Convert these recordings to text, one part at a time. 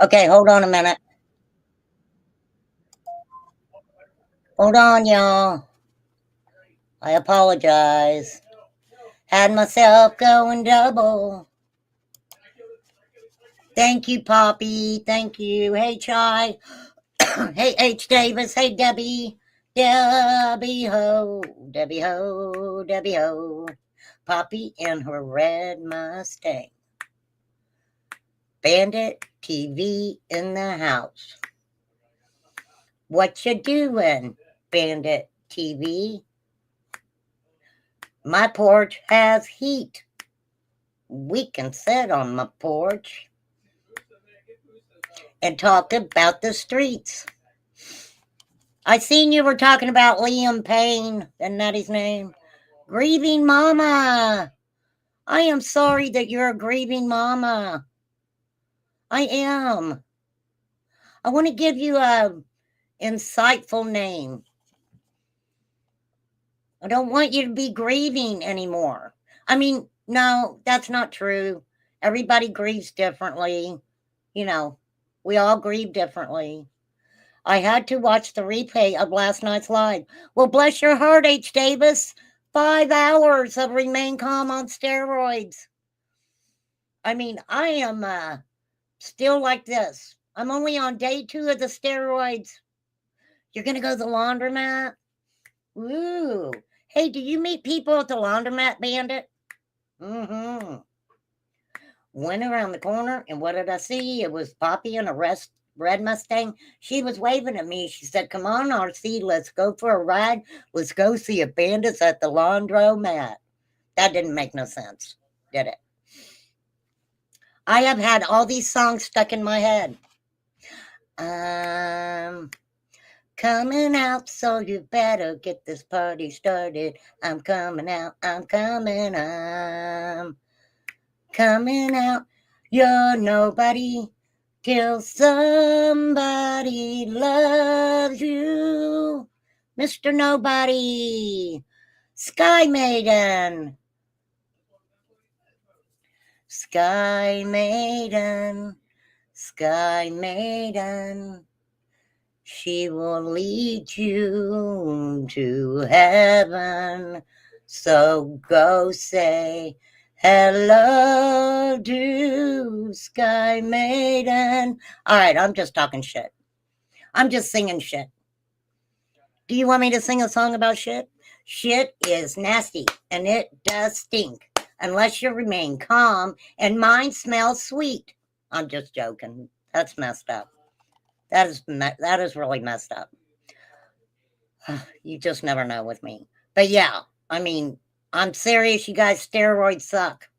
Okay, hold on a minute. Hold on, y'all. I apologize. Had myself going double. Thank you, Poppy. Thank you. Hey, Chai. Hey, H. Davis. Hey, Debbie. Debbie Ho. Debbie Ho. Debbie Ho. Poppy and her red Mustang. Bandit TV in the house. What you doing, Bandit TV? My porch has heat. We can sit on my porch and talk about the streets. I seen you were talking about Liam Payne. Isn't that his name? Grieving mama. I am sorry that you're a grieving mama. I am. I want to give you a insightful name. I don't want you to be grieving anymore. I mean, no, that's not true. Everybody grieves differently. You know, we all grieve differently. I had to watch the replay of last night's live. Well, bless your heart, H. Davis. 5 hours of Remain Calm on steroids. I mean, I am still like this. I'm only on day 2 of the steroids. You're going to go to the laundromat? Ooh. Hey, do you meet people at the laundromat, Bandit? Mm-hmm. Went around the corner, and what did I see? It was Poppy in a red Mustang. She was waving at me. She said, "Come on, RC, let's go for a ride. Let's go see a bandits at the laundromat." That didn't make no sense, did it? I have had all these songs stuck in my head. Um, Coming out, so you better get this party started. I'm coming out, I'm coming, I'm coming out. You're nobody till somebody loves you. Mr. Nobody. Sky Maiden. Sky Maiden. Sky Maiden. She will lead you to heaven. So go say hello to Sky Maiden. All right, I'm just talking shit. I'm just singing shit. Do you want me to sing a song about shit? Shit is nasty and it does stink unless you remain calm and mine smells sweet. I'm just joking. That's messed up. That is really messed up. You just never know with me. But yeah, I mean, I'm serious. You guys, steroids suck.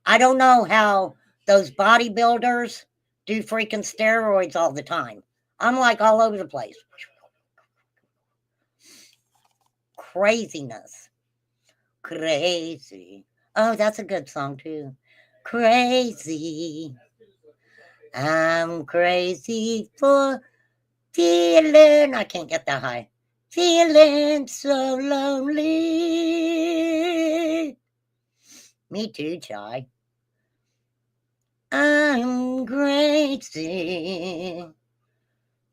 I don't know how those bodybuilders do freaking steroids all the time. I'm like all over the place. Craziness. Crazy. Oh, that's a good song too. Crazy. I'm crazy for feeling. I can't get that high. Feeling so lonely. Me too, Chai. I'm crazy.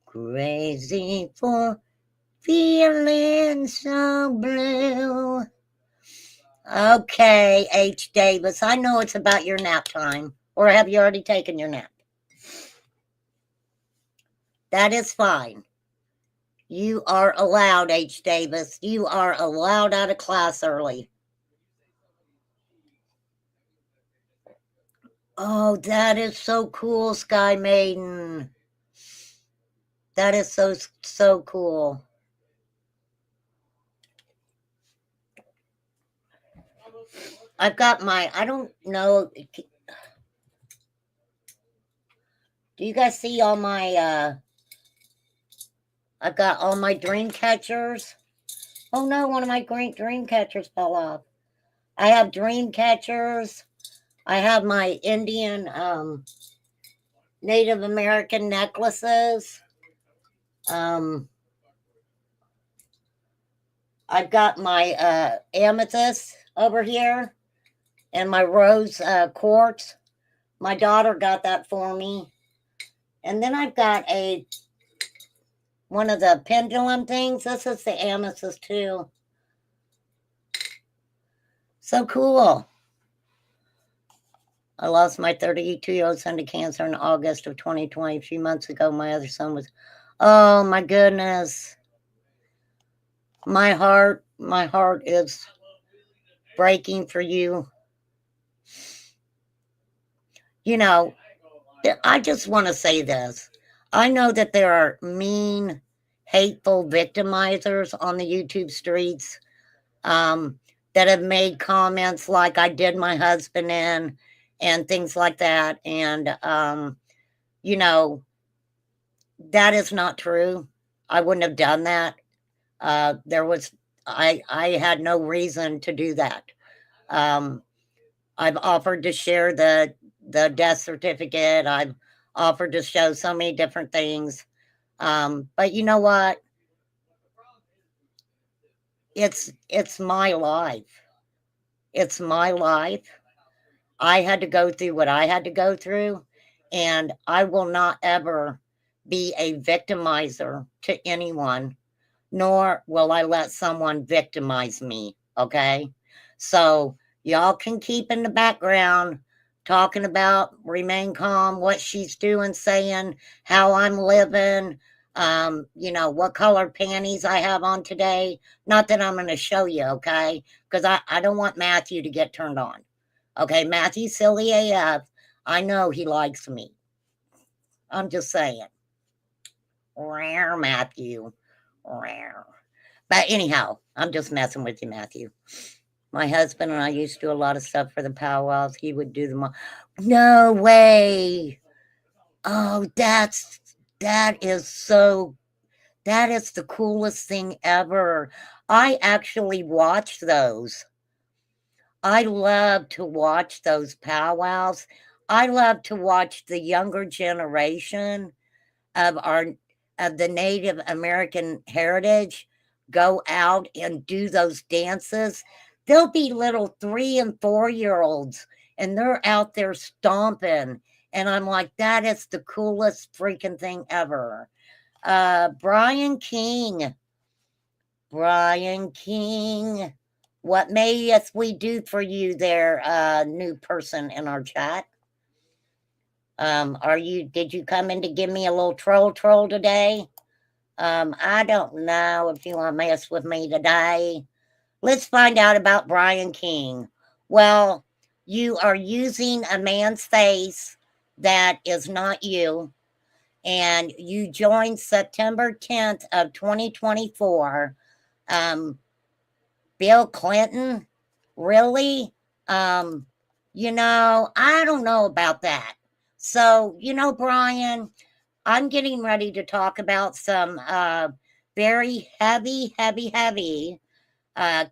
Crazy for feeling so blue. Okay, H. Davis, I know it's about your nap time. Or have you already taken your nap? That is fine. You are allowed, H. Davis. You are allowed out of class early. Oh, that is so cool, Sky Maiden. That is so cool. I've got my, I don't know. Do you guys see all my, I've got all my dream catchers. Oh no, one of my great dream catchers fell off. I have dream catchers. I have my Indian, Native American necklaces. Um, I've got my amethyst over here and my rose quartz. My daughter got that for me. And then I've got one of the pendulum things. This is the amethyst too. So cool. I lost my 32-year-old son to cancer in August of 2020. A few months ago, my other son was, oh my goodness. My heart is breaking for you. You know, I just want to say this. I know that there are mean, hateful victimizers on the YouTube streets that have made comments like I did my husband in and things like that. And, that is not true. I wouldn't have done that. I had no reason to do that. I've offered to share the death certificate. I've offered to show so many different things. But you know what? It's my life. It's my life. I had to go through what I had to go through, and I will not ever be a victimizer to anyone, nor will I let someone victimize me. Okay. So y'all can keep in the background talking about remain calm, what she's doing, saying how I'm living, what color panties I have on today. Not that I'm going to show you, okay? Because I don't want Matthew to get turned on. Okay, Matthew silly AF. I know he likes me. I'm just saying. Rare Matthew. Rare. But anyhow, I'm just messing with you, Matthew. My husband and I used to do a lot of stuff for the powwows. He would do them all. No way. Oh, that is the coolest thing ever. I actually watched those. I love to watch those powwows. I love to watch the younger generation of the Native American heritage go out and do those dances. There'll be little 3 and 4-year-olds and they're out there stomping. And I'm like, that is the coolest freaking thing ever. Brian King. Brian King. What mayest we do for you there, new person in our chat? Did you come in to give me a little troll today? I don't know if you want to mess with me today. Let's find out about Brian King. Well, you are using a man's face that is not you, and you joined September 10th of 2024. Bill Clinton, really? I don't know about that. So, Brian, I'm getting ready to talk about some very heavy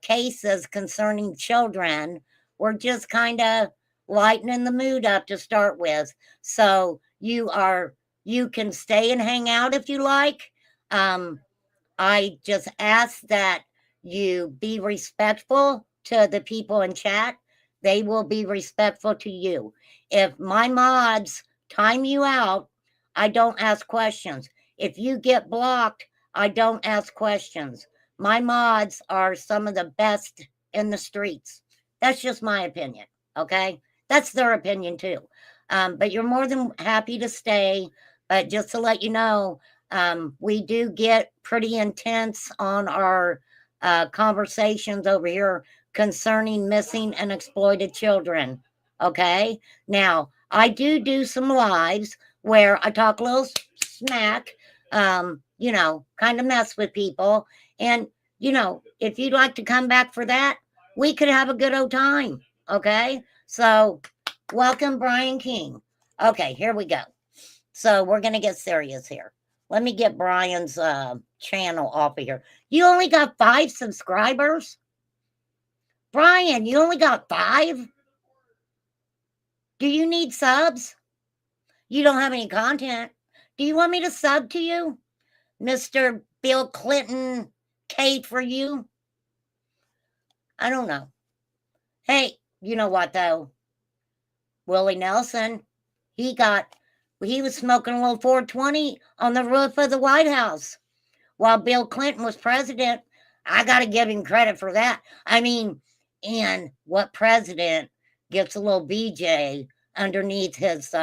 cases concerning children. We're just kind of lightening the mood up to start with. So you can stay and hang out if you like. I just ask that you be respectful to the people in chat. They will be respectful to you. If my mods time you out, I don't ask questions. If you get blocked, I don't ask questions. My mods are some of the best in the streets. That's just my opinion. Okay. That's their opinion too. But you're more than happy to stay. But just to let you know, we do get pretty intense on our conversations over here concerning missing and exploited children. Okay. Now, I do some lives where I talk a little smack, kind of mess with people. And, if you'd like to come back for that, we could have a good old time. Okay. So, welcome, Brian King. Okay, here we go. So, we're going to get serious here. Let me get Brian's channel off of here. You only got 5 subscribers? Brian, you only got 5? Do you need subs? You don't have any content. Do you want me to sub to you? Mr. Bill Clinton, Kate for you? I don't know. Hey, you know what though? Willie Nelson, we he was smoking a little 420 on the roof of the White House while Bill Clinton was president. I got to give him credit for that. I mean, and what president gets a little BJ underneath his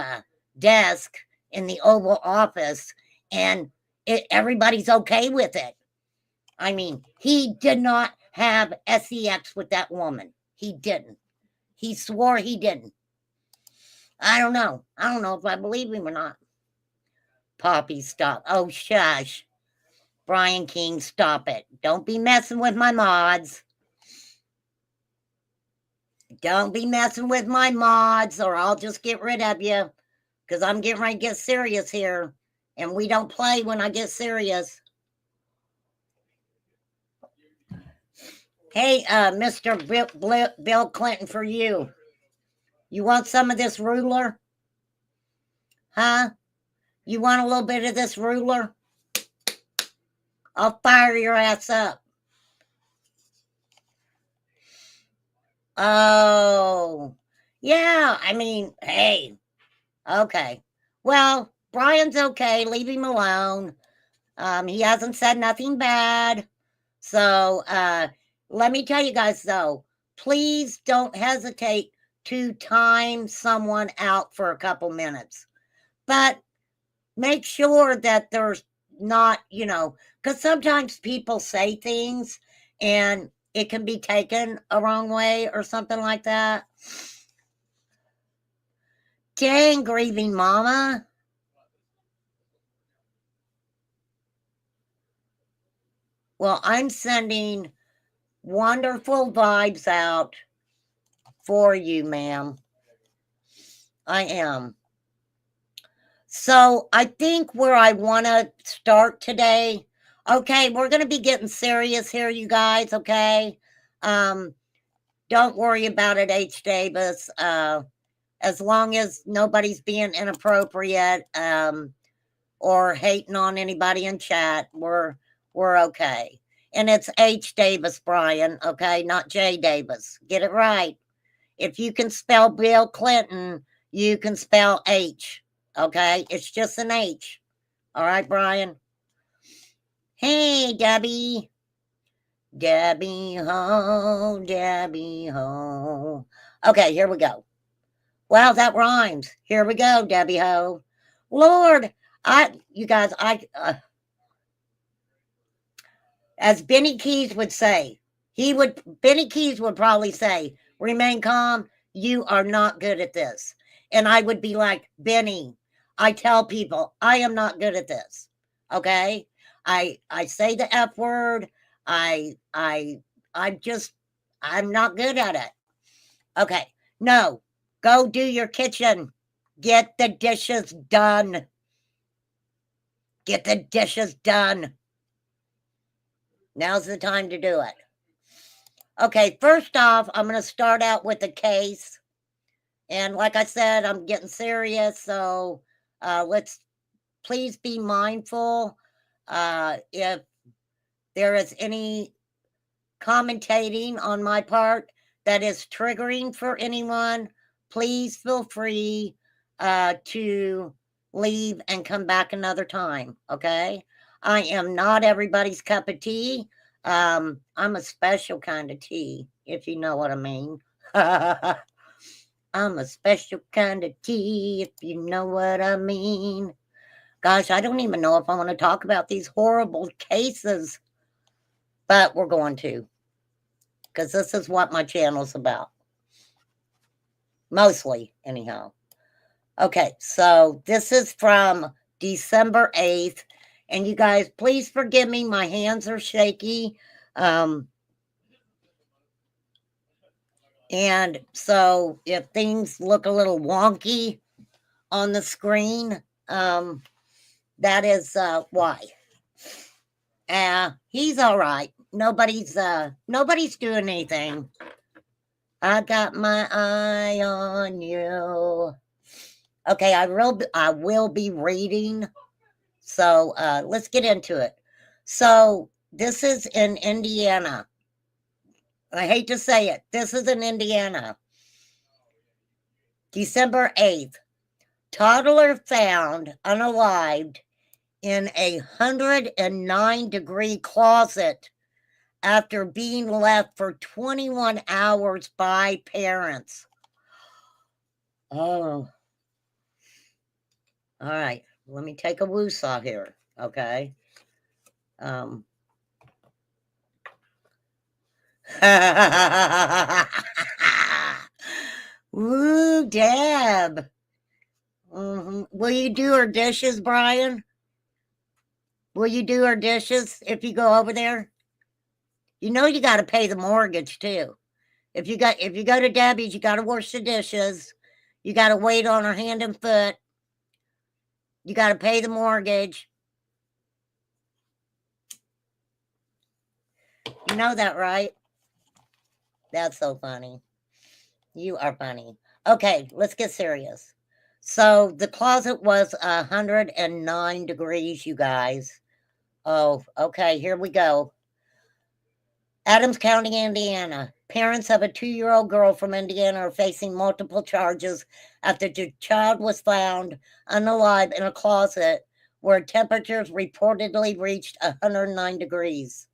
desk in the Oval Office and everybody's okay with it? I mean, he did not have sex with that woman. He didn't. He swore he didn't. I don't know. I don't know if I believe him or not. Poppy, stop. Oh, shush. Brian King, stop it. Don't be messing with my mods. Don't be messing with my mods or I'll just get rid of you because I'm getting ready to get serious here. And we don't play when I get serious. Hey, Mr. Bill Clinton, for you. You want some of this ruler? Huh? You want a little bit of this ruler? I'll fire your ass up. Oh, yeah. I mean, hey. Okay. Well, Brian's okay. Leave him alone. He hasn't said nothing bad. So, let me tell you guys, though, please don't hesitate to time someone out for a couple minutes. But make sure that there's not, because sometimes people say things and it can be taken a wrong way or something like that. Dang, grieving mama. Well, I'm sending wonderful vibes out for you, ma'am. I am. So I think where I want to start today, okay, we're going to be getting serious here, you guys, okay? Don't worry about it, H. Davis. As long as nobody's being inappropriate or hating on anybody in chat, we're okay. And it's H. Davis, Brian, okay, not J. Davis. Get it right. If you can spell Bill Clinton, you can spell H, okay? It's just an H. All right, Brian? Hey, Debbie. Debbie ho, Debbie ho. Okay, here we go. Wow, that rhymes. Here we go, Debbie ho. Lord, you guys, as Benny Keys would say, Benny Keys would probably say, remain calm, you are not good at this. And I would be like, Benny, I tell people, I am not good at this. Okay? I say the F word. I'm not good at it. Okay. No, go do your kitchen. Get the dishes done. Get the dishes done. Now's the time to do it. Okay, first off, I'm going to start out with the case. And like I said, I'm getting serious. So let's please be mindful. If there is any commentating on my part that is triggering for anyone, please feel free to leave and come back another time. Okay. I am not everybody's cup of tea. I'm a special kind of tea, if you know what I mean. I'm a special kind of tea, if you know what I mean. Gosh, I don't even know if I want to talk about these horrible cases, but we're going to, because this is what my channel's about. Mostly, anyhow. Okay, so this is from December 8th. And you guys, please forgive me. My hands are shaky. And so if things look a little wonky on the screen, that is why. He's all right. Nobody's doing anything. I got my eye on you. Okay, I will be reading. So let's get into it. So this is in Indiana. I hate to say it. This is in Indiana. December 8th. Toddler found unalived in a 109-degree closet after being left for 21 hours by parents. Oh. All right. Let me take a woosah here. Okay. Woo, Deb. Will you do her dishes, Brian? Will you do her dishes if you go over there? You know you got to pay the mortgage too. If you go to Debbie's, you got to wash the dishes. You got to wait on her hand and foot. You got to pay the mortgage. You know that, right? That's so funny. You are funny. Okay, let's get serious. So the closet was 109 degrees, you guys. Oh, okay, here we go. Adams County, Indiana. Parents of a 2-year-old girl from Indiana are facing multiple charges after the child was found unalive in a closet where temperatures reportedly reached 109 degrees.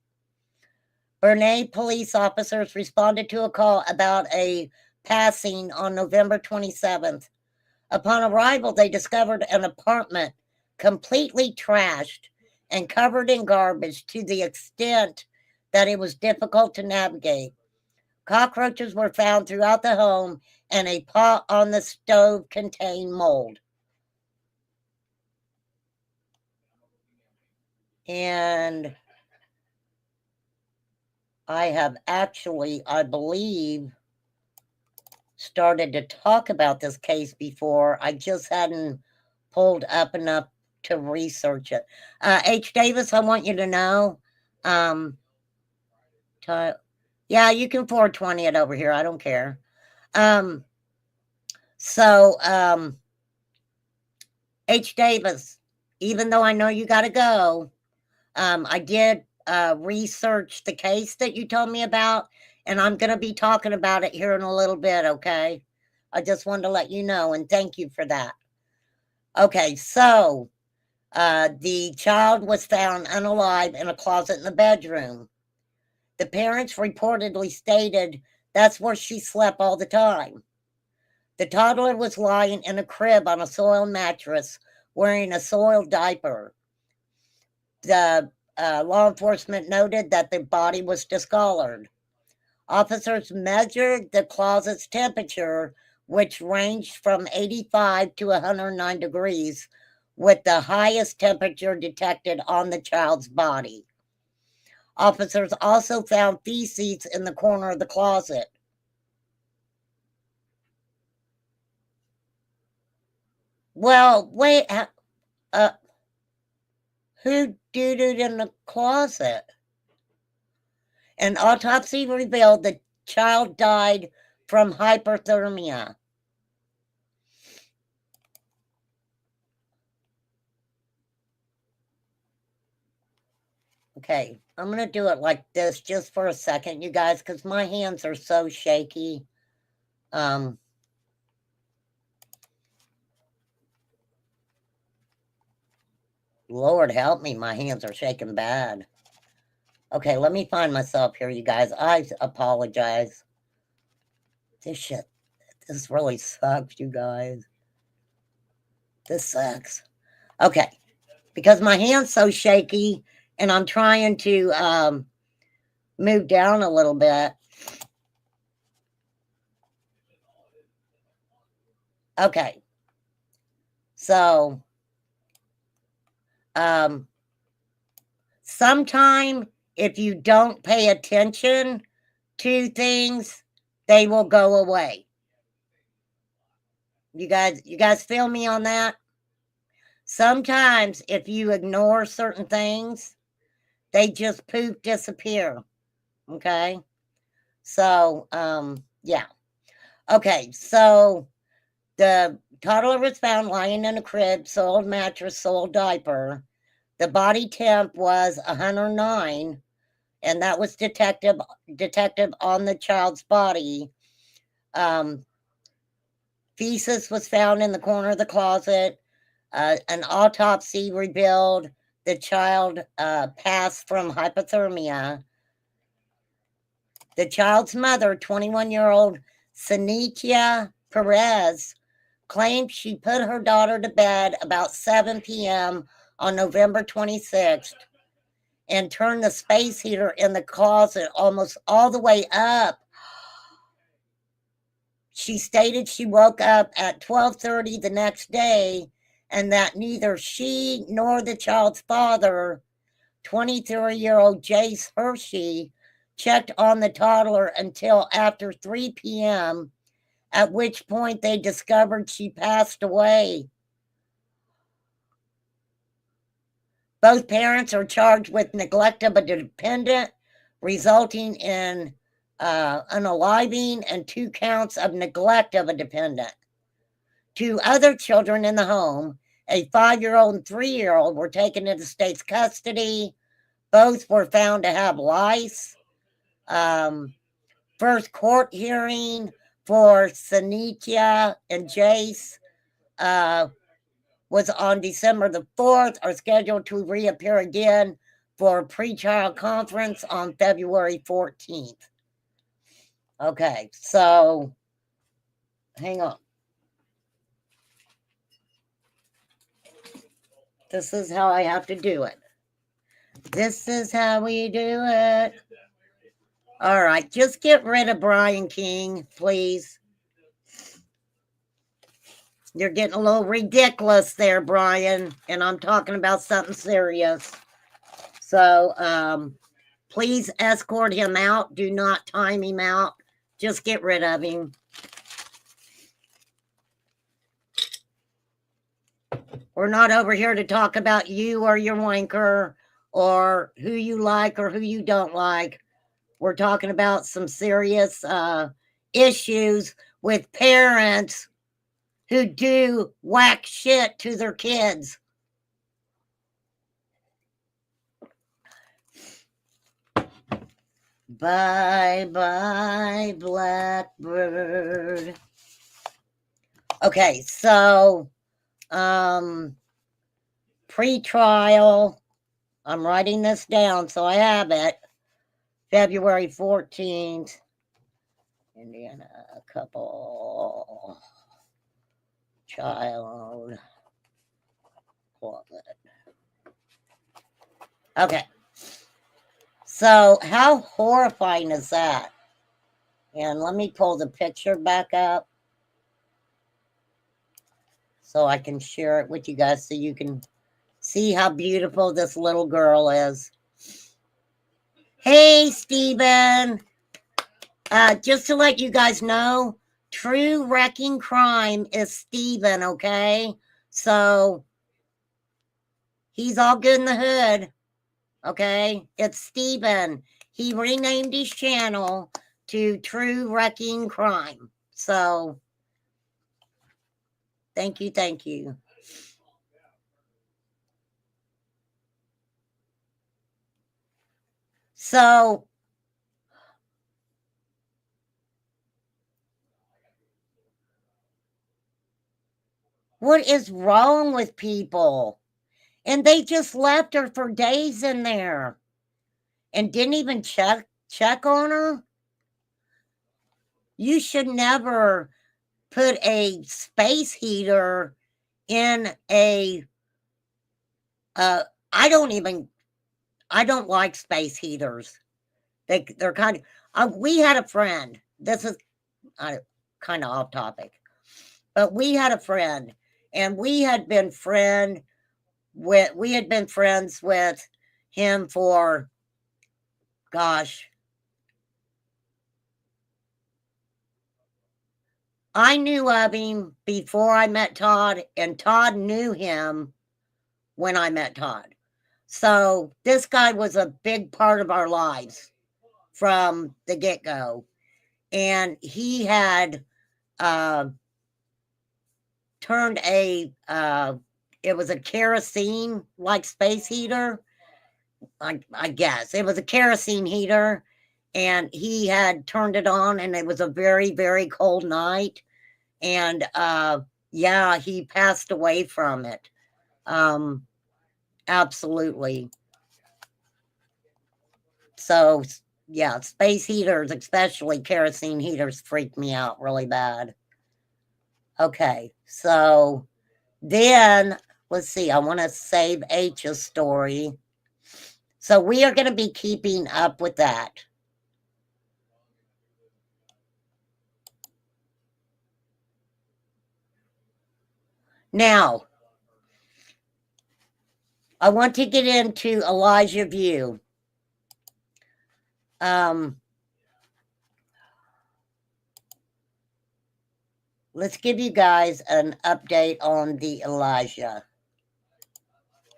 Bernay police officers responded to a call about a passing on November 27th. Upon arrival, they discovered an apartment completely trashed and covered in garbage to the extent that it was difficult to navigate. Cockroaches were found throughout the home, and a pot on the stove contained mold. And I have actually, I believe, started to talk about this case before. I just hadn't pulled up enough to research it. H. Davis, I want you to know. Yeah, you can 420 it over here. I don't care. H. Davis, even though I know you got to go, I did research the case that you told me about, and I'm going to be talking about it here in a little bit, okay? I just wanted to let you know, and thank you for that. Okay, so the child was found unalive in a closet in the bedroom. The parents reportedly stated that's where she slept all the time. The toddler was lying in a crib on a soiled mattress wearing a soiled diaper. The law enforcement noted that the body was discolored. Officers measured the closet's temperature, which ranged from 85 to 109 degrees, with the highest temperature detected on the child's body. Officers also found feces in the corner of the closet. Well, wait, who doo-dooed in the closet? An autopsy revealed the child died from hypothermia. Okay, I'm going to do it like this just for a second, you guys, because my hands are so shaky. Lord help me, my hands are shaking bad. Okay, let me find myself here, you guys. I apologize. This really sucks, you guys. This sucks. Okay, because my hand's so shaky and I'm trying to move down a little bit. Okay. So, sometime if you don't pay attention to things, they will go away. You guys feel me on that? Sometimes if you ignore certain things, they just poof disappear. Okay? So, yeah. Okay, so the toddler was found lying in a crib, soiled mattress, soiled diaper. The body temp was 109, and that was detected on the child's body. Feces was found in the corner of the closet. An autopsy revealed the child passed from hypothermia. The child's mother, 21-year-old Sanitia Perez, claimed she put her daughter to bed about 7 p.m. on November 26th and turned the space heater in the closet almost all the way up. She stated she woke up at 12:30 the next day and that neither she nor the child's father, 23-year-old Jace Hershey, checked on the toddler until after 3 p.m., at which point they discovered she passed away. Both parents are charged with neglect of a dependent, resulting in unaliving and 2 counts of neglect of a dependent. 2 other children in the home, a 5-year-old and 3-year-old, were taken into state's custody. Both were found to have lice. First court hearing for Sanitia and Jace was on December the 4th, are scheduled to reappear again for a pretrial conference on February 14th. Okay, so hang on. This is how I have to do it. This is how we do it. All right, just get rid of Brian King, please. You're getting a little ridiculous there, Brian, and I'm talking about something serious. So, please escort him out. Do not time him out. Just get rid of him. We're not over here to talk about you or your wanker or who you like or who you don't like. We're talking about some serious issues with parents who do whack shit to their kids. Bye-bye, Blackbird. Okay, so pre-trial, I'm writing this down so I have it. February 14th, Indiana couple, child, closet. Okay. So how horrifying is that? And let me pull the picture back up so I can share it with you guys so you can see how beautiful this little girl is. Hey, Stephen. Just to let you guys know, True Wrecking Crime is Stephen, okay? So he's all good in the hood. Okay, it's Stephen. He renamed his channel to True Wrecking Crime. So, thank you, thank you. So, what is wrong with people? And they just left her for days in there and didn't even check on her. You should never put a space heater in a I don't like space heaters. They're kind of we had a friend. This is kind of off topic. But we had a friend and we had been friends with him for, gosh, I knew of him before I met Todd, and Todd knew him when I met Todd. So this guy was a big part of our lives from the get-go. And he had turned it was a kerosene like space heater. I guess it was a kerosene heater, and he had turned it on, and it was a very, very cold night, And yeah, he passed away from it. Absolutely. So yeah, space heaters, especially kerosene heaters, freak me out really bad. Okay, so then let's see, I want to save H's story. So we are going to be keeping up with that. Now, I want to get into Elijah View. Let's give you guys an update on the Elijah.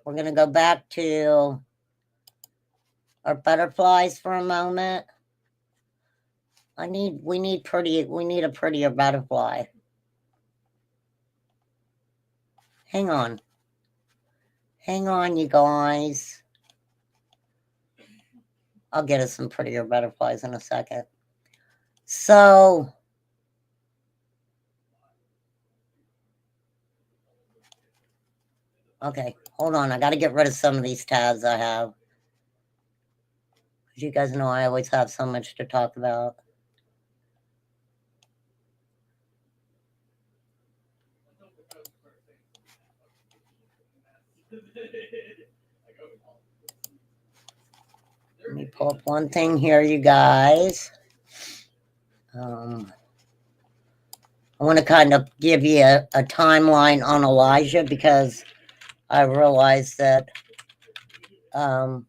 We're going to go back to our butterflies for a moment. We need a prettier butterfly. Hang on. Hang on, you guys. I'll get us some prettier butterflies in a second. So, okay, hold on. I got to get rid of some of these tabs I have. As you guys know, I always have so much to talk about. Let me pull up one thing here, you guys. I want to kind of give you a timeline on Elijah because I realize that some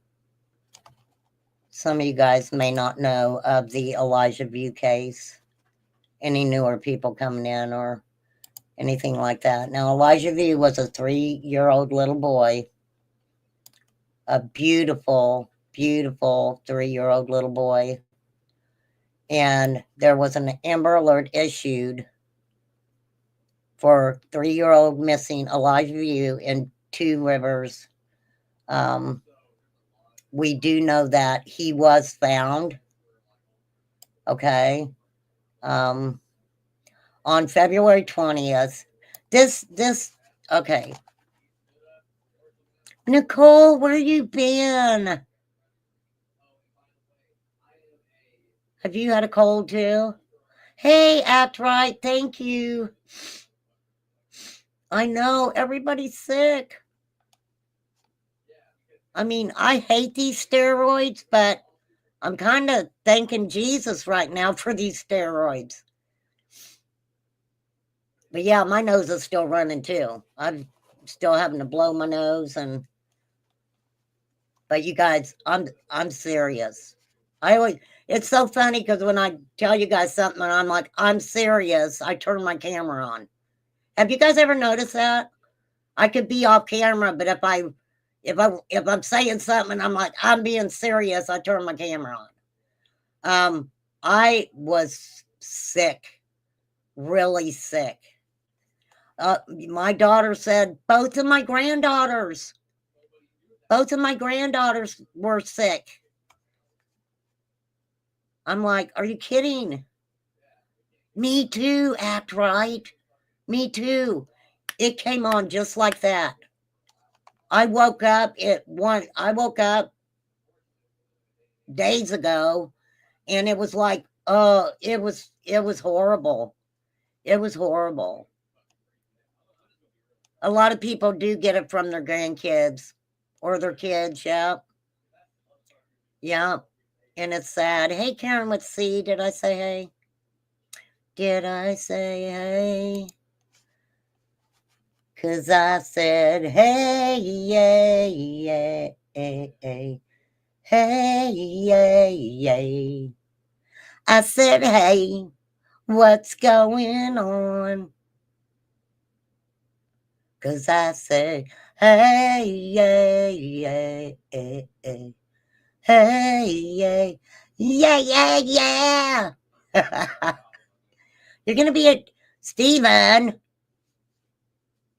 of you guys may not know of the Elijah View case. Any newer people coming in or anything like that. Now, Elijah View was a 3-year-old little boy, a beautiful, beautiful 3-year-old little boy. And there was an Amber Alert issued for 3-year-old missing Elijah View in Two Rivers. We do know that he was found. Okay. On February 20th. Okay. Nicole, where you been? Have you had a cold too? Hey, Act Right, thank you. I know, everybody's sick. I mean, I hate these steroids, but I'm kind of thanking Jesus right now for these steroids. But yeah, my nose is still running too. I'm still having to blow my nose but you guys, I'm serious. It's so funny because when I tell you guys something and I'm like, I'm serious, I turn my camera on. Have you guys ever noticed that? I could be off camera, but if I'm saying something and I'm like, I'm being serious, I turn my camera on. I was sick, really sick. My daughter said both of my granddaughters were sick. I'm like, are you kidding? Me too, Act Right. Me too. It came on just like that. I woke up days ago and it was like, it was horrible. It was horrible. A lot of people do get it from their grandkids or their kids, yeah. Yeah. And it's sad. Hey, Karen with C, did I say hey? Did I say hey? 'Cause I said, hey, yeah, yeah, hey, hey, hey, yeah, yeah. I said, hey, what's going on? 'Cause I said, hey, yeah, yeah, hey, hey, hey, yeah, yeah, yeah, yeah. You're going to be at Stephen.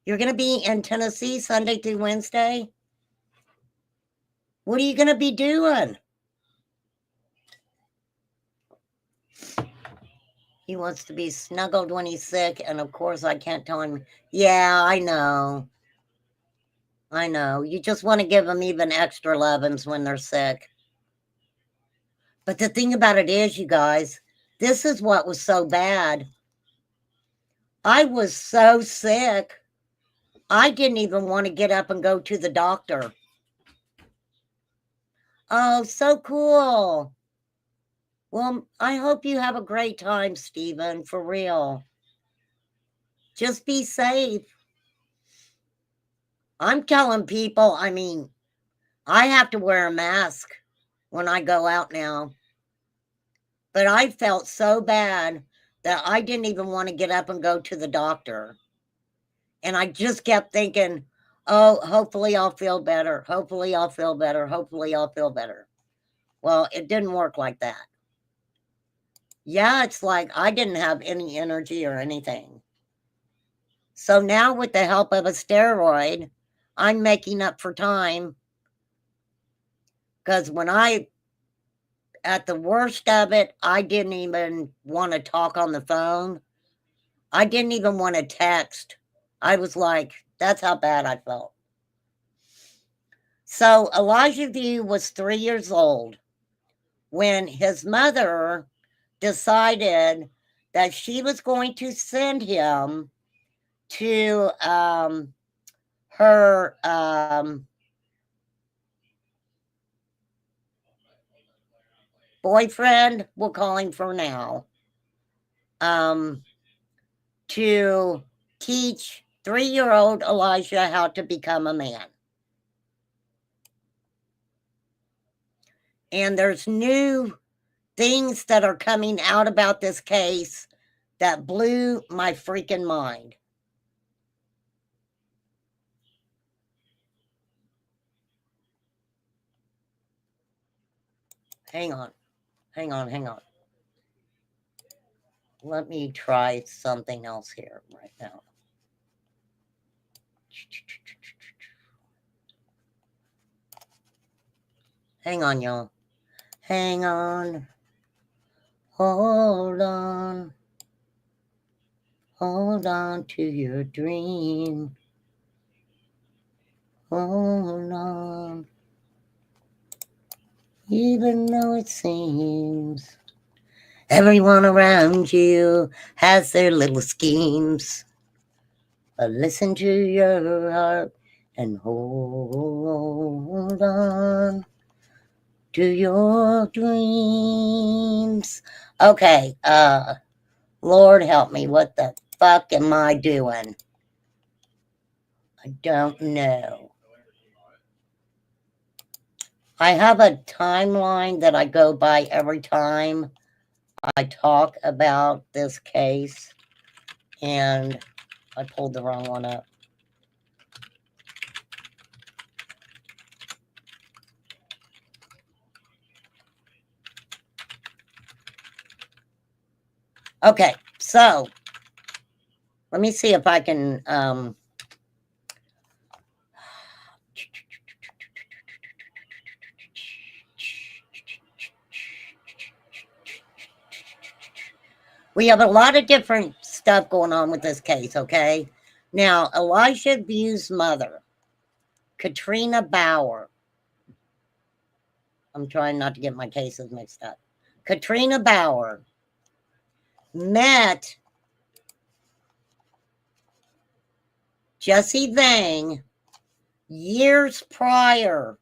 You're going to be in Tennessee Sunday through Wednesday. What are you going to be doing? He wants to be snuggled when he's sick, and of course I can't tell him, yeah, I know. I know. You just want to give them even extra lovin's when they're sick. But the thing about it is, you guys, this is what was so bad. I was so sick, I didn't even want to get up and go to the doctor. Oh, so cool. Well, I hope you have a great time, Stephen, for real. Just be safe. I'm telling people, I mean, I have to wear a mask when I go out now. But I felt so bad that I didn't even want to get up and go to the doctor. And I just kept thinking, oh, hopefully I'll feel better. Hopefully I'll feel better. Hopefully I'll feel better. Well, it didn't work like that. Yeah, it's like I didn't have any energy or anything. So now with the help of a steroid, I'm making up for time. Because when at the worst of it, I didn't even want to talk on the phone. I didn't even want to text. I was like, that's how bad I felt. So Elijah View was 3 years old when his mother decided that she was going to send him to her boyfriend, we'll call him for now, to teach 3-year-old Elijah how to become a man. And there's new things that are coming out about this case that blew my freaking mind. Hang on. Let me try something else here right now. Hang on, y'all. Hang on. Hold on. Hold on to your dream. Hold on. Even though it seems everyone around you has their little schemes. But listen to your heart and hold on to your dreams. Okay, Lord help me, what the fuck am I doing? I don't know. I have a timeline that I go by every time I talk about this case, and I pulled the wrong one up. Okay, so let me see if I can we have a lot of different stuff going on with this case, okay? Now, Elijah View's mother, Katrina Bauer. I'm trying not to get my cases mixed up. Katrina Bauer met Jesse Vang years prior.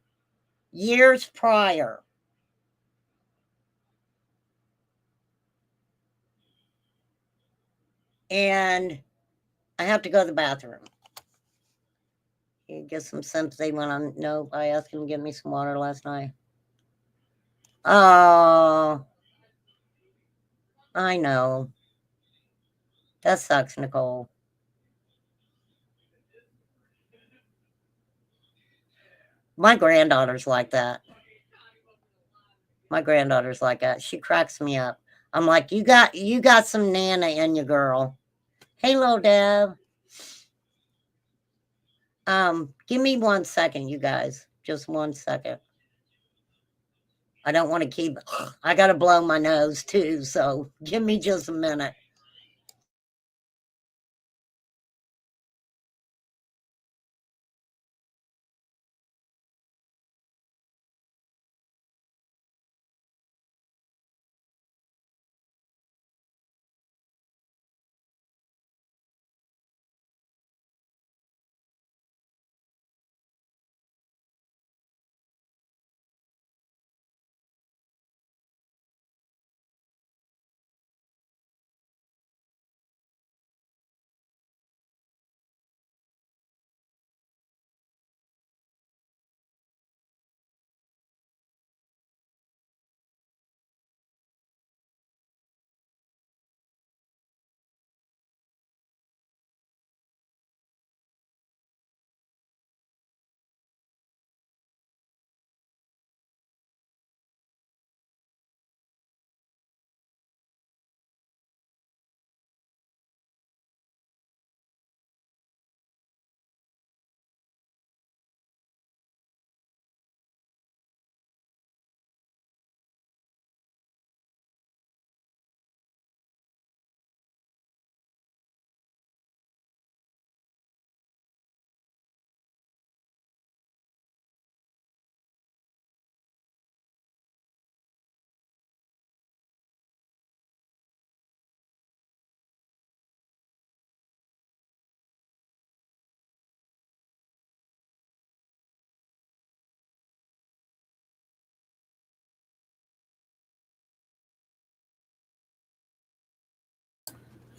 And I have to go to the bathroom. You get some sympathy when I'm, no, I asked him to give me some water last night. Oh, I know. That sucks, Nicole. My granddaughter's like that. She cracks me up. I'm like, you got some Nana in you, girl. Hey, little Deb. Give me 1 second, you guys. Just 1 second. I don't want to keep, I got to blow my nose too, so give me just a minute.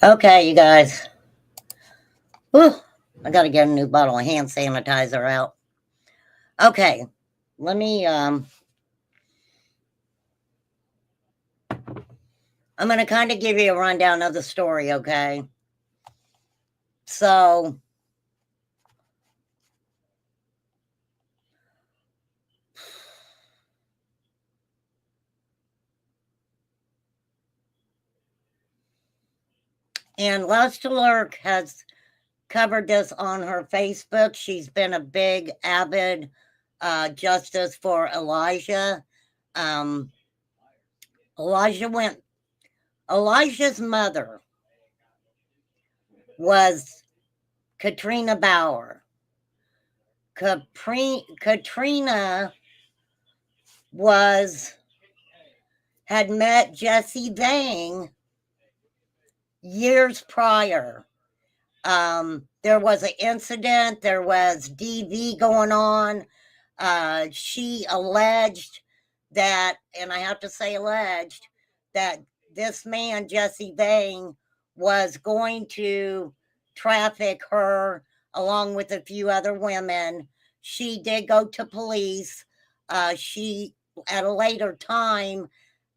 Okay, you guys. Whew, I got to get a new bottle of hand sanitizer out. Okay, let me. I'm going to kind of give you a rundown of the story. Okay, so and Lester Lurk has covered this on her Facebook. She's been a big, avid justice for Elijah. Elijah went. Elijah's mother was Katrina Bauer. Katrina had met Jesse Vang years prior. There was an incident. There was DV going on. She alleged that, and I have to say alleged, that this man, Jesse Vang, was going to traffic her along with a few other women. She did go to police. She, at a later time,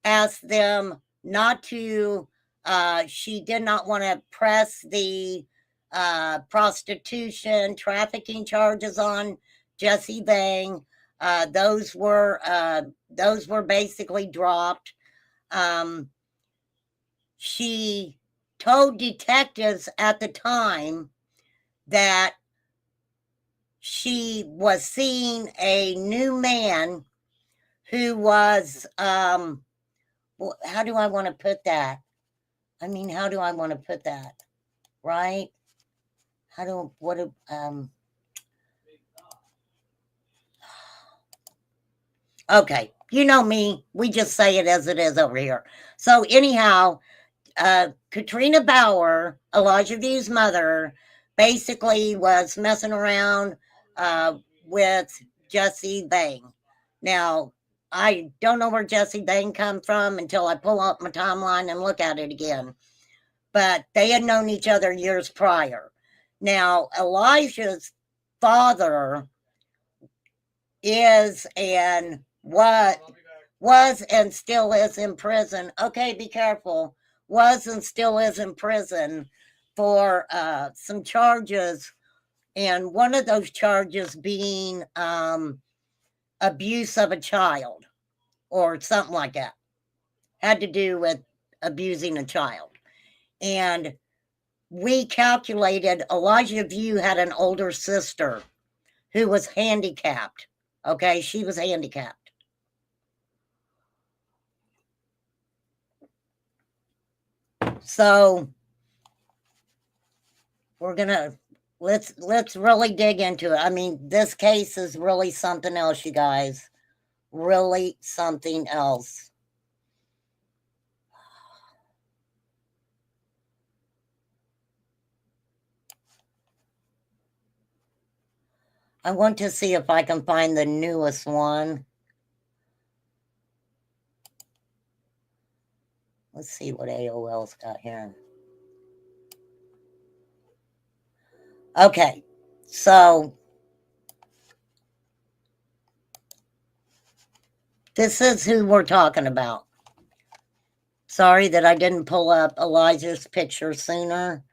asked them not to, she did not want to press the prostitution, trafficking charges on Jesse Vang. Those were basically dropped. She told detectives at the time that she was seeing a new man who was, how do I want to put that? I mean, how do I want to put that? Right? Okay, you know me. We just say it as it is over here. So anyhow, Katrina Bauer, Elijah View's mother, basically was messing around with Jesse Vang. Now, I don't know where Jesse Vang come from until I pull up my timeline and look at it again. But they had known each other years prior. Now, Elijah's father is and was and still is in prison. Okay, be careful. Was and still is in prison for some charges, and one of those charges being abuse of a child or something like that. Had to do with abusing a child. And we calculated Elijah View had an older sister who was handicapped. Okay, she was handicapped. So we're gonna let's really dig into it. I mean, this case is really something else, you guys. Really something else. I want to see if I can find the newest one. Let's see what AOL's got here. Okay, so this is who we're talking about. Sorry that I didn't pull up Elijah's picture sooner.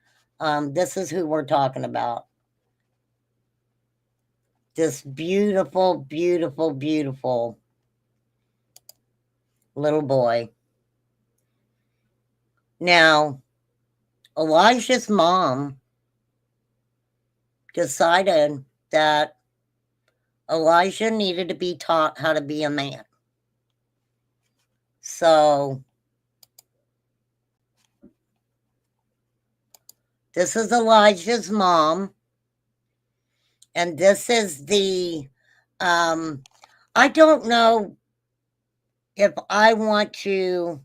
This is who we're talking about. This beautiful, beautiful, beautiful little boy. Now, Elijah's mom decided that Elijah needed to be taught how to be a man. So, this is Elijah's mom. And this is the, I don't know if I want to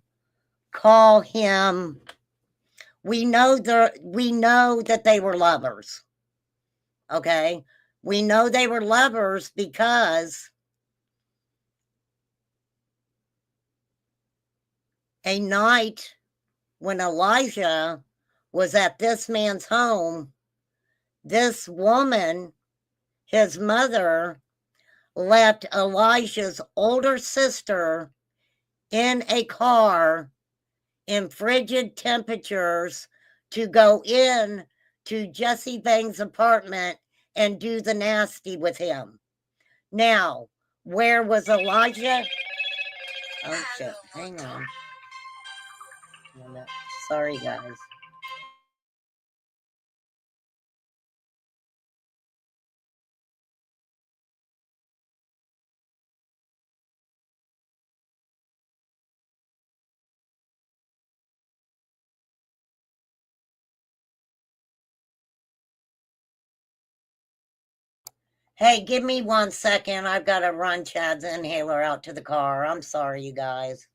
call him. We know that they were lovers. Okay? We know they were lovers because a night when Elijah was at this man's home. This woman, his mother, left Elijah's older sister in a car in frigid temperatures to go in to Jesse Bang's apartment and do the nasty with him. Now, where was Elijah? Oh shit, hang on. Sorry, guys. Hey, give me 1 second. I've got to run Chad's inhaler out to the car. I'm sorry, you guys.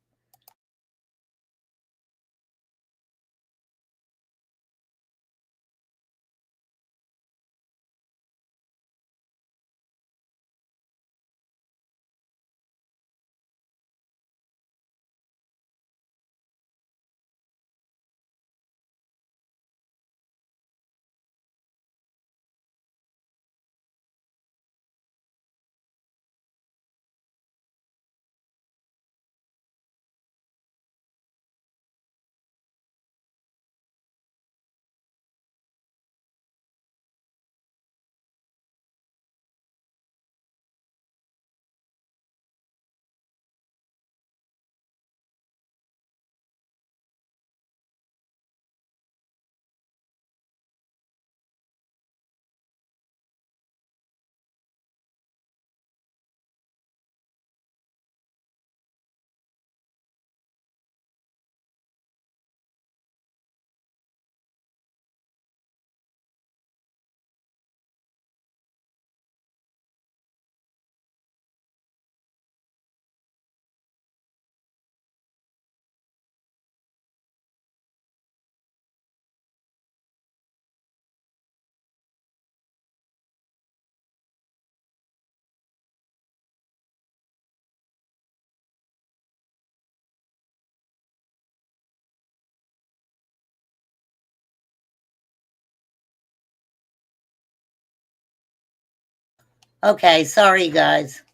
Okay, sorry, guys.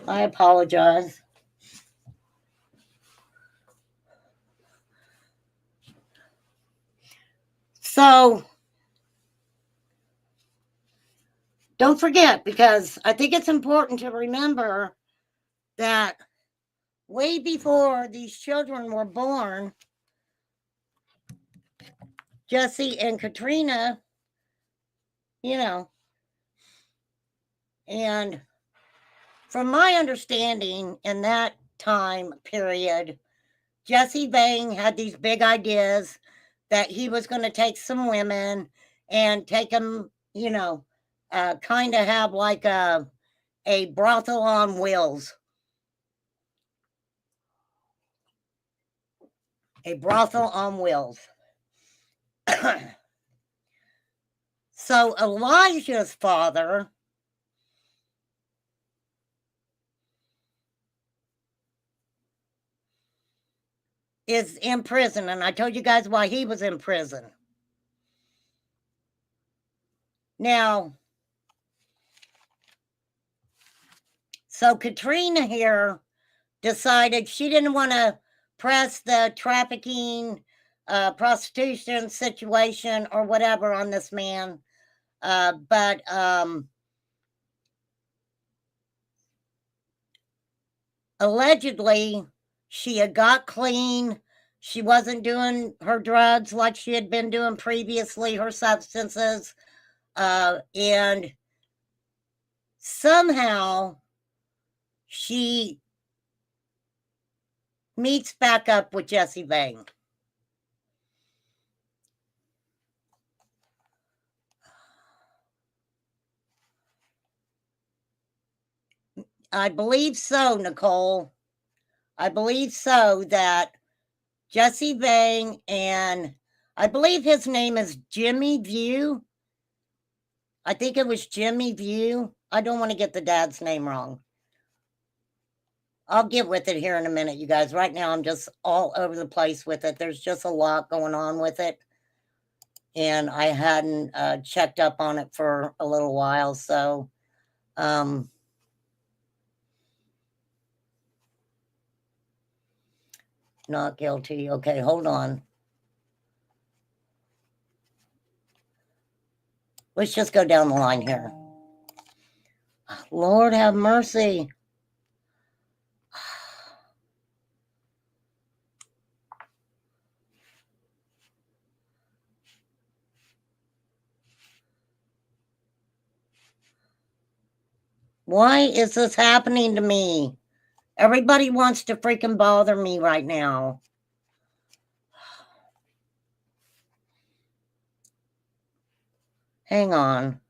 I apologize. So, don't forget, because I think it's important to remember that way before these children were born, Jesse and Katrina, and from my understanding in that time period, Jesse Bang had these big ideas that he was going to take some women and take them, kind of have like a brothel on wheels. A brothel on wheels. So Elijah's father is in prison, and I told you guys why he was in prison. Now, so Katrina here decided she didn't want to press the trafficking, prostitution situation or whatever on this man. But allegedly, she had got clean. She wasn't doing her drugs like she had been doing previously, her substances. And somehow she meets back up with Jesse Bang. I believe so, Nicole. I believe so, that Jesse Bang, and I believe his name is Jimmy View. I think it was Jimmy View. I don't want to get the dad's name wrong. I'll get with it here in a minute, you guys. Right now, I'm just all over the place with it. There's just a lot going on with it. And I hadn't checked up on it for a little while. So, not guilty. Okay, hold on. Let's just go down the line here. Lord have mercy. Why is this happening to me? Everybody wants to freaking bother me right now. Hang on.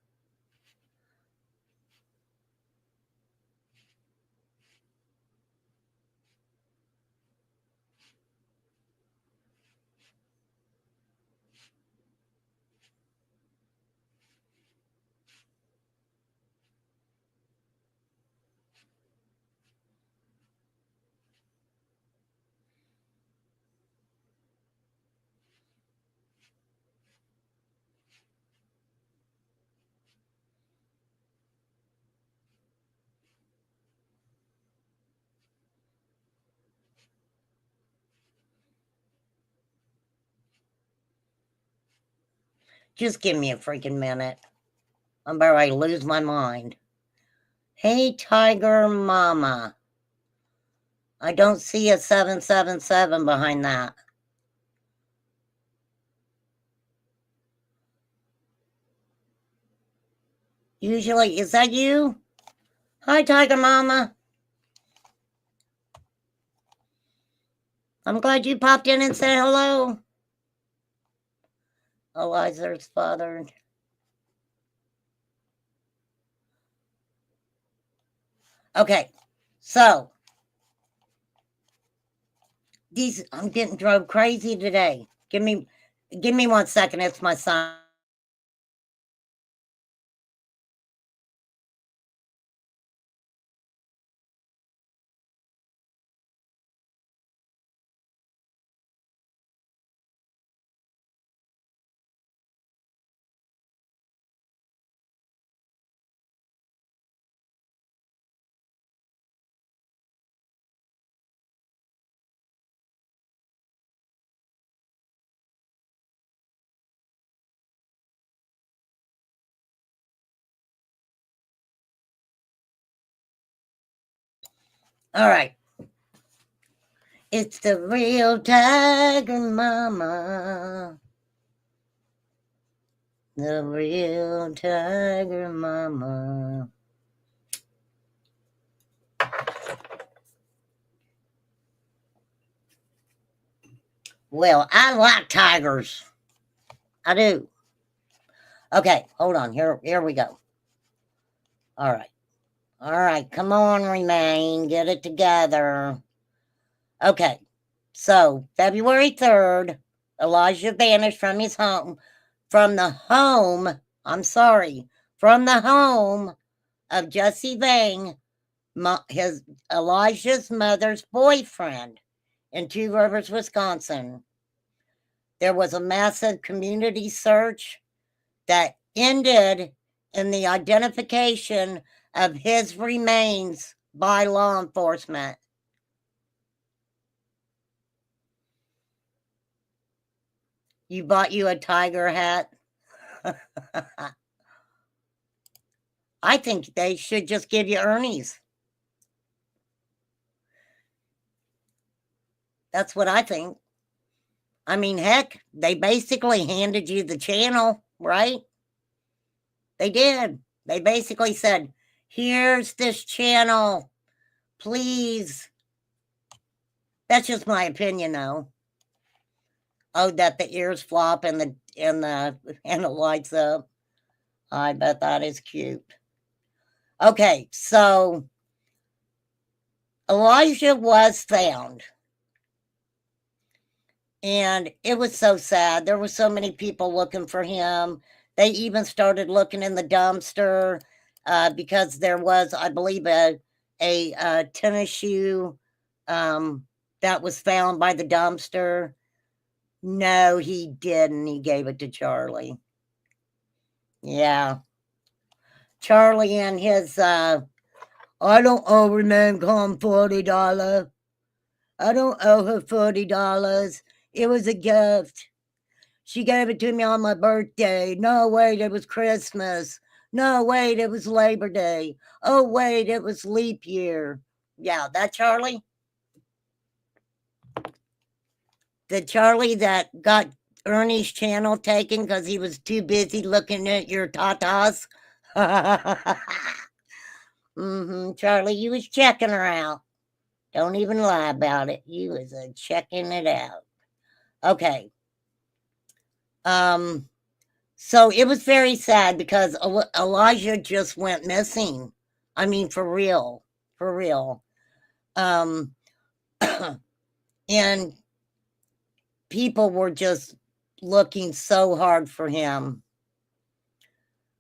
Just give me a freaking minute. I'm about ready to lose my mind. Hey, Tiger Mama. I don't see a 777 behind that. Usually, is that you? Hi, Tiger Mama. I'm glad you popped in and said hello. Eliza's father. Okay, so I'm getting drove crazy today. Give me 1 second. It's my son. All right. It's the real Tiger Mama. The real Tiger Mama. Well, I like tigers. I do. Okay, hold on. Here we go. All right. Come on, Remain. Get it together. Okay. So, February 3rd, Elijah vanished from his home. From the home of Jesse Vang, Elijah's mother's boyfriend in Two Rivers, Wisconsin. There was a massive community search that ended in the identification of his remains by law enforcement. You bought you a tiger hat? I think they should just give you Ernie's. That's what I think. I mean, heck, they basically handed you the channel, right? They did. They basically said, here's this channel. Please. That's just my opinion, though. Oh, that the ears flop and the lights up. I bet that is cute. Okay, so Elijah was found. And it was so sad. There were so many people looking for him. They even started looking in the dumpster because there was, I believe, a a tennis shoe that was found by the dumpster? No, he didn't. He gave it to Charlie. Yeah. Charlie and his, I don't owe Renee Cohn $40. I don't owe her $40. It was a gift. She gave it to me on my birthday. No, wait, it was Christmas. No, wait, it was Labor Day. Oh, wait, it was leap year. Yeah, that Charlie? The Charlie that got Ernie's channel taken because he was too busy looking at your tatas? Charlie, you was checking her out. Don't even lie about it. You was checking it out. Okay. So it was very sad because Elijah just went missing. I mean, for real, for real. And people were just looking so hard for him.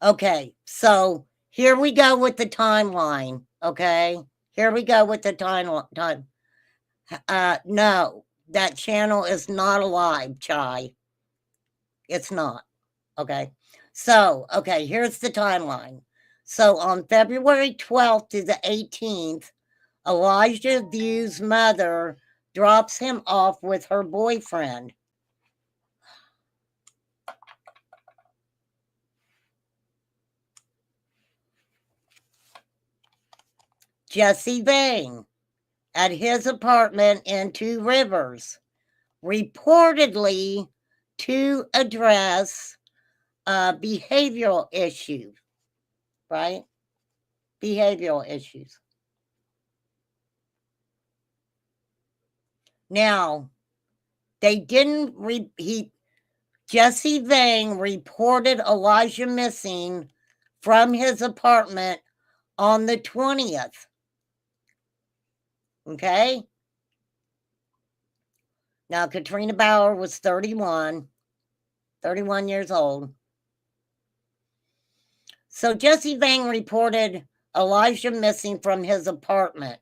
Okay, so here we go with the timeline. Okay, here we go with the time. No, that channel is not alive, Chai. It's not. Okay. So, okay, here's the timeline. So on February 12th to the 18th, Elijah View's mother drops him off with her boyfriend. Jesse Vang at his apartment in Two Rivers, reportedly to address behavioral issues, right? Behavioral issues. Now, they didn't, Jesse Vang reported Elijah missing from his apartment on the 20th. Okay? Now, Katrina Bauer was 31 years old. So Jesse Vang reported Elijah missing from his apartment.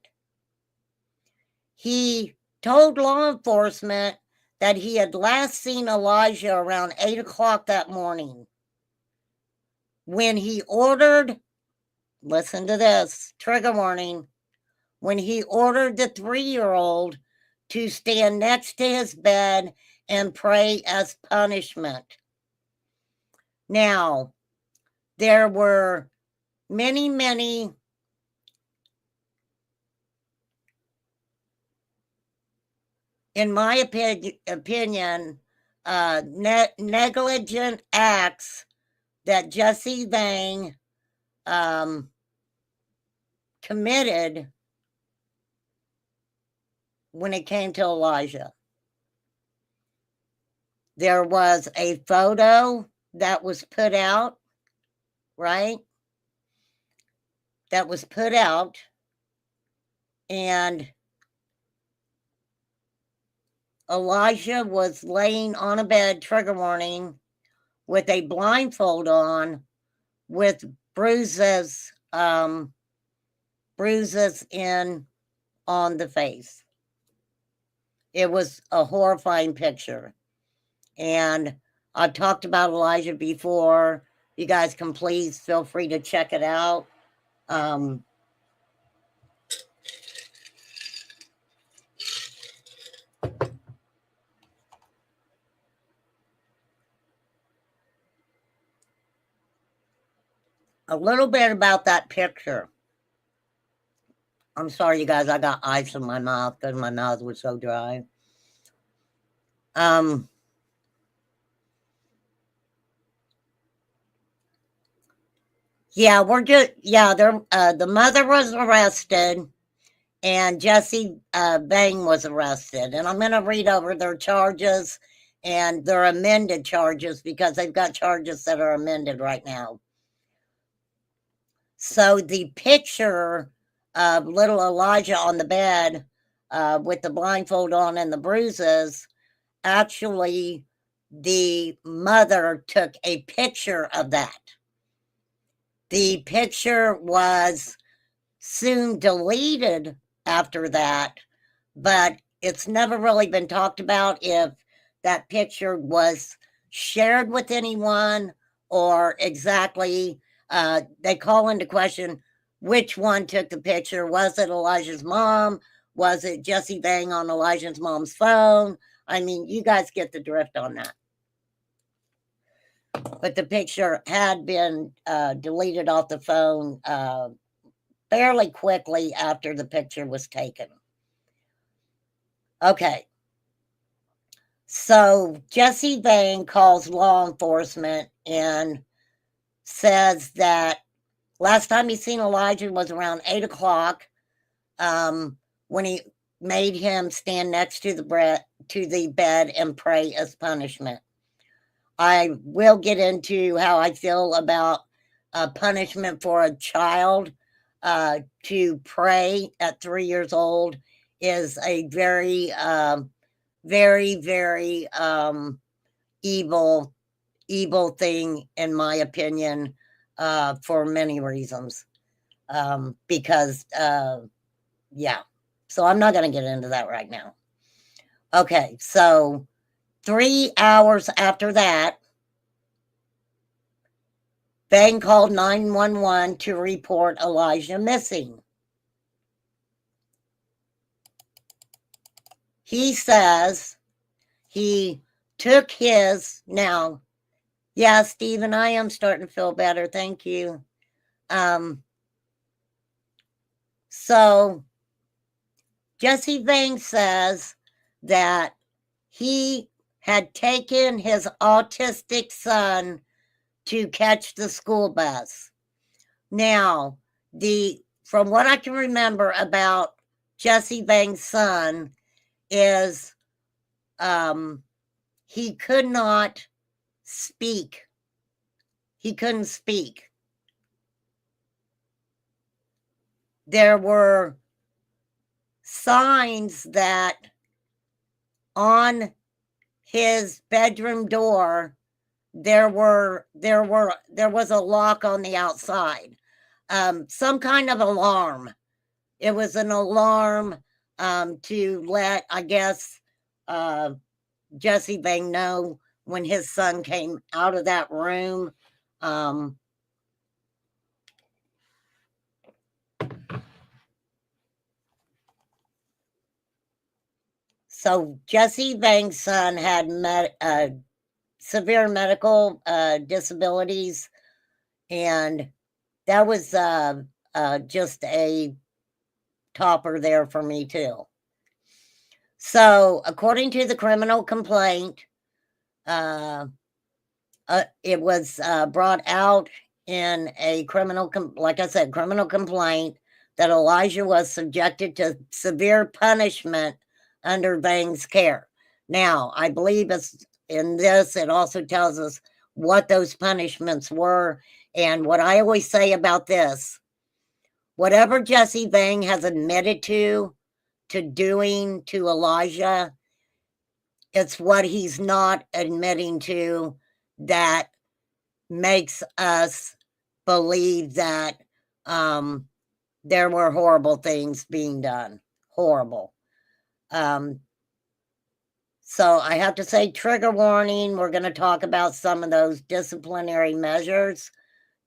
He told law enforcement that he had last seen Elijah around 8 o'clock that morning when he ordered, listen to this, trigger warning, when he ordered the 3-year-old to stand next to his bed and pray as punishment. Now, there were many, in my opinion, negligent acts that Jesse Vang committed when it came to Elijah. There was a photo that was put out, right? That was put out, and Elijah was laying on a bed, trigger warning, with a blindfold on, with bruises in on the face. It was a horrifying picture. And I've talked about Elijah before. You guys can please feel free to check it out. A little bit about that picture. I'm sorry, you guys, I got ice in my mouth because my mouth was so dry. Yeah, the mother was arrested and Jesse Vang was arrested. And I'm going to read over their charges and their amended charges because they've got charges that are amended right now. So the picture of little Elijah on the bed with the blindfold on and the bruises, actually the mother took a picture of that. The picture was soon deleted after that, but it's never really been talked about if that picture was shared with anyone or exactly they call into question which one took the picture. Was it Elijah's mom? Was it Jesse Vang on Elijah's mom's phone? I mean, you guys get the drift on that. But the picture had been deleted off the phone fairly quickly after the picture was taken. Okay. So Jesse Vang calls law enforcement and says that last time he seen Elijah was around 8 o'clock when he made him stand next to the bed and pray as punishment. I will get into how I feel about punishment for a child. To pray at 3 years old is a very, very evil thing, in my opinion, for many reasons. Because, yeah. So I'm not going to get into that right now. Okay, so 3 hours after that, Vang called 911 to report Elijah missing. He says he took his, now, yeah, Stephen, I am starting to feel better. Thank you. So Jesse Vang says that he had taken his autistic son to catch the school bus. Now, from what I can remember about Jesse Vang's son is he could not speak. He couldn't speak. There were signs that on his bedroom door there was a lock on the outside, some kind of alarm. It was an alarm to let, I guess, Jesse Vang know when his son came out of that room. So Jesse Vang's son had severe medical disabilities, and that was just a topper there for me too. So according to the criminal complaint, it was brought out in a criminal complaint that Elijah was subjected to severe punishment under Vang's care. Now, I believe in this, it also tells us what those punishments were. And what I always say about this, whatever Jesse Vang has admitted to doing to Elijah, it's what he's not admitting to that makes us believe that there were horrible things being done. Horrible. So I have to say, trigger warning, we're going to talk about some of those disciplinary measures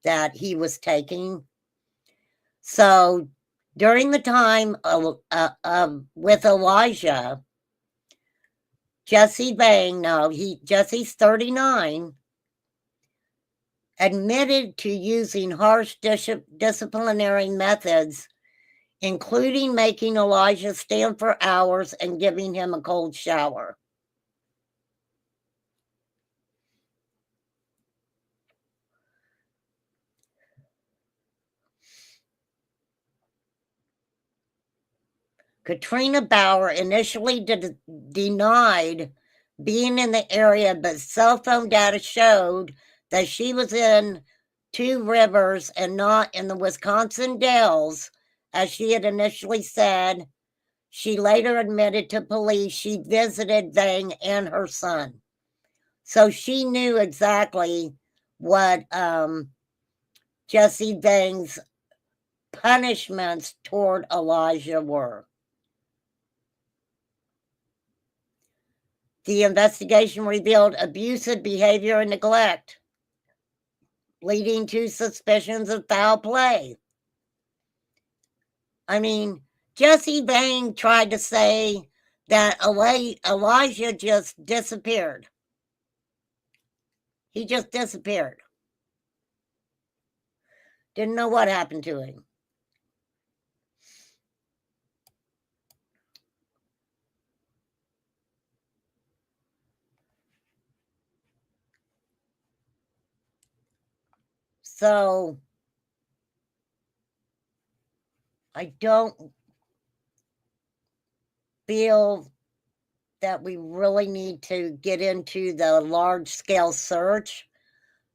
that he was taking. So during the time with Elijah, Jesse Vang, Jesse's 39, admitted to using harsh disciplinary methods, including making Elijah stand for hours and giving him a cold shower. Katrina Bauer initially denied being in the area, but cell phone data showed that she was in Two Rivers and not in the Wisconsin Dells, as she had initially said. She later admitted to police she visited Vang and her son. So she knew exactly what Jesse Vang's punishments toward Elijah were. The investigation revealed abusive behavior and neglect, leading to suspicions of foul play. I mean, Jesse Vang tried to say that Elijah just disappeared. He just disappeared. Didn't know what happened to him. So I don't feel that we really need to get into the large-scale search.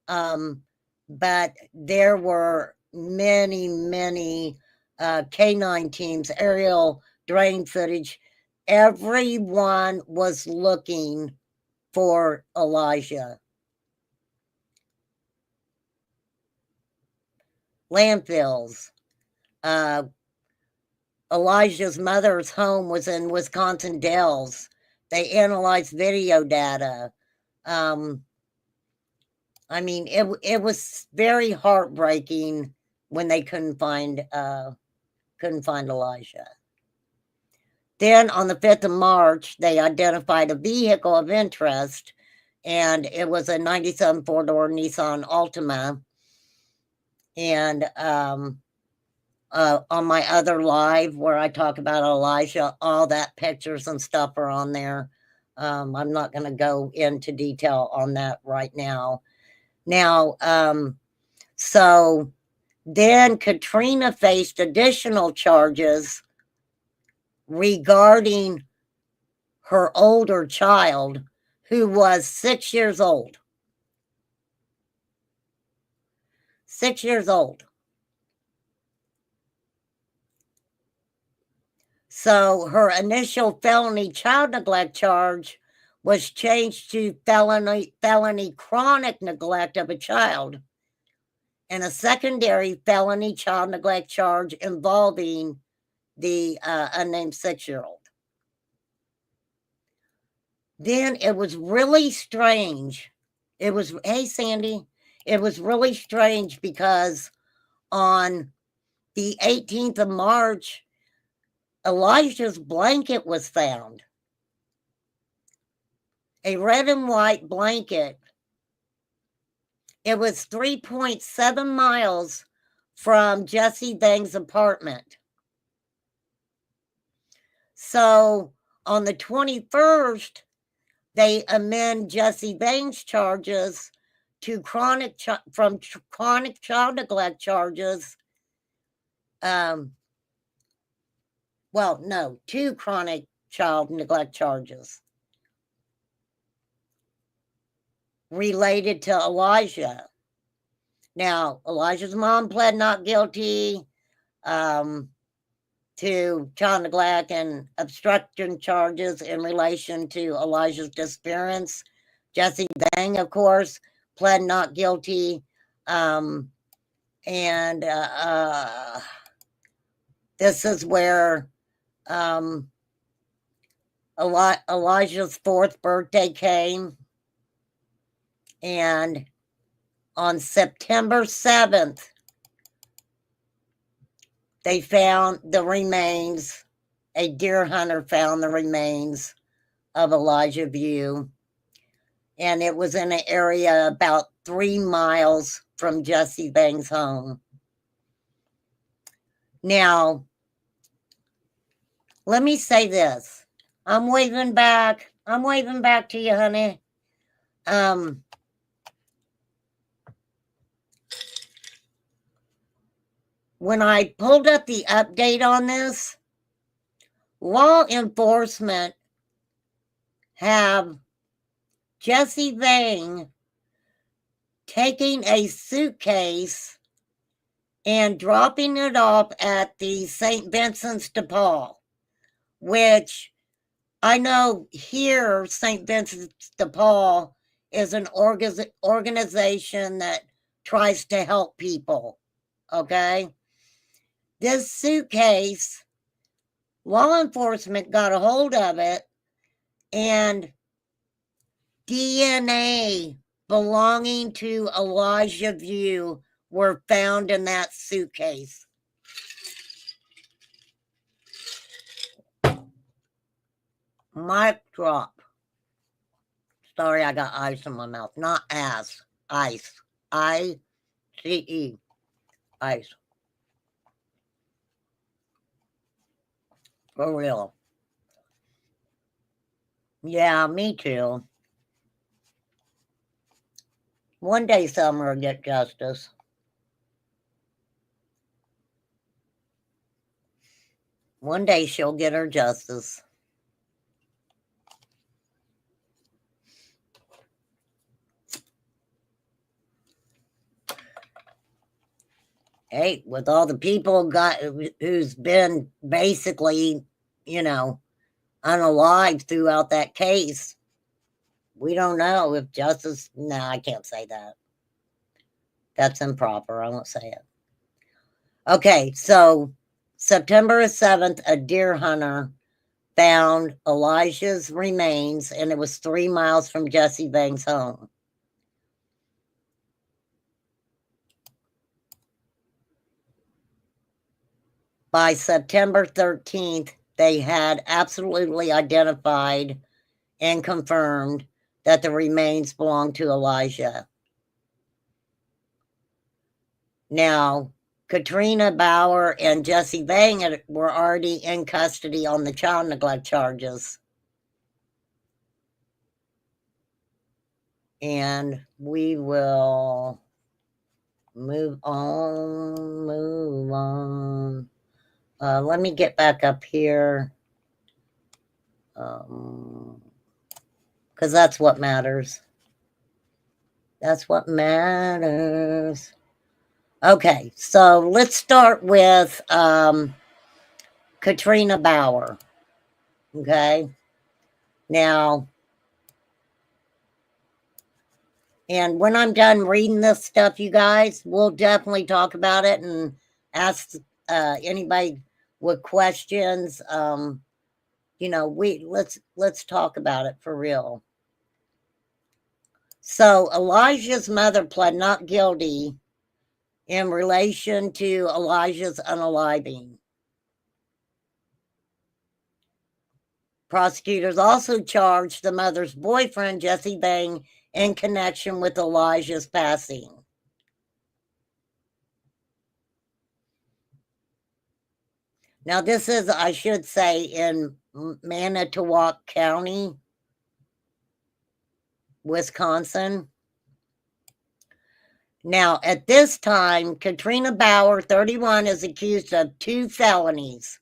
But there were many canine teams, aerial drone footage. Everyone was looking for Elijah. Landfills. Elijah's mother's home was in Wisconsin Dells. They analyzed video data. I mean, it was very heartbreaking when they couldn't find Elijah. Then on the 5th of March, they identified a vehicle of interest, and it was a 97 four-door Nissan Altima. And on my other live where I talk about Elijah, all that pictures and stuff are on there. I'm not going to go into detail on that right now. Now, so then Katrina faced additional charges regarding her older child, who was 6 years old. 6 years old. So her initial felony child neglect charge was changed to felony chronic neglect of a child, and a secondary felony child neglect charge involving the unnamed 6-year-old. Then it was really strange. Hey, Sandy, it was really strange because on the 18th of March, Elijah's blanket was found. A red and white blanket. It was 3.7 miles from Jesse Vang's apartment. So on the 21st, they amend Jesse Vang's charges to chronic child neglect charges. Two chronic child neglect charges related to Elijah. Now, Elijah's mom pled not guilty to child neglect and obstruction charges in relation to Elijah's disappearance. Jesse Vang, of course, pled not guilty. And this is where Elijah's 4th birthday came. And on September 7th, they found the remains. A deer hunter found the remains of Elijah View. And it was in an area about 3 miles from Jesse Vang's home. Now, let me say this. I'm waving back to you, honey. When I pulled up the update on this, law enforcement have Jesse Vang taking a suitcase and dropping it off at the St. Vincent's de Paul, which I know here St. Vincent's de Paul is an organization that tries to help people, okay? This suitcase, law enforcement got a hold of it, and DNA belonging to Elijah View were found in that suitcase. Mic drop. Sorry, I got ice in my mouth. Not ass. Ice. I-C-E. Ice. For real. Yeah, me too. One day Summer will get justice. One day she'll get her justice. Hey, with all the people who's been basically, unalive throughout that case, we don't know if justice. No, I can't say that. That's improper. I won't say it. Okay, so September 7th, a deer hunter found Elijah's remains, and it was 3 miles from Jesse Bangs' home. By September 13th, they had absolutely identified and confirmed that the remains belonged to Elijah. Now, Katrina Bauer and Jesse Bang were already in custody on the child neglect charges. And we will move on. Let me get back up here. Because that's what matters. That's what matters. Okay, so let's start with Katrina Bauer. Okay. Now, and when I'm done reading this stuff, you guys, we'll definitely talk about it and ask anybody with questions. Let's talk about it for real. So Elijah's mother pled not guilty in relation to Elijah's unaliving. Prosecutors also charged the mother's boyfriend, Jesse Bang, in connection with Elijah's passing. Now, this is, I should say, in Manitowoc County, Wisconsin. Now, at this time, Katrina Bauer, 31, is accused of 2 felonies,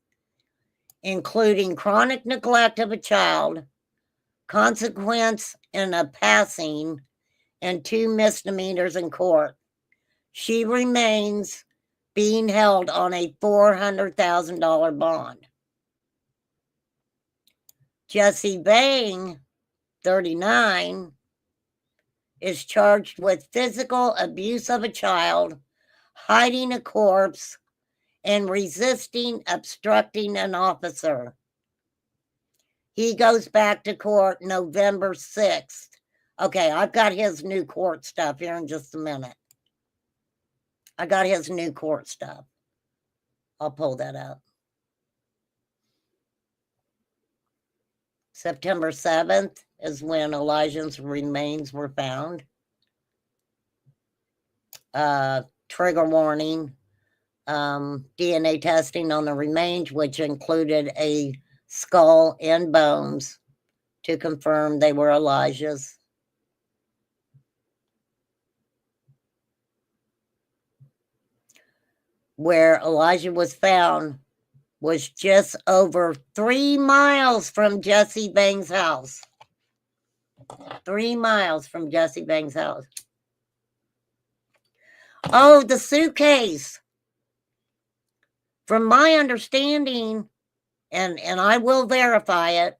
including chronic neglect of a child, consequence in a passing, and 2 misdemeanors in court. She remains being held on a $400,000 bond. Jesse Bang, 39, is charged with physical abuse of a child, hiding a corpse, and resisting obstructing an officer. He goes back to court November 6th. Okay, I've got his new court stuff here in just a minute. I got his new court stuff. I'll pull that up. September 7th is when Elijah's remains were found. Trigger warning. DNA testing on the remains, which included a skull and bones, to confirm they were Elijah's. Where Elijah was found was just over 3 miles from Jesse Bang's house. 3 miles from Jesse Bang's house. Oh, the suitcase. From my understanding, and I will verify it,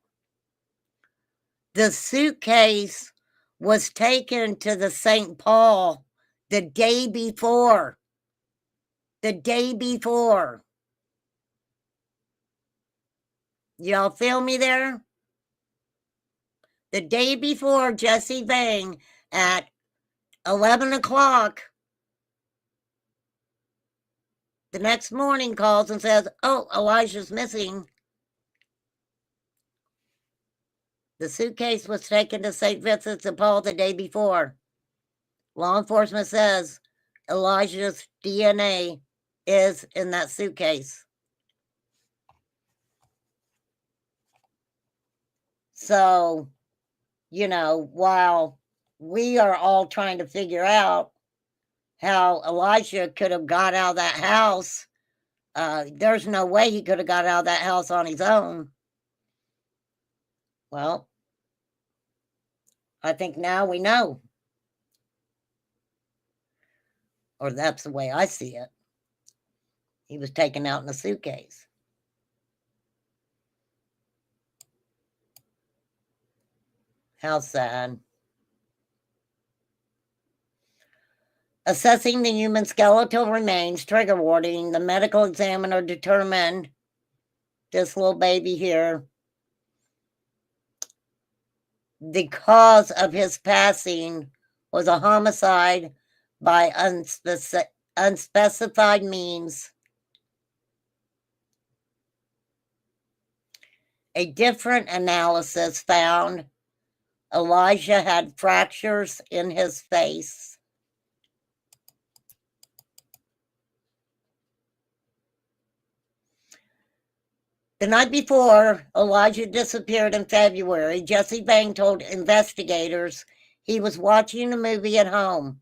the suitcase was taken to the St. Paul the day before. The day before. Y'all feel me there? The day before, Jesse Vang at 11 o'clock, the next morning calls and says, oh, Elijah's missing. The suitcase was taken to St. Vincent de Paul the day before. Law enforcement says Elijah's DNA is in that suitcase. So, you know, while we are all trying to figure out how Elijah could have got out of that house, there's no way he could have got out of that house on his own. Well, I think now we know. Or that's the way I see it. He was taken out in a suitcase. How sad. Assessing the human skeletal remains, trigger warning, the medical examiner determined this little baby here, the cause of his passing was a homicide by unspecified means. A different analysis found Elijah had fractures in his face. The night before Elijah disappeared in February, Jesse Vang told investigators he was watching a movie at home.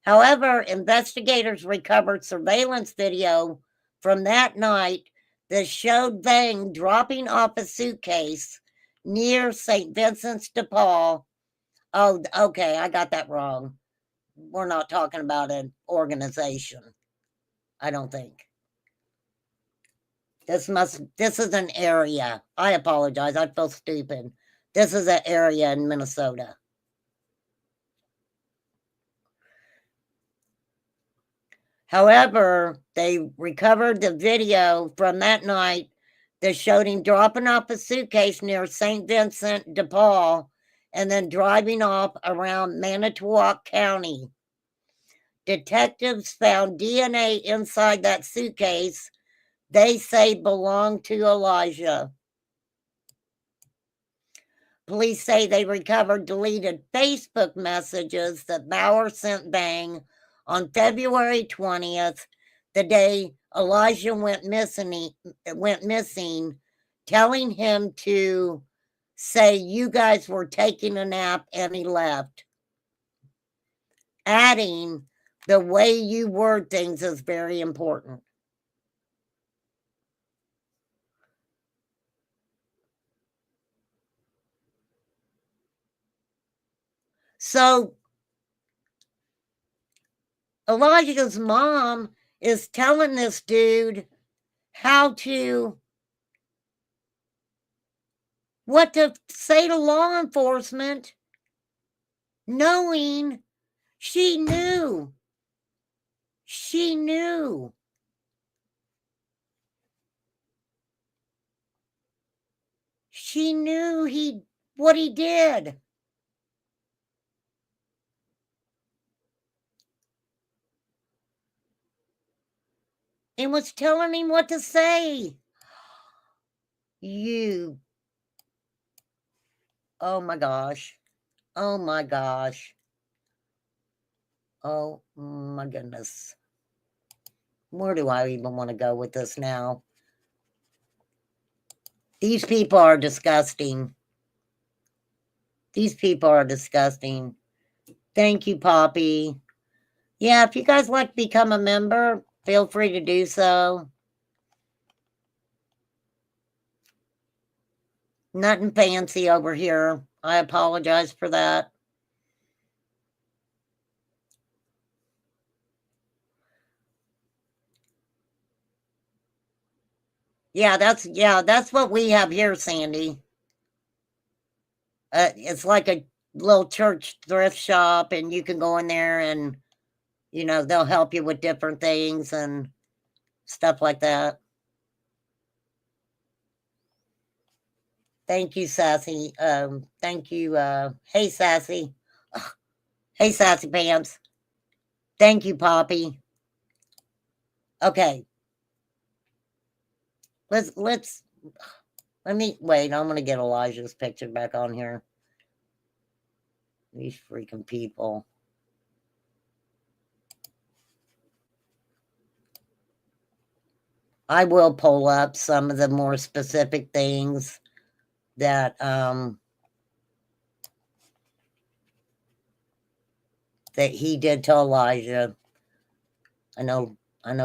However, investigators recovered surveillance video from that night that showed Vang dropping off a suitcase near St. Vincent de Paul. Oh, okay, I got that wrong. We're not talking about an organization, I don't think. This is an area. I apologize. I feel stupid. This is an area in Minnesota. However, they recovered the video from that night that showed him dropping off a suitcase near St. Vincent de Paul and then driving off around Manitowoc County. Detectives found DNA inside that suitcase they say belonged to Elijah. Police say they recovered deleted Facebook messages that Bauer sent Vang on February 20th, the day Elijah went missing, telling him to say you guys were taking a nap and he left. Adding, the way you word things is very important. So Elijah's mom is telling this dude what to say to law enforcement, knowing she knew. She knew. She knew what he did. And was telling him what to say. Oh my gosh. Oh my gosh. Oh my goodness. Where do I even want to go with this now? These people are disgusting. These people are disgusting. Thank you, Poppy. Yeah, if you guys like to become a member, feel free to do so. Nothing fancy over here. I apologize for that. Yeah, that's what we have here, Sandy. It's like a little church thrift shop, and you can go in there and, you know, they'll help you with different things and stuff like that. Thank you, Sassy. Thank you. Hey, Sassy. Hey, Sassy Pants. Thank you, Poppy. Okay. Let me wait. I'm gonna get Elijah's picture back on here. These freaking people. I will pull up some of the more specific things that that he did to Elijah. I know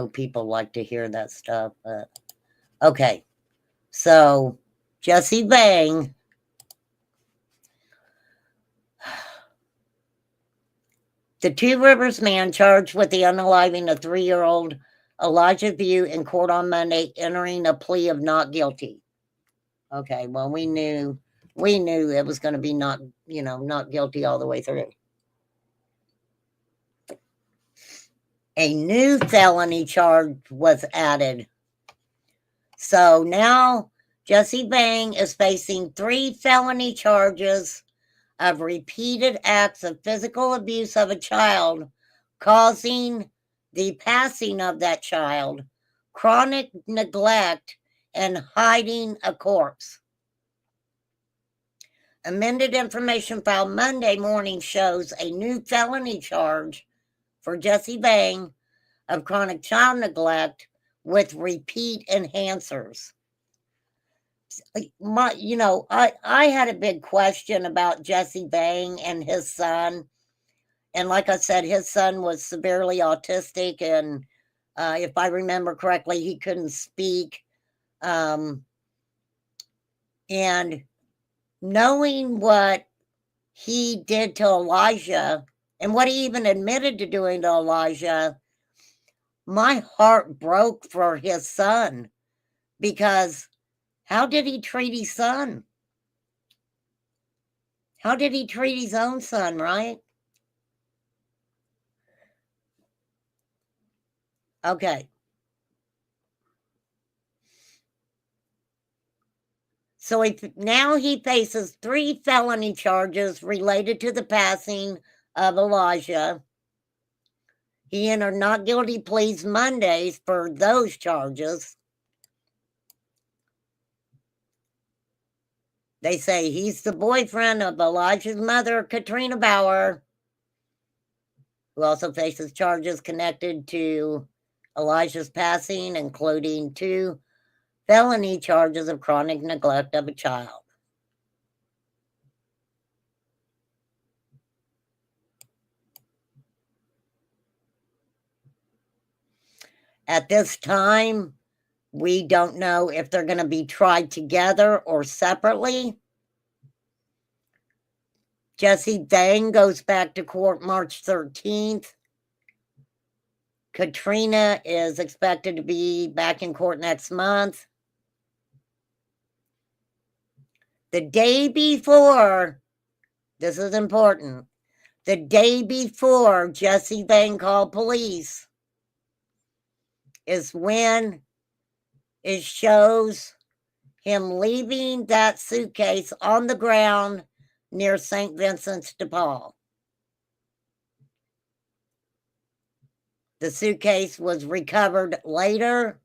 people like to hear that stuff, but okay. So Jesse Bang, the Two Rivers man charged with the unaliving of 3-year-old Elijah View in court on Monday, entering a plea of not guilty. Okay, well, we knew it was going to be not guilty all the way through. A new felony charge was added. So now Jesse Bang is facing 3 felony charges of repeated acts of physical abuse of a child, causing the passing of that child, chronic neglect, and hiding a corpse. Amended information filed Monday morning shows a new felony charge for Jesse Bang of chronic child neglect with repeat enhancers. I had a big question about Jesse Bang and his son. And like I said, his son was severely autistic, and if I remember correctly, he couldn't speak. And knowing what he did to Elijah and what he even admitted to doing to Elijah, my heart broke for his son, because how did he treat his son? How did he treat his own son, right? Okay. So now he faces 3 felony charges related to the passing of Elijah. He entered not guilty pleas Mondays for those charges. They say he's the boyfriend of Elijah's mother, Katrina Bauer, who also faces charges connected to Elijah's passing, including 2 felony charges of chronic neglect of a child. At this time, we don't know if they're going to be tried together or separately. Jesse Bang goes back to court March 13th. Katrina is expected to be back in court next month. The day before, this is important, the day before Jesse Bang called police is when it shows him leaving that suitcase on the ground near St. Vincent's de Paul. The suitcase was recovered later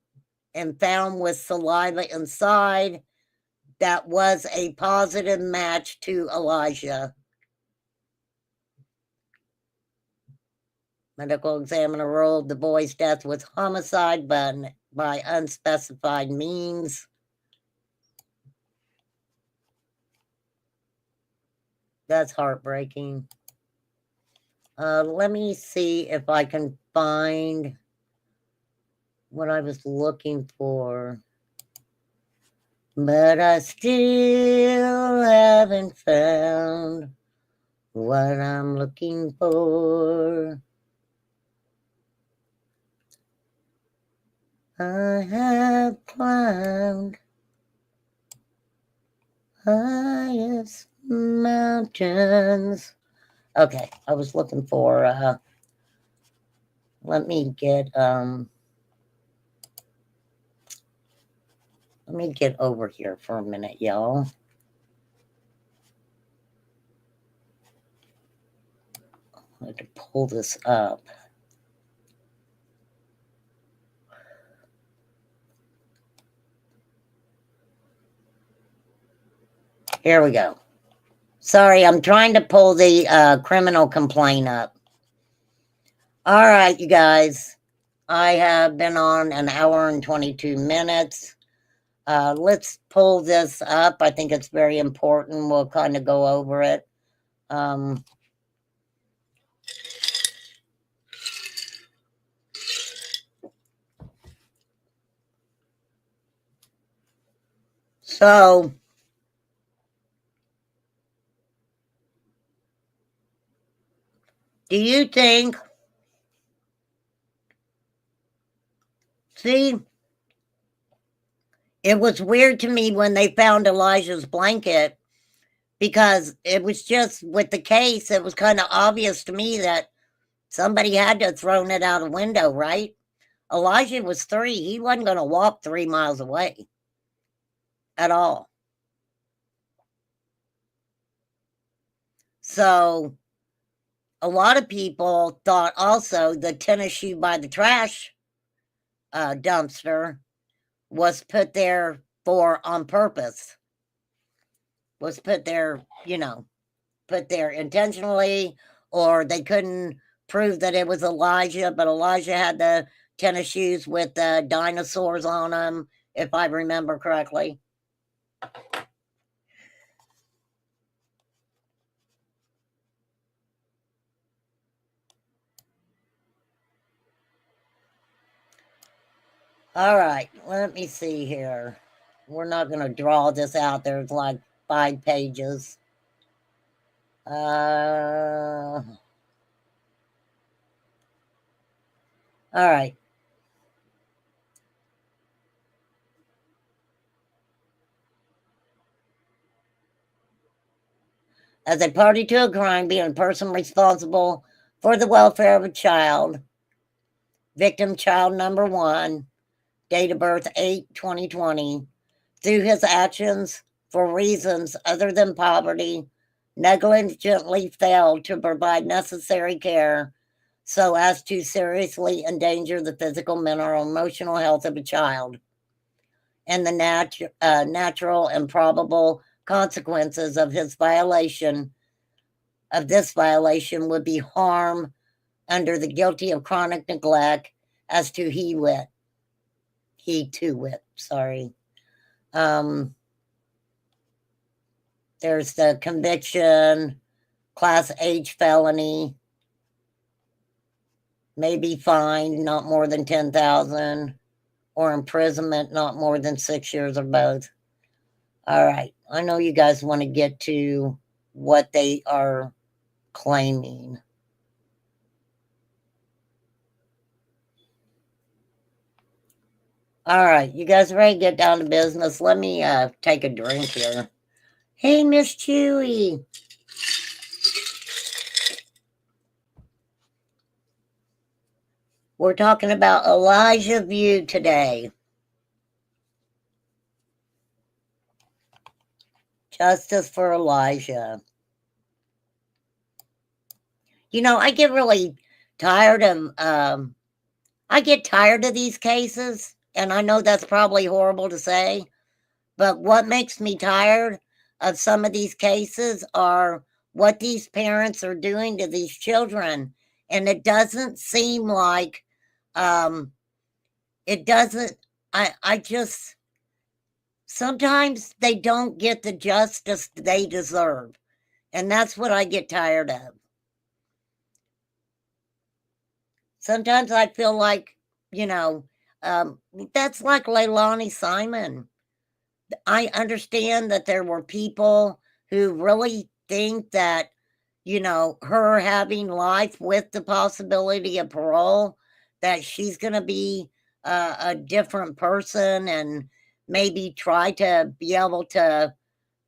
and found with saliva inside that was a positive match to Elijah. Medical examiner ruled the boy's death was homicide, but by unspecified means. That's heartbreaking. Let me see if I can find what I was looking for. But I still haven't found what I'm looking for. I have climbed highest mountains. Okay, I was looking for, let me get over here for a minute, y'all. pull this up. Here we go. Sorry, I'm trying to pull the criminal complaint up. All right, you guys. I have been on an hour and 22 minutes. Let's pull this up. I think it's very important. We'll kind of go over it. So, do you think, see, it was weird to me when they found Elijah's blanket because it was just with the case, it was kind of obvious to me that somebody had to have thrown it out a window, right? Elijah was 3. He wasn't going to walk 3 miles away at all. So a lot of people thought also the tennis shoe by the trash dumpster was put there for on purpose. Was put there, put there intentionally, or they couldn't prove that it was Elijah, but Elijah had the tennis shoes with the dinosaurs on them, if I remember correctly. All right, let me see here. We're not going to draw this out. There's like 5 pages. All right. As a party to a crime, being a person responsible for the welfare of a child, victim child number 1, date of birth 8/2020, through his actions for reasons other than poverty, negligently failed to provide necessary care so as to seriously endanger the physical, mental, or emotional health of a child, and the natural and probable consequences of this violation would be harm under the guilty of chronic neglect as to he to wit, sorry. There's the conviction, class H felony, may be fined not more than 10,000, or imprisonment not more than 6 years, or both. All right, I know you guys want to get to what they are claiming. All right, you guys ready to get down to business? Let me take a drink here. Hey, Miss Chewy. We're talking about Elijah View today. Justice for Elijah. I get really tired of these cases, and I know that's probably horrible to say, but what makes me tired of some of these cases are what these parents are doing to these children. And it doesn't seem like it doesn't I just sometimes they don't get the justice they deserve. And that's what I get tired of. Sometimes I feel like, that's like Leilani Simon. I understand that there were people who really think that, her having life with the possibility of parole, that she's going to be a different person and maybe try to be able to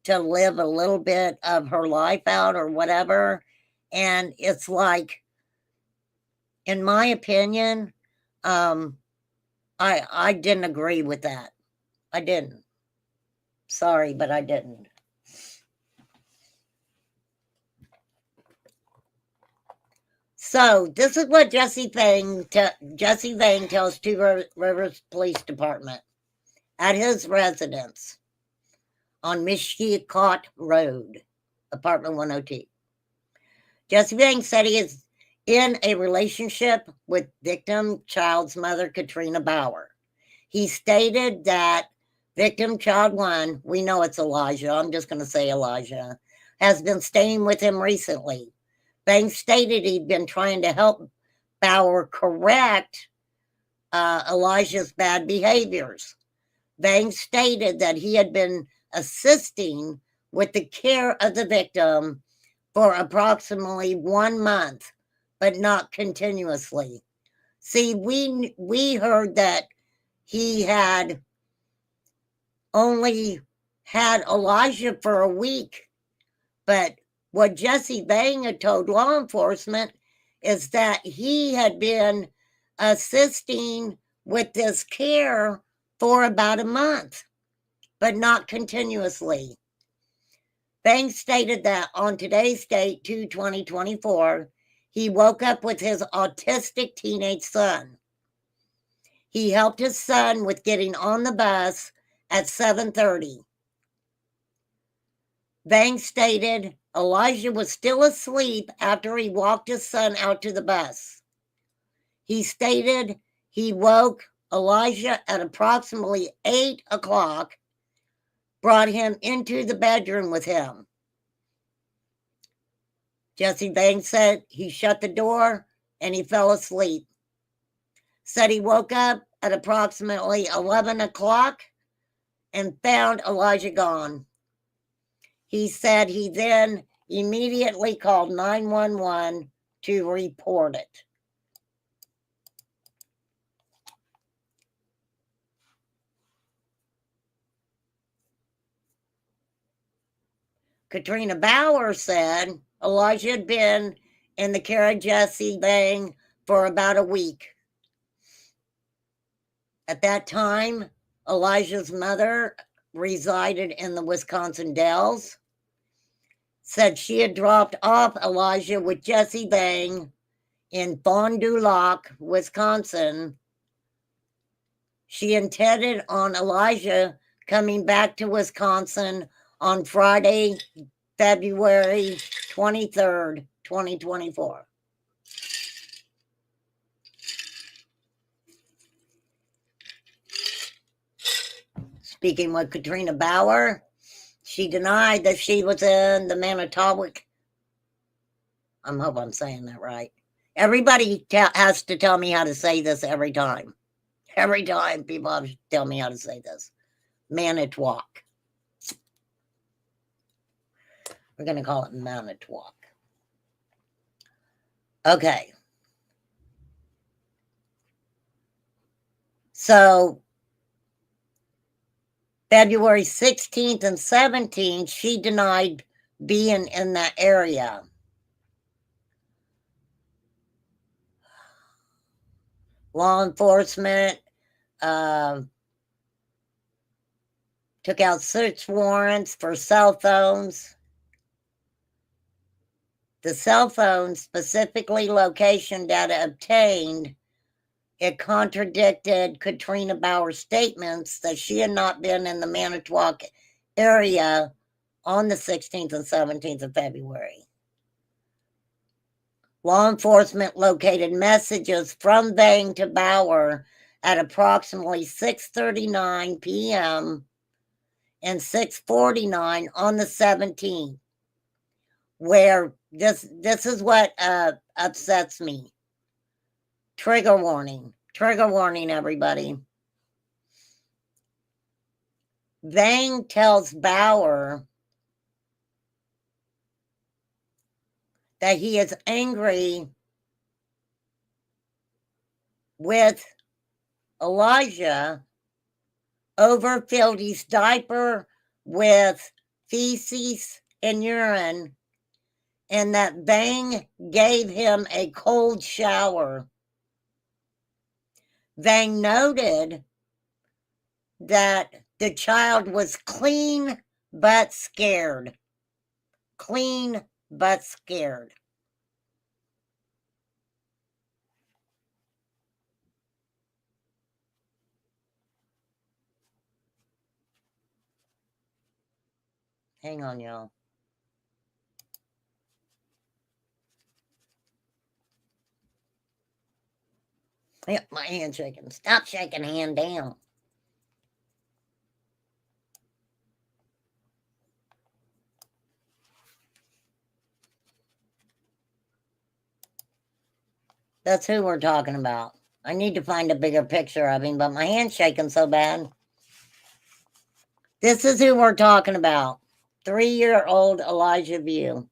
live a little bit of her life out or whatever. And it's like, in my opinion, I didn't agree with that. I didn't. Sorry, but I didn't. So this is what Jesse Vang tells Two Rivers Police Department at his residence on Mishicot Road, apartment 102. Jesse Vang said he is in a relationship with victim child's mother, Katrina Bauer. He stated that victim child one, we know it's Elijah, I'm just going to say Elijah, has been staying with him recently. Vang stated he'd been trying to help Bauer correct Elijah's bad behaviors. Vang stated that he had been assisting with the care of the victim for approximately 1 month, but not continuously. See, we heard that he had only had Elijah for a week, but what Jesse Vang had told law enforcement is that he had been assisting with this care for about a month, but not continuously. Vang stated that on today's date, 2/20/24, he woke up with his autistic teenage son. He helped his son with getting on the bus at 7:30. Vang stated Elijah was still asleep after he walked his son out to the bus. He stated he woke Elijah at approximately 8 o'clock, brought him into the bedroom with him. Jesse Vang said he shut the door and he fell asleep. Said he woke up at approximately 11 o'clock and found Elijah gone. He said he then immediately called 911 to report it. Katrina Bauer said Elijah had been in the care of Jesse Vang for about a week. At that time, Elijah's mother resided in the Wisconsin Dells. Said she had dropped off Elijah with Jesse Vang in Fond du Lac, Wisconsin. She intended on Elijah coming back to Wisconsin on Friday, February 23rd, 2024. Speaking with Katrina Bauer, she denied that she was in the Manitowoc. I hope I'm saying that right. Everybody has to tell me how to say this every time. Every time people have to tell me how to say this. Manitowoc. We're going to call it Manitowoc. Okay. So, February 16th and 17th, she denied being in that area. Law enforcement took out search warrants for cell phones. The cell phone, specifically location data obtained, it contradicted Katrina Bauer's statements that she had not been in the Manitowoc area on the 16th and 17th of February. Law enforcement located messages from Vang to Bauer at approximately 6:39 p.m. and 6:49 on the 17th, where this is what upsets me. Trigger warning, everybody. Vang tells Bauer that he is angry with Elijah over Fieldy's diaper with feces and urine, and that Vang gave him a cold shower. Vang noted that the child was clean but scared. Clean but scared. Hang on, y'all. Yep, my hand shaking. Stop shaking, hand down. That's who we're talking about. I need to find a bigger picture of him, but my hand's shaking so bad. This is who we're talking about. 3-year-old Elijah View.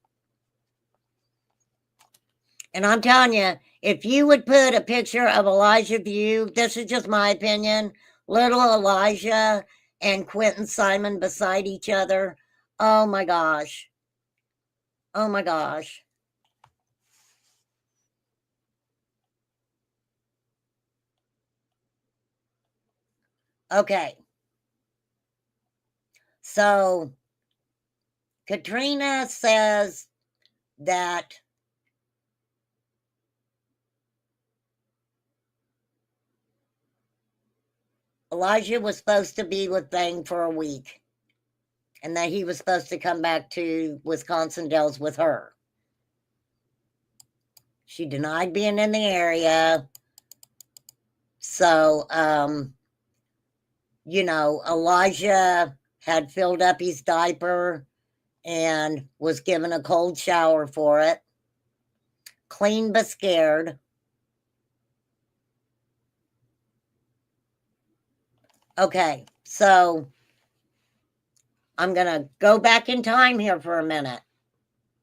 And I'm telling you, if you would put a picture of Elijah View, this is just my opinion, little Elijah and Quentin Simon beside each other, oh my gosh. Oh my gosh. Okay. So Katrina says that Elijah was supposed to be with Bang for a week and that he was supposed to come back to Wisconsin Dells with her. She denied being in the area. So, Elijah had filled up his diaper and was given a cold shower for it. Clean but scared. Okay, so I'm going to go back in time here for a minute.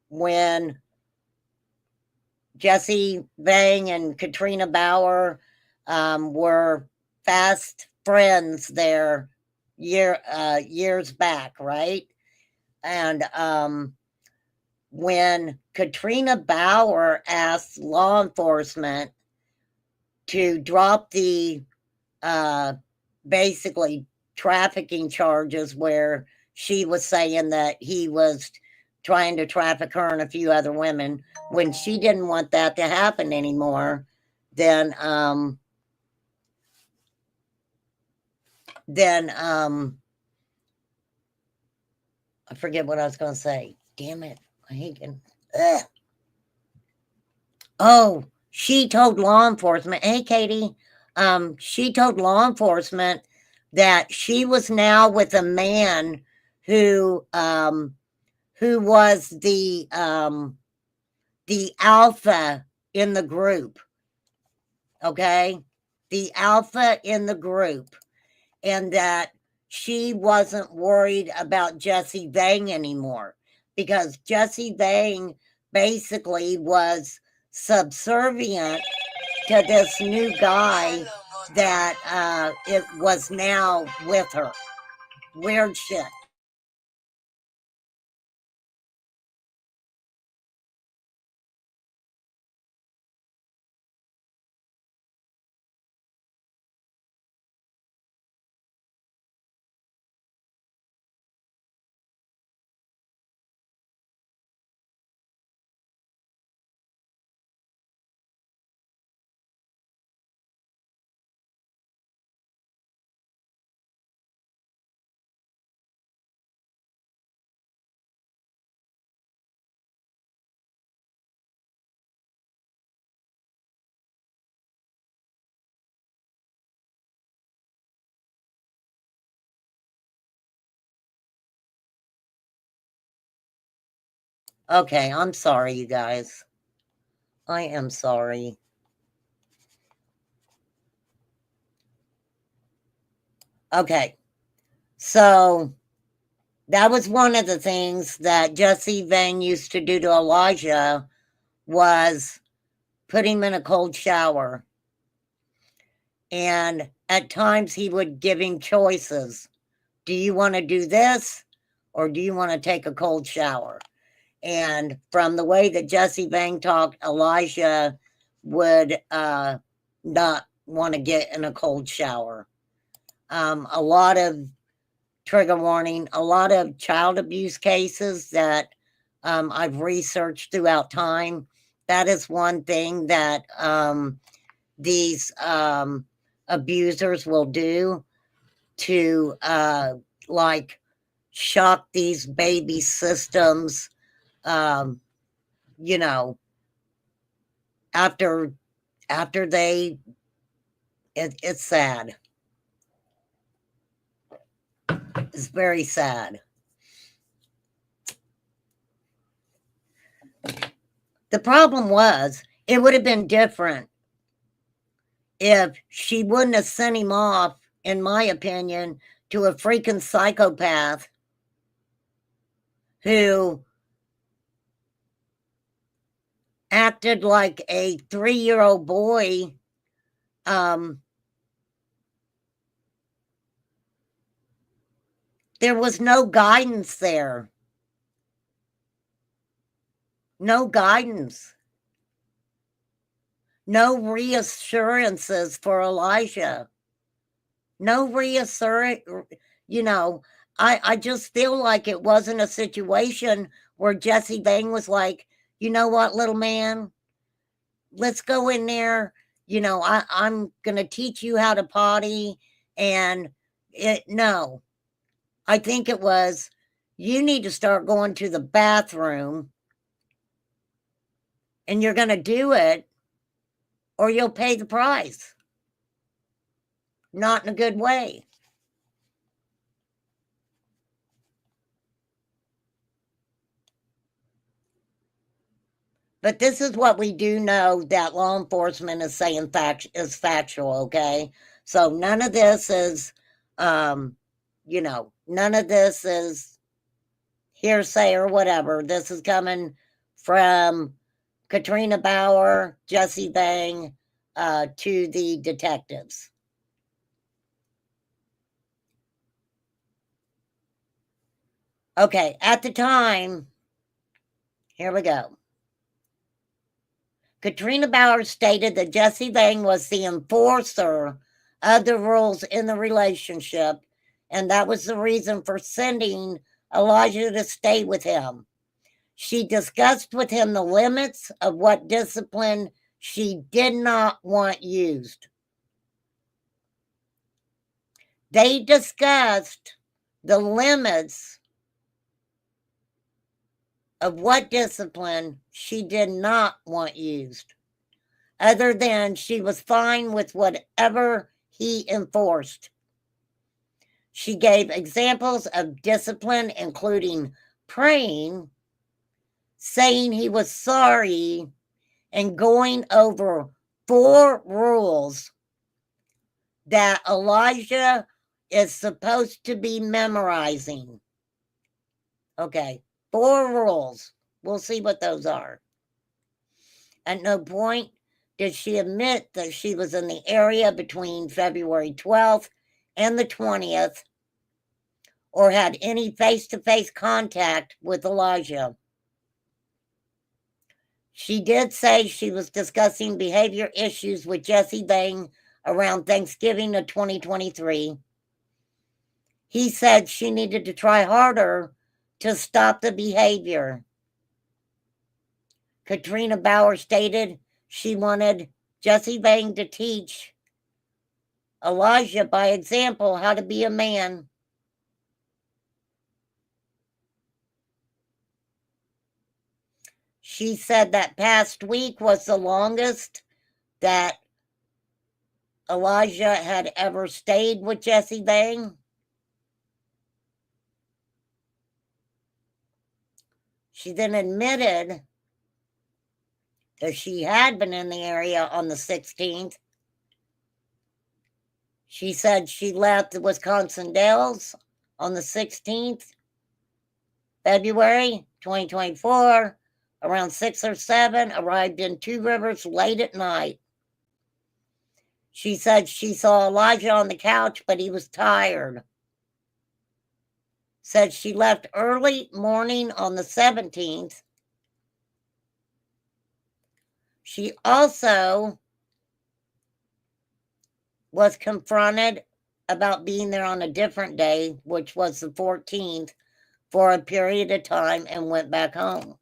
When Jesse Bang and Katrina Bauer were fast friends there years back, right? And when Katrina Bauer asked law enforcement to drop the basically trafficking charges, where she was saying that he was trying to traffic her and a few other women, when she didn't want that to happen anymore, then I forget what I was going to say. Damn it. I hate it. Oh, she told law enforcement, hey, Katie, she told law enforcement that she was now with a man who was the alpha in the group. Okay? The alpha in the group. And that she wasn't worried about Jesse Bang anymore, because Jesse Bang basically was subservient to this new guy that it was now with her. Weird shit. Okay, I'm sorry, you guys. I am sorry. Okay, so that was one of the things that Jesse Bang used to do to Elijah, was put him in a cold shower. And at times he would give him choices. Do you want to do this, or do you want to take a cold shower? And from the way that Jesse Bang talked, Elijah would not want to get in a cold shower. A lot of, trigger warning, a lot of child abuse cases that I've researched throughout time. That is one thing that these abusers will do to like shock these baby systems, you know, after they, it's sad. It's very sad. The problem was, it would have been different if she wouldn't have sent him off, in my opinion, to a freaking psychopath who acted like a 3-year-old boy. There was no guidance there. No guidance. No reassurances for Elijah. No reassurance. You know, I just feel like it wasn't a situation where Jesse Bang was like, you know what, little man, let's go in there. You know, I'm going to teach you how to potty. And no, I think it was, you need to start going to the bathroom, and you're going to do it, or you'll pay the price. Not in a good way. But this is what we do know that law enforcement is saying is factual, okay? So none of this is, you know, none of this is hearsay or whatever. This is coming from Katrina Bauer, Jesse Bang, to the detectives. Okay, at the time, here we go. Katrina Bauer stated that Jesse Bang was the enforcer of the rules in the relationship, and that was the reason for sending Elijah to stay with him. She discussed with him the limits of what discipline she did not want used. They discussed the limits of what discipline she did not want used, other than she was fine with whatever he enforced. She gave examples of discipline, including praying, saying he was sorry, and going over 4 rules that Elijah is supposed to be memorizing. Okay, 4 rules. We'll see what those are. At no point did she admit that she was in the area between February 12th and the 20th or had any face-to-face contact with Elijah. She did say she was discussing behavior issues with Jesse Bang around Thanksgiving of 2023. He said she needed to try harder to stop the behavior. Katrina Bauer stated she wanted Jesse Bang to teach Elijah by example how to be a man. She said that past week was the longest that Elijah had ever stayed with Jesse Bang. She then admitted that she had been in the area on the 16th. She said she left the Wisconsin Dells on the 16th, February 2024, around 6 or 7, arrived in Two Rivers late at night. She said she saw Elijah on the couch, but he was tired. Said she left early morning on the 17th. She also was confronted about being there on a different day, which was the 14th, for a period of time and went back home.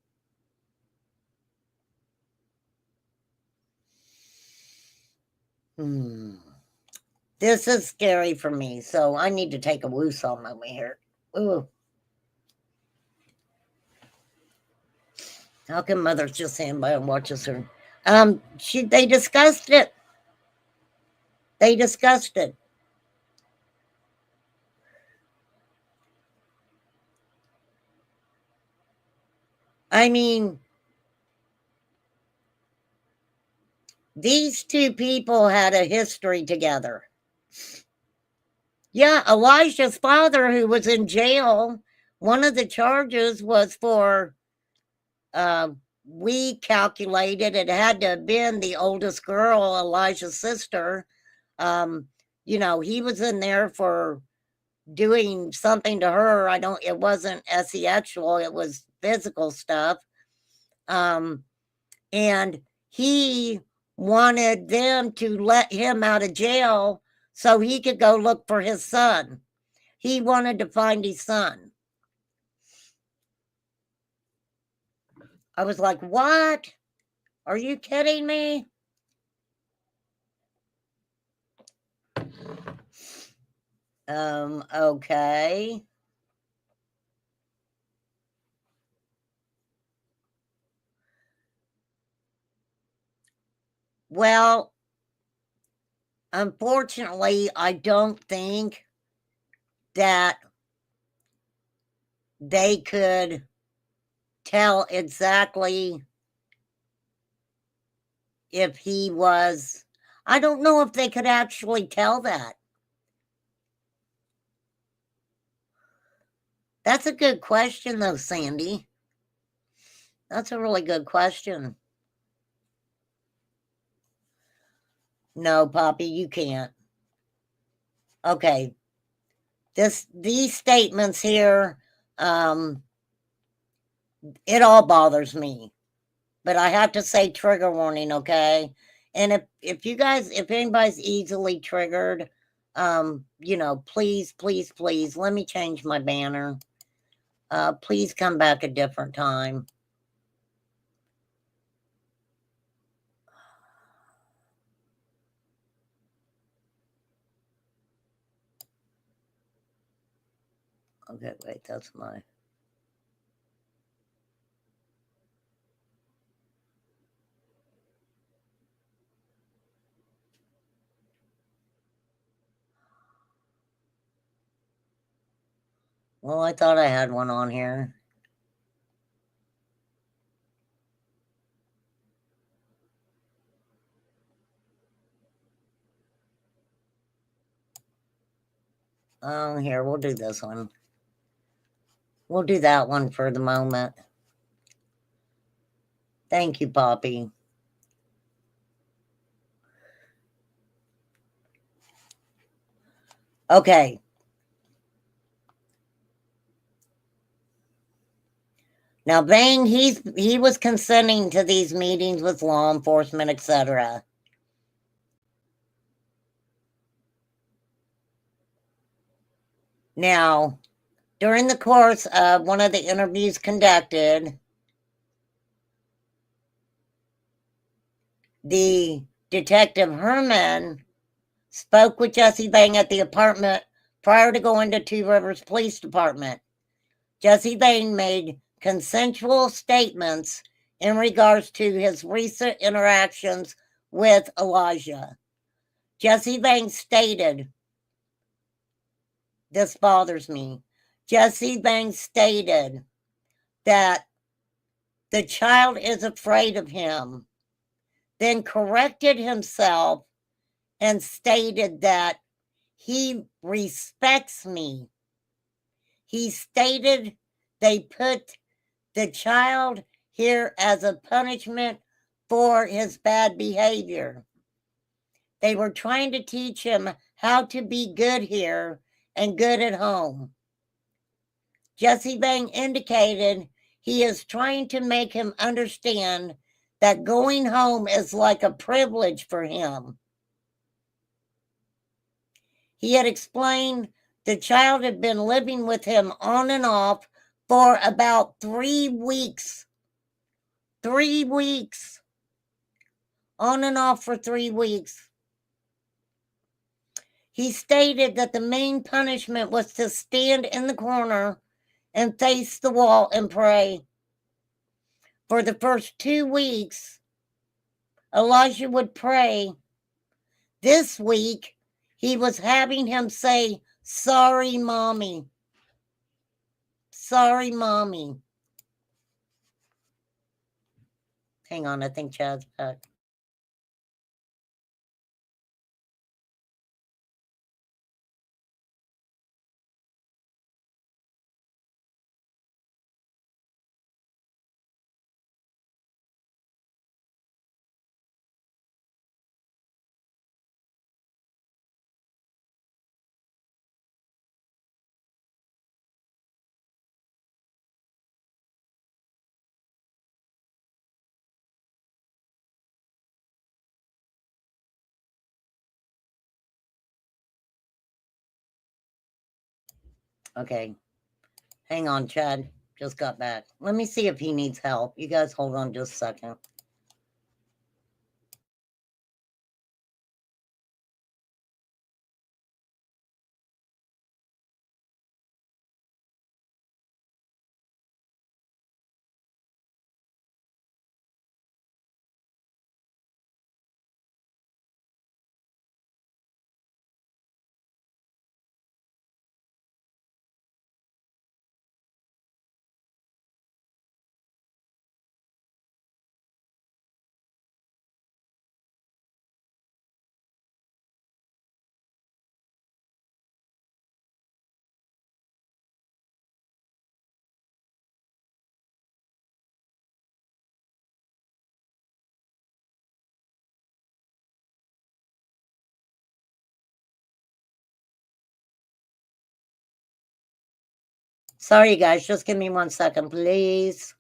This is scary for me, so I need to take a woo-song over here. Ooh. How come mother's just standing by and watches her? They discussed it. They discussed it. I mean, these two people had a history together. Yeah, Elijah's father, who was in jail, one of the charges was for, we calculated it had to have been the oldest girl, Elijah's sister. He was in there for doing something to her. It wasn't sexual, it was physical stuff. And he wanted them to let him out of jail so he could go look for his son. He wanted to find his son. I was like, what? Are you kidding me? Okay. Well, unfortunately, I don't think that they could tell exactly if he was. I don't know if they could actually tell that. That's a good question, though, Sandy. That's a really good question. No, Poppy, you can't. Okay. These statements here, it all bothers me. But I have to say trigger warning, okay? And if anybody's easily triggered, please, please, please, let me change my banner. Please come back a different time. Okay, wait, that's my. Well, I thought I had one on here. Oh, here, we'll do this one. We'll do that one for the moment. Thank you, Poppy. Okay. Now, Vane, he was consenting to these meetings with law enforcement, etc. Now, during the course of one of the interviews conducted, the detective Herman spoke with Jesse Vane at the apartment prior to going to Two Rivers Police Department. Jesse Vane made consensual statements in regards to his recent interactions with Elijah. Jesse Vane stated, this bothers me. Jesse Vane stated that the child is afraid of him, then corrected himself and stated that he respects me. He stated they put the child here as a punishment for his bad behavior. They were trying to teach him how to be good here and good at home. Jesse Vane indicated he is trying to make him understand that going home is like a privilege for him. He had explained the child had been living with him on and off for about 3 weeks. 3 weeks. On and off for 3 weeks. He stated that the main punishment was to stand in the corner and face the wall and pray. For the first 2 weeks, Elijah would pray. This week, he was having him say, "Sorry, mommy. Sorry, mommy." Hang on, I think Chad's back. Okay. Hang on, Chad. Just got back. Let me see if he needs help. You guys hold on just a second. Sorry, you guys. Just give me 1 second, please.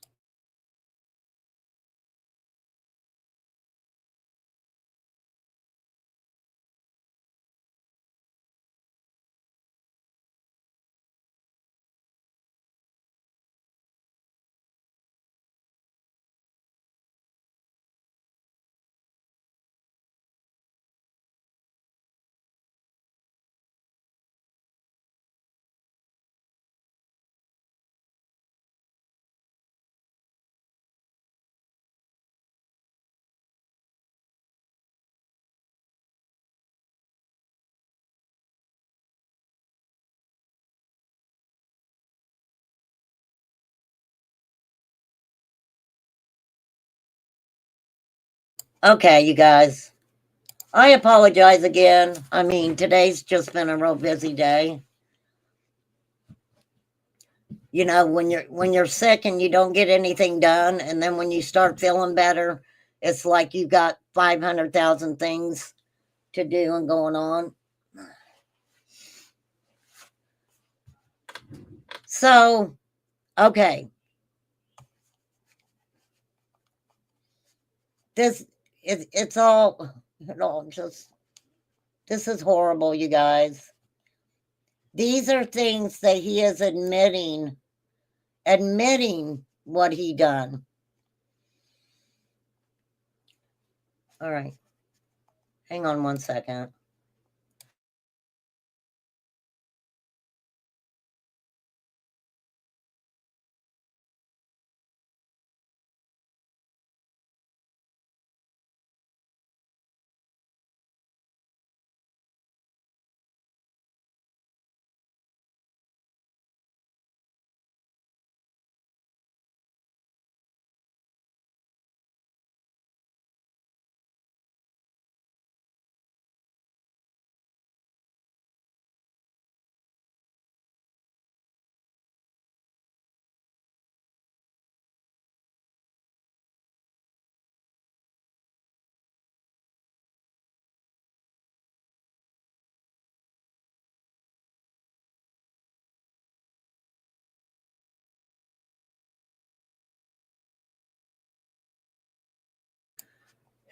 Okay, you guys. I apologize again. I mean, today's just been a real busy day. You know, when you're sick and you don't get anything done, and then when you start feeling better, it's like you got 500,000 things to do and going on. So, okay. It's all just this is horrible, you guys. These are things that he is admitting what he done. All right. Hang on 1 second.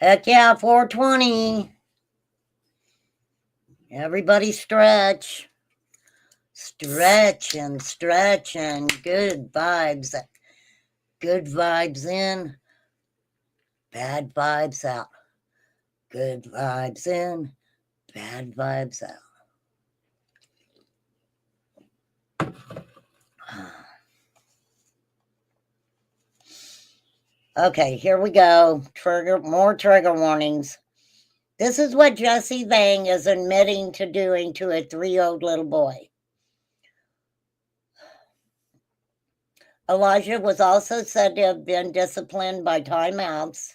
Heck yeah, 420. Everybody stretch. Stretch and stretch and good vibes. Good vibes in, bad vibes out. Good vibes in, bad vibes out. Okay, here we go. More trigger warnings. This is what Jesse Vang is admitting to doing to a 3-year-old little boy. Elijah was also said to have been disciplined by timeouts.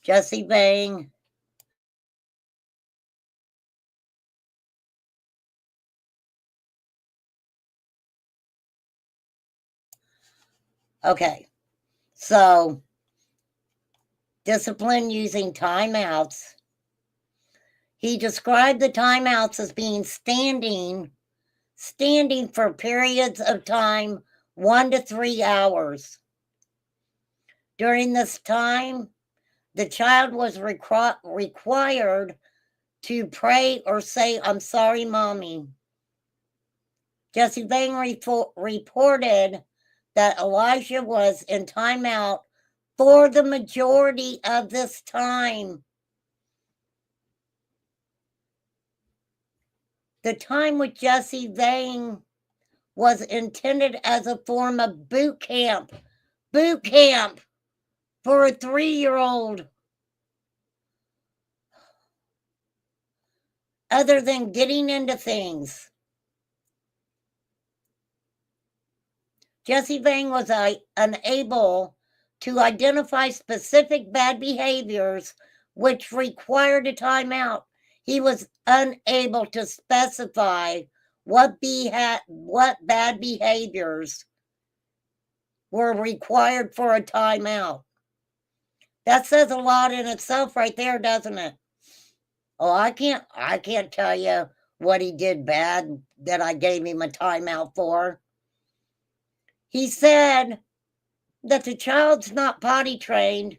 Jesse Vang Okay, so discipline using timeouts. He described the timeouts as being standing for periods of time 1 to 3 hours. During this time, the child was required to pray or say, "I'm sorry, Mommy." Jesse Vang reported that Elijah was in timeout for the majority of this time. The time with Jesse Vang was intended as a form of boot camp for a 3-year-old. Other than getting into things. Jesse Vang was unable to identify specific bad behaviors which required a timeout. He was unable to specify what bad behaviors were required for a timeout. That says a lot in itself right there, doesn't it? Oh, I can't tell you what he did bad that I gave him a timeout for. He said that the child's not potty trained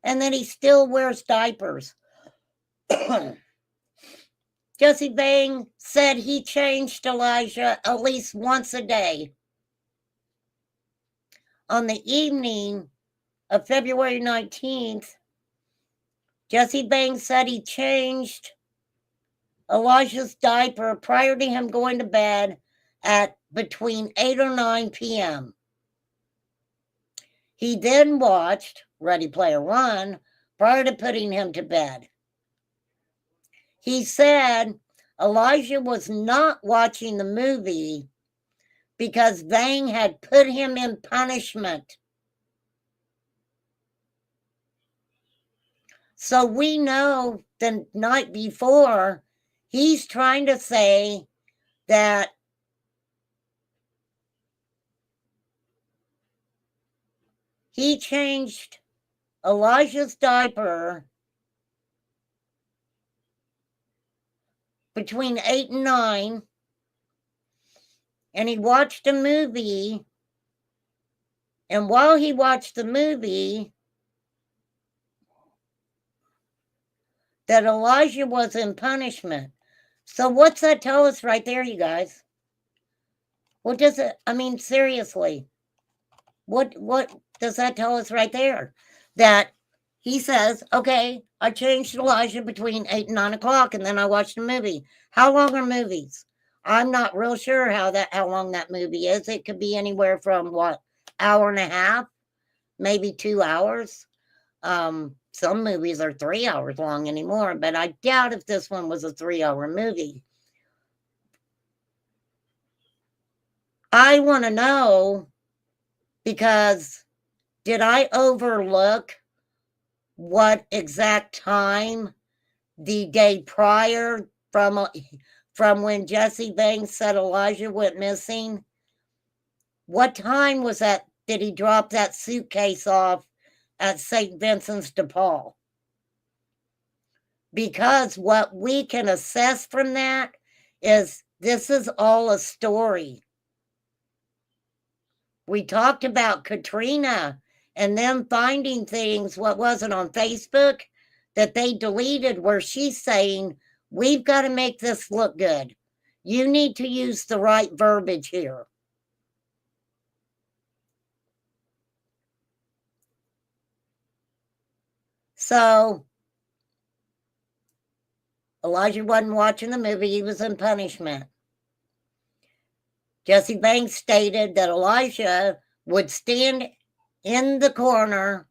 and that he still wears diapers. Jesse Vang said he changed Elijah at least once a day. On the evening of February 19th, Jesse Vang said he changed Elijah's diaper prior to him going to bed at between 8 or 9 p.m. He then watched Ready Player One prior to putting him to bed. He said Elijah was not watching the movie because Vang had put him in punishment. So we know the night before, he's trying to say that he changed Elijah's diaper between 8 and 9, and he watched a movie, and while he watched the movie, that Elijah was in punishment. So what's that tell us right there, you guys? What does it, I mean, seriously, what does that tell us right there? That he says, okay, I changed Elijah between 8 and 9 o'clock, and then I watched a movie. How long are movies? I'm not real sure how long that movie is. It could be anywhere from hour and a half, maybe 2 hours. Some movies are 3 hours long anymore, but I doubt if this one was a 3-hour movie. I want to know, because did I overlook what exact time the day prior from when Jesse Vang said Elijah went missing? What time was that? Did he drop that suitcase off at St. Vincent's de Paul? Because what we can assess from that is this is all a story. We talked about Katrina and them finding things, what was it, on Facebook that they deleted, where she's saying, we've got to make this look good. You need to use the right verbiage here. So Elijah wasn't watching the movie, he was in punishment. Jesse Vang stated that Elijah would stand in the corner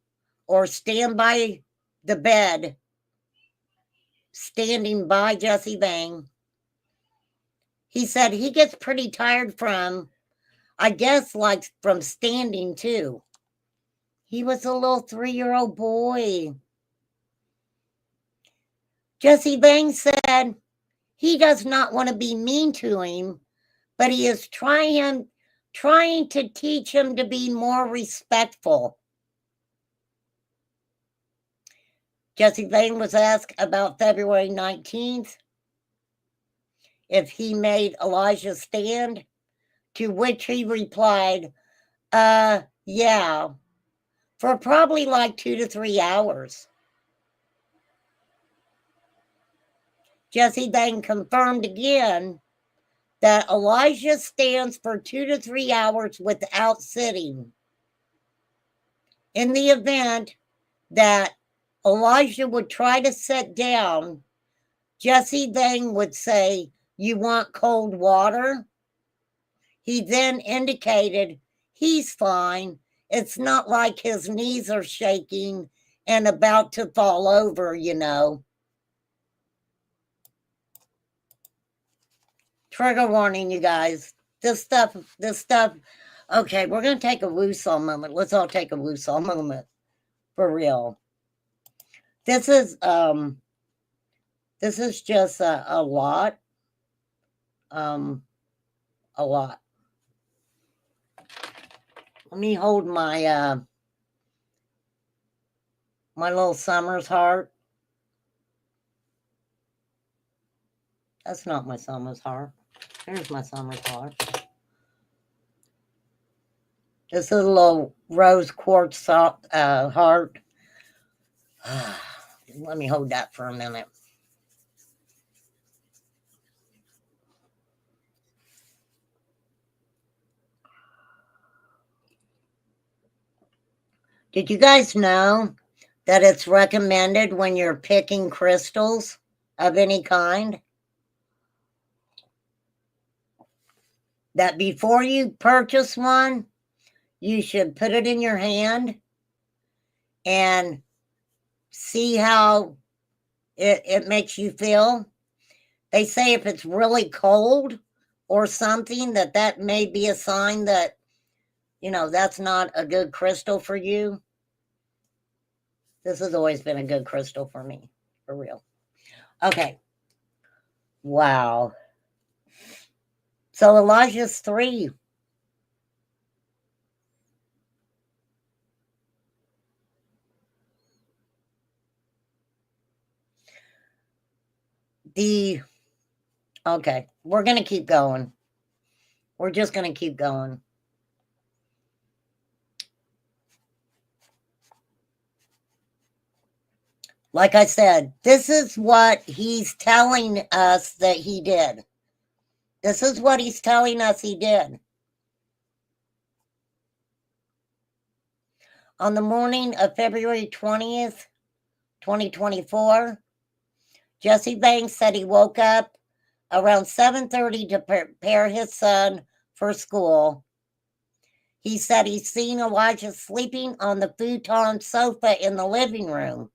or stand by the bed, standing by Jesse Vang. He said he gets pretty tired from, I guess, like from standing too. He was a little 3-year-old boy. Jesse Vang said he does not want to be mean to him, but he is trying to teach him to be more respectful. Jesse Vang was asked about February 19th if he made Elijah stand, to which he replied, yeah, for probably like 2 to 3 hours. Jesse Vang confirmed again that Elijah stands for 2 to 3 hours without sitting. In the event that Elijah would try to sit down, Jesse Vang would say, "You want cold water?" He then indicated he's fine. It's not like his knees are shaking and about to fall over, you know. Trigger warning, you guys. This stuff. Okay, we're going to take a woosah moment. Let's all take a woosah moment. For real. This is just a lot. A lot. Let me hold my my little Summer's heart. That's not my Summer's heart. Here's my Summer's heart. This is a little rose quartz heart. Let me hold that for a minute. Did you guys know that it's recommended when you're picking crystals of any kind that before you purchase one, you should put it in your hand and see how it makes you feel? They say if it's really cold or something, that may be a sign that, you know, that's not a good crystal for you. This has always been a good crystal for me, for real. Okay. Wow. So Elijah's 3. Okay, we're going to keep going. We're just going to keep going. Like I said, this is what he's telling us that he did. This is what he's telling us he did. On the morning of February 20th, 2024, Jesse Vang said he woke up around 7:30 to prepare his son for school. He said he's seen Elijah sleeping on the futon sofa in the living room.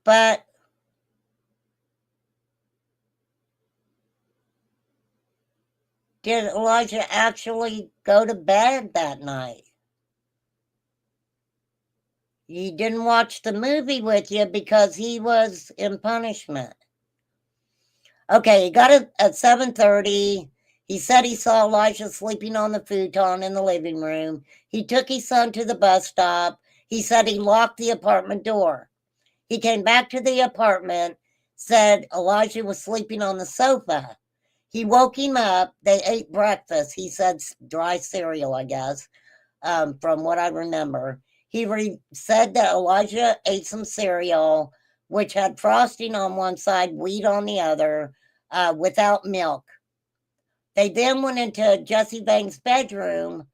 But did Elijah actually go to bed that night? He didn't watch the movie with you because he was in punishment. Okay, he got it at 7:30. He said he saw Elijah sleeping on the futon in the living room. He took his son to the bus stop. He said he locked the apartment door. He came back to the apartment, said Elijah was sleeping on the sofa. He woke him up. They ate breakfast. He said dry cereal, I guess, from what I remember. He said that Elijah ate some cereal, which had frosting on one side, wheat on the other, without milk. They then went into Jesse Vang's bedroom,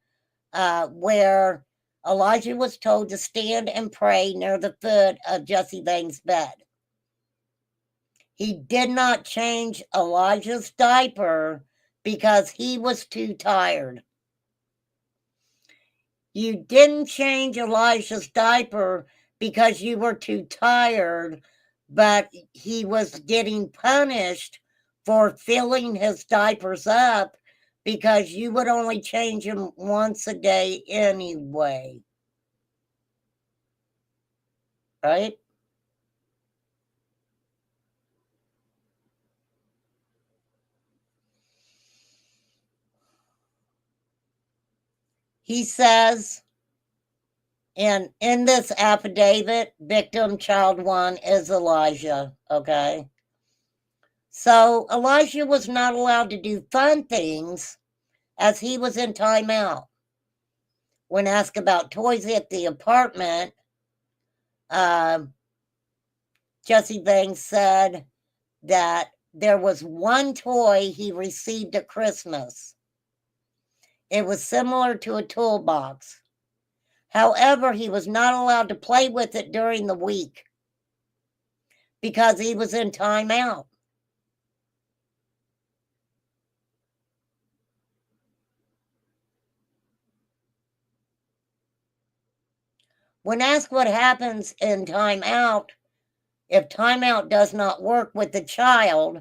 where Elijah was told to stand and pray near the foot of Jesse Vang's bed. He did not change Elijah's diaper because he was too tired. You didn't change Elijah's diaper because you were too tired, but he was getting punished for filling his diapers up because you would only change them once a day anyway. Right? He says, and in this affidavit, victim child 1 is Elijah, okay? So Elijah was not allowed to do fun things as he was in timeout. When asked about toys at the apartment, Jesse Banks said that there was one toy he received at Christmas. It was similar to a toolbox. However, he was not allowed to play with it during the week because he was in timeout. When asked what happens in timeout, if timeout does not work with the child,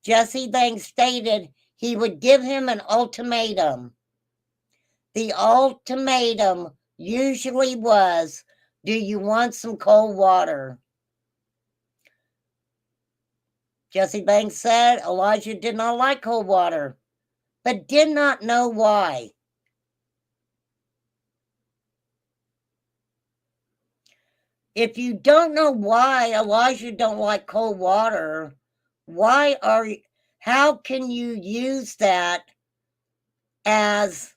Jesse Banks stated he would give him an ultimatum. The ultimatum usually was, do you want some cold water? Jesse Banks said Elijah did not like cold water, but did not know why. If you don't know why Elijah don't like cold water, how can you use that as,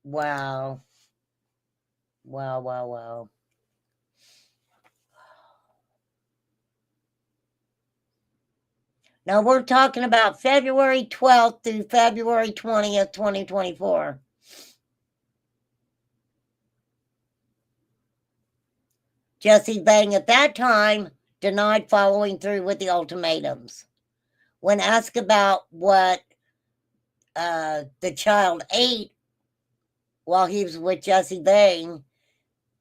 wow. Wow. Now we're talking about February 12th through February 20th, 2024. Jesse Bang at that time denied following through with the ultimatums. When asked about what the child ate while he was with Jesse Bang,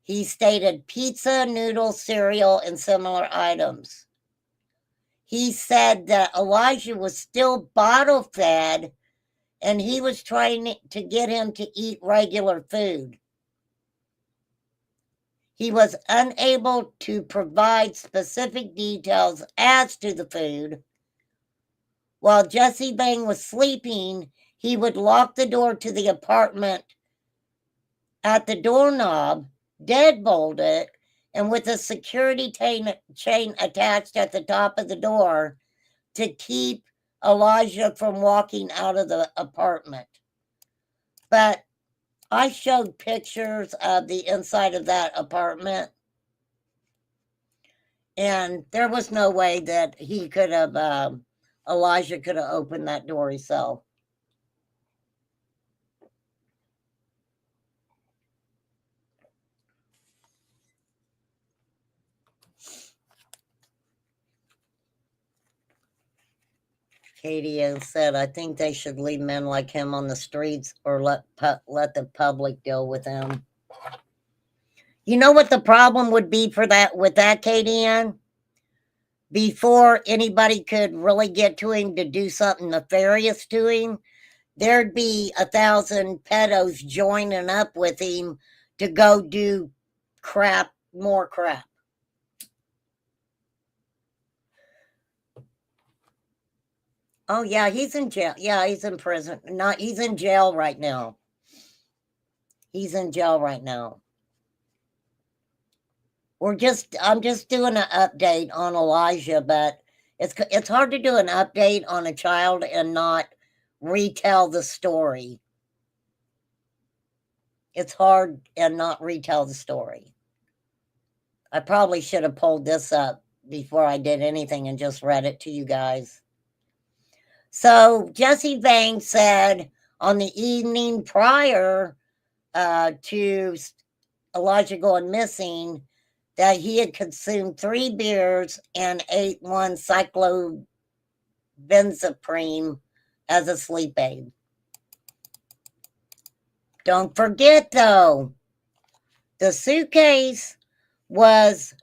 he stated pizza, noodles, cereal, and similar items. He said that Elijah was still bottle fed and he was trying to get him to eat regular food. He was unable to provide specific details as to the food. While Jesse Bang was sleeping, he would lock the door to the apartment at the doorknob, deadbolt it, and with a security chain attached at the top of the door to keep Elijah from walking out of the apartment. But I showed pictures of the inside of that apartment, and there was no way that he could have, Elijah could have opened that door himself. Katie has said, I think they should leave men like him on the streets or let the public deal with him. You know what the problem would be for that with that, Katie Ann? Before anybody could really get to him to do something nefarious to him, there'd be 1,000 pedos joining up with him to go do more crap. Oh yeah, he's in jail. Yeah, he's in prison. He's in jail right now. He's in jail right now. I'm just doing an update on Elijah, but it's hard to do an update on a child and not retell the story. It's hard and not retell the story. I probably should have pulled this up before I did anything and just read it to you guys. So Jesse Vang said on the evening prior to Elijah going missing that he had consumed 3 beers and ate 1 benzaprine as a sleep aid. Don't forget, though, the suitcase was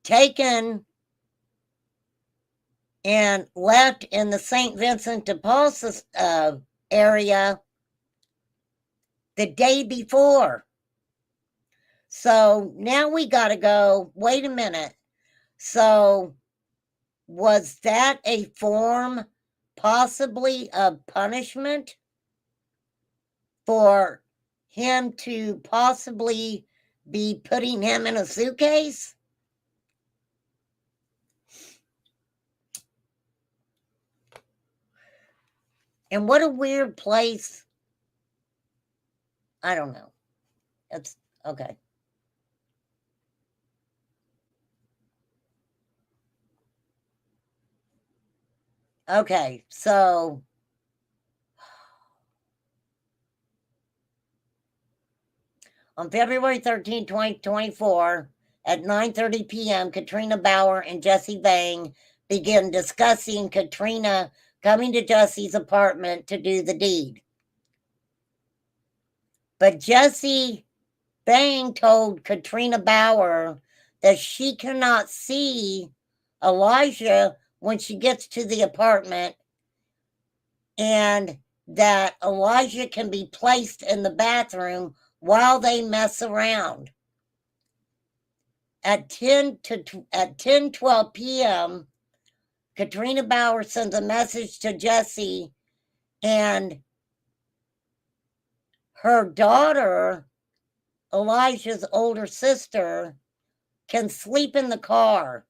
taken and left in the St. Vincent de Paul area the day before. So now we got to go, wait a minute. So was that a form possibly of punishment for him to possibly be putting him in a suitcase? And what a weird place. I don't know. It's okay. Okay, so on February 13, 2024, at 9:30 p.m., Katrina Bauer and Jesse Vang begin discussing Katrina coming to Jesse's apartment to do the deed. But Jesse Vang told Katrina Bauer that she cannot see Elijah when she gets to the apartment, and that Elijah can be placed in the bathroom while they mess around. At 10:12 p.m., Katrina Bauer sends a message to Jesse, and her daughter, Elijah's older sister, can sleep in the car.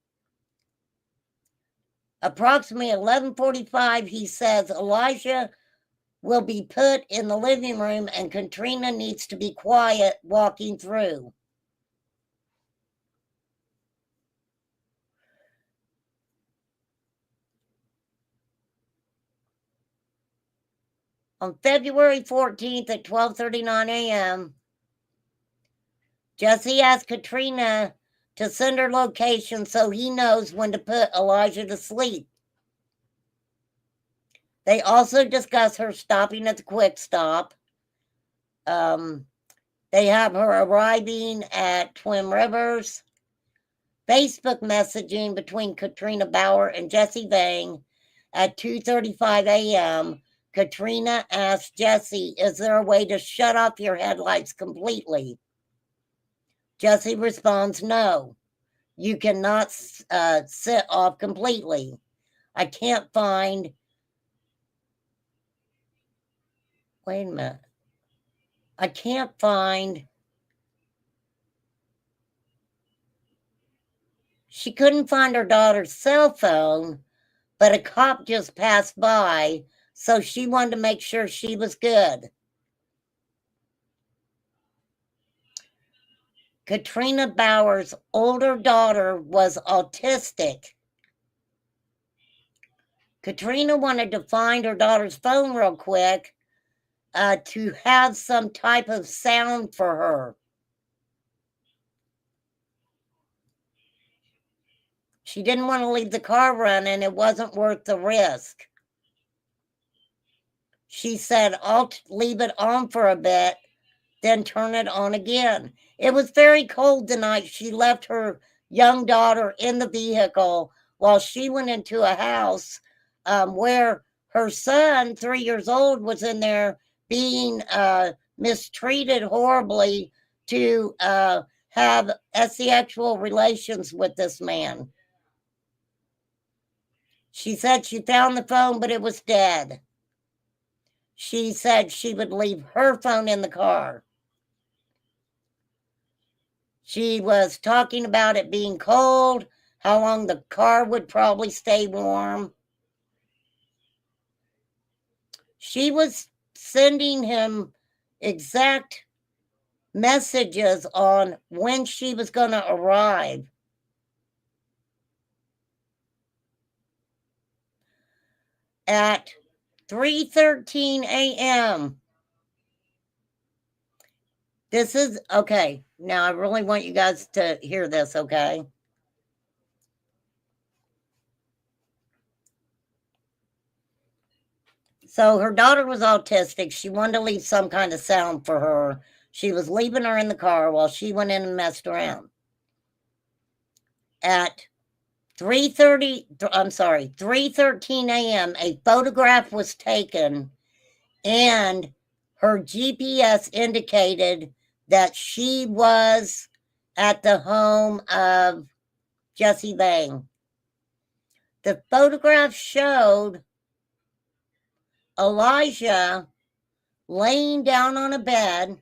Approximately 11:45, he says Elijah will be put in the living room and Katrina needs to be quiet walking through. On February 14th at 12:39 a.m., Jesse asked Katrina to send her location so he knows when to put Elijah to sleep. They also discuss her stopping at the Quick Stop. They have her arriving at Twin Rivers. Facebook messaging between Katrina Bauer and Jesse Vang at 2:35 a.m. Katrina asks Jesse, is there a way to shut off your headlights completely? Jesse responds, no, you cannot sit off completely. I can't find, wait a minute. I can't find, she couldn't find her daughter's cell phone, but a cop just passed by, so she wanted to make sure she was good. Katrina Bauer's older daughter was autistic. Katrina wanted to find her daughter's phone real quick to have some type of sound for her. She didn't want to leave the car running. It wasn't worth the risk. She said, I'll leave it on for a bit, then turn it on again. It was very cold the night she left her young daughter in the vehicle while she went into a house where her son, 3 years old, was in there being mistreated horribly to have sexual relations with this man. She said she found the phone, but it was dead. She said she would leave her phone in the car. She was talking about it being cold, how long the car would probably stay warm. She was sending him exact messages on when she was going to arrive. At 3:13 a.m. This is, okay, now I really want you guys to hear this, okay? So her daughter was autistic. She wanted to leave some kind of sound for her. She was leaving her in the car while she went in and messed around. At 3:13 a.m., a photograph was taken and her GPS indicated that she was at the home of Jesse Vang. The photograph showed Elijah laying down on a bed.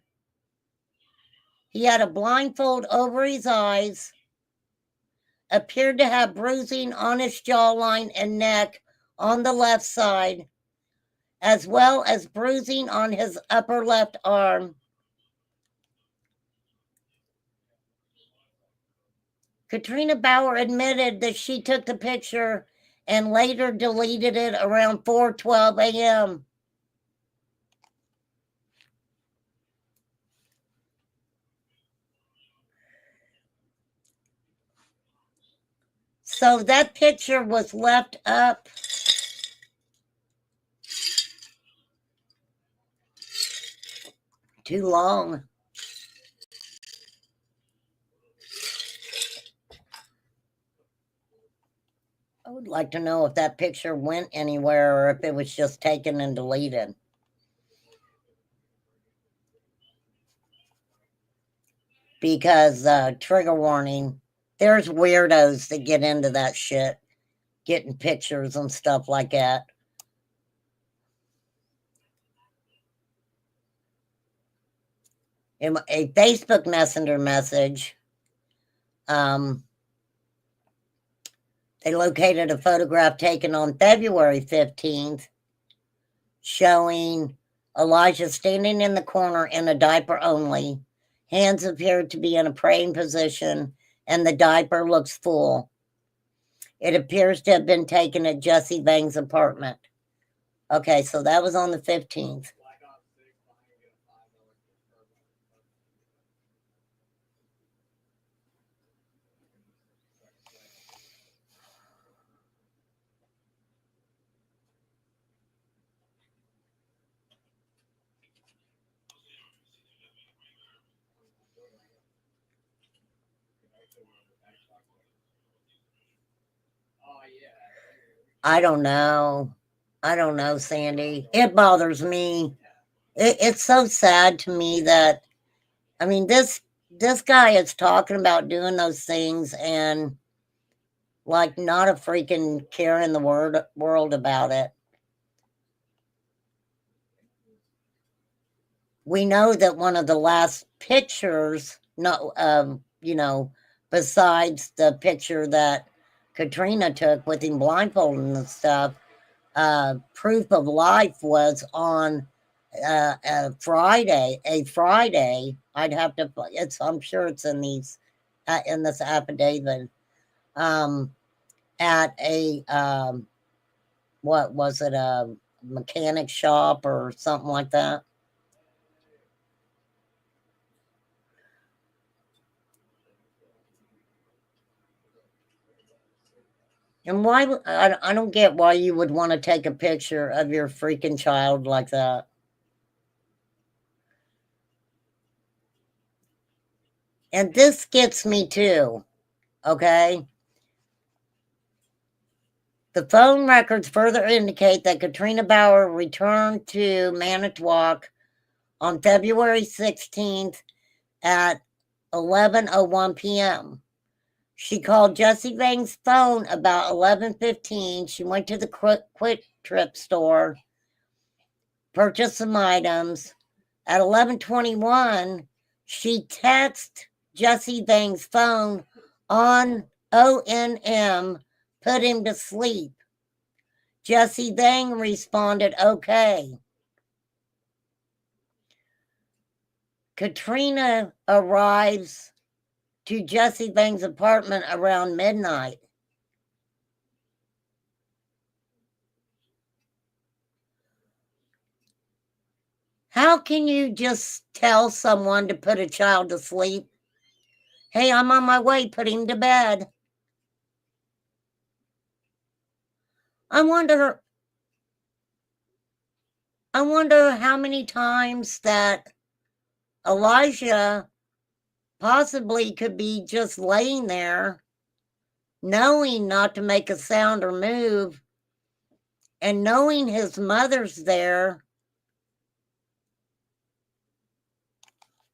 He had a blindfold over his eyes, appeared to have bruising on his jawline and neck on the left side, as well as bruising on his upper left arm. Katrina Bauer admitted that she took the picture and later deleted it around 4:12 a.m. So that picture was left up too long. I would like to know if that picture went anywhere or if it was just taken and deleted. Because, trigger warning, there's weirdos that get into that shit, getting pictures and stuff like that. In a Facebook Messenger message, they located a photograph taken on February 15th showing Elijah standing in the corner in a diaper only. Hands appeared to be in a praying position, and the diaper looks full. It appears to have been taken at Jesse Vang's apartment. Okay, so that was on the 15th. I don't know. I don't know, Sandy. It bothers me. It's so sad to me that, I mean, this guy is talking about doing those things and like not a freaking care in the world about it. We know that one of the last pictures, besides the picture that Katrina took with him blindfolded and stuff, proof of life was on a Friday. I'd have to. I'm sure it's in these in this affidavit. At a what was it, a mechanic shop or something like that. And why? I don't get why you would want to take a picture of your freaking child like that. And this gets me too. Okay. The phone records further indicate that Katrina Bauer returned to Manitowoc on February 16th at 11:01 p.m. She called Jesse Vang's phone about 11:15. She went to the Quick Trip store, purchased some items. At 11:21, she texted Jesse Vang's phone on ONM, put him to sleep. Jesse Vang responded, okay. Katrina arrives to Jesse Vang's apartment around midnight. How can you just tell someone to put a child to sleep? Hey, I'm on my way, put him to bed. I wonder, I wonder how many times that Elijah possibly could be just laying there, knowing not to make a sound or move, and knowing his mother's there.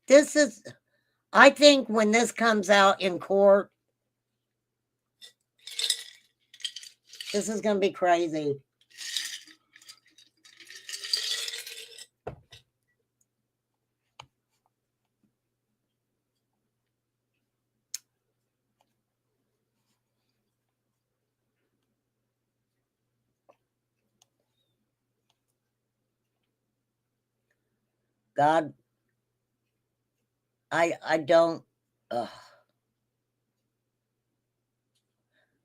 This is, I think when this comes out in court, this is going to be crazy. God, I don't. Ugh.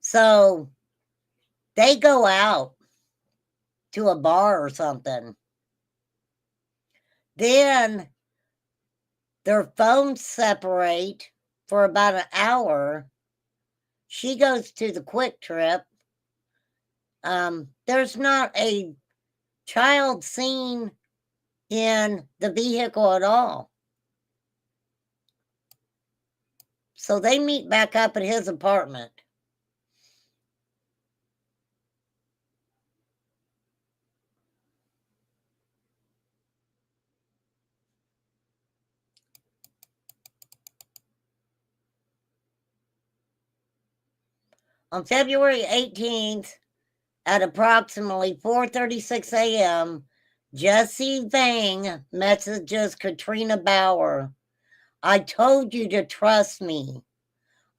So they go out to a bar or something. Then their phones separate for about an hour. She goes to the Quick Trip. There's not a child seen in the vehicle at all. So they meet back up at his apartment. On February 18th, at approximately 4:36 a.m., Jesse Vang messages Katrina Bauer. I told you to trust me.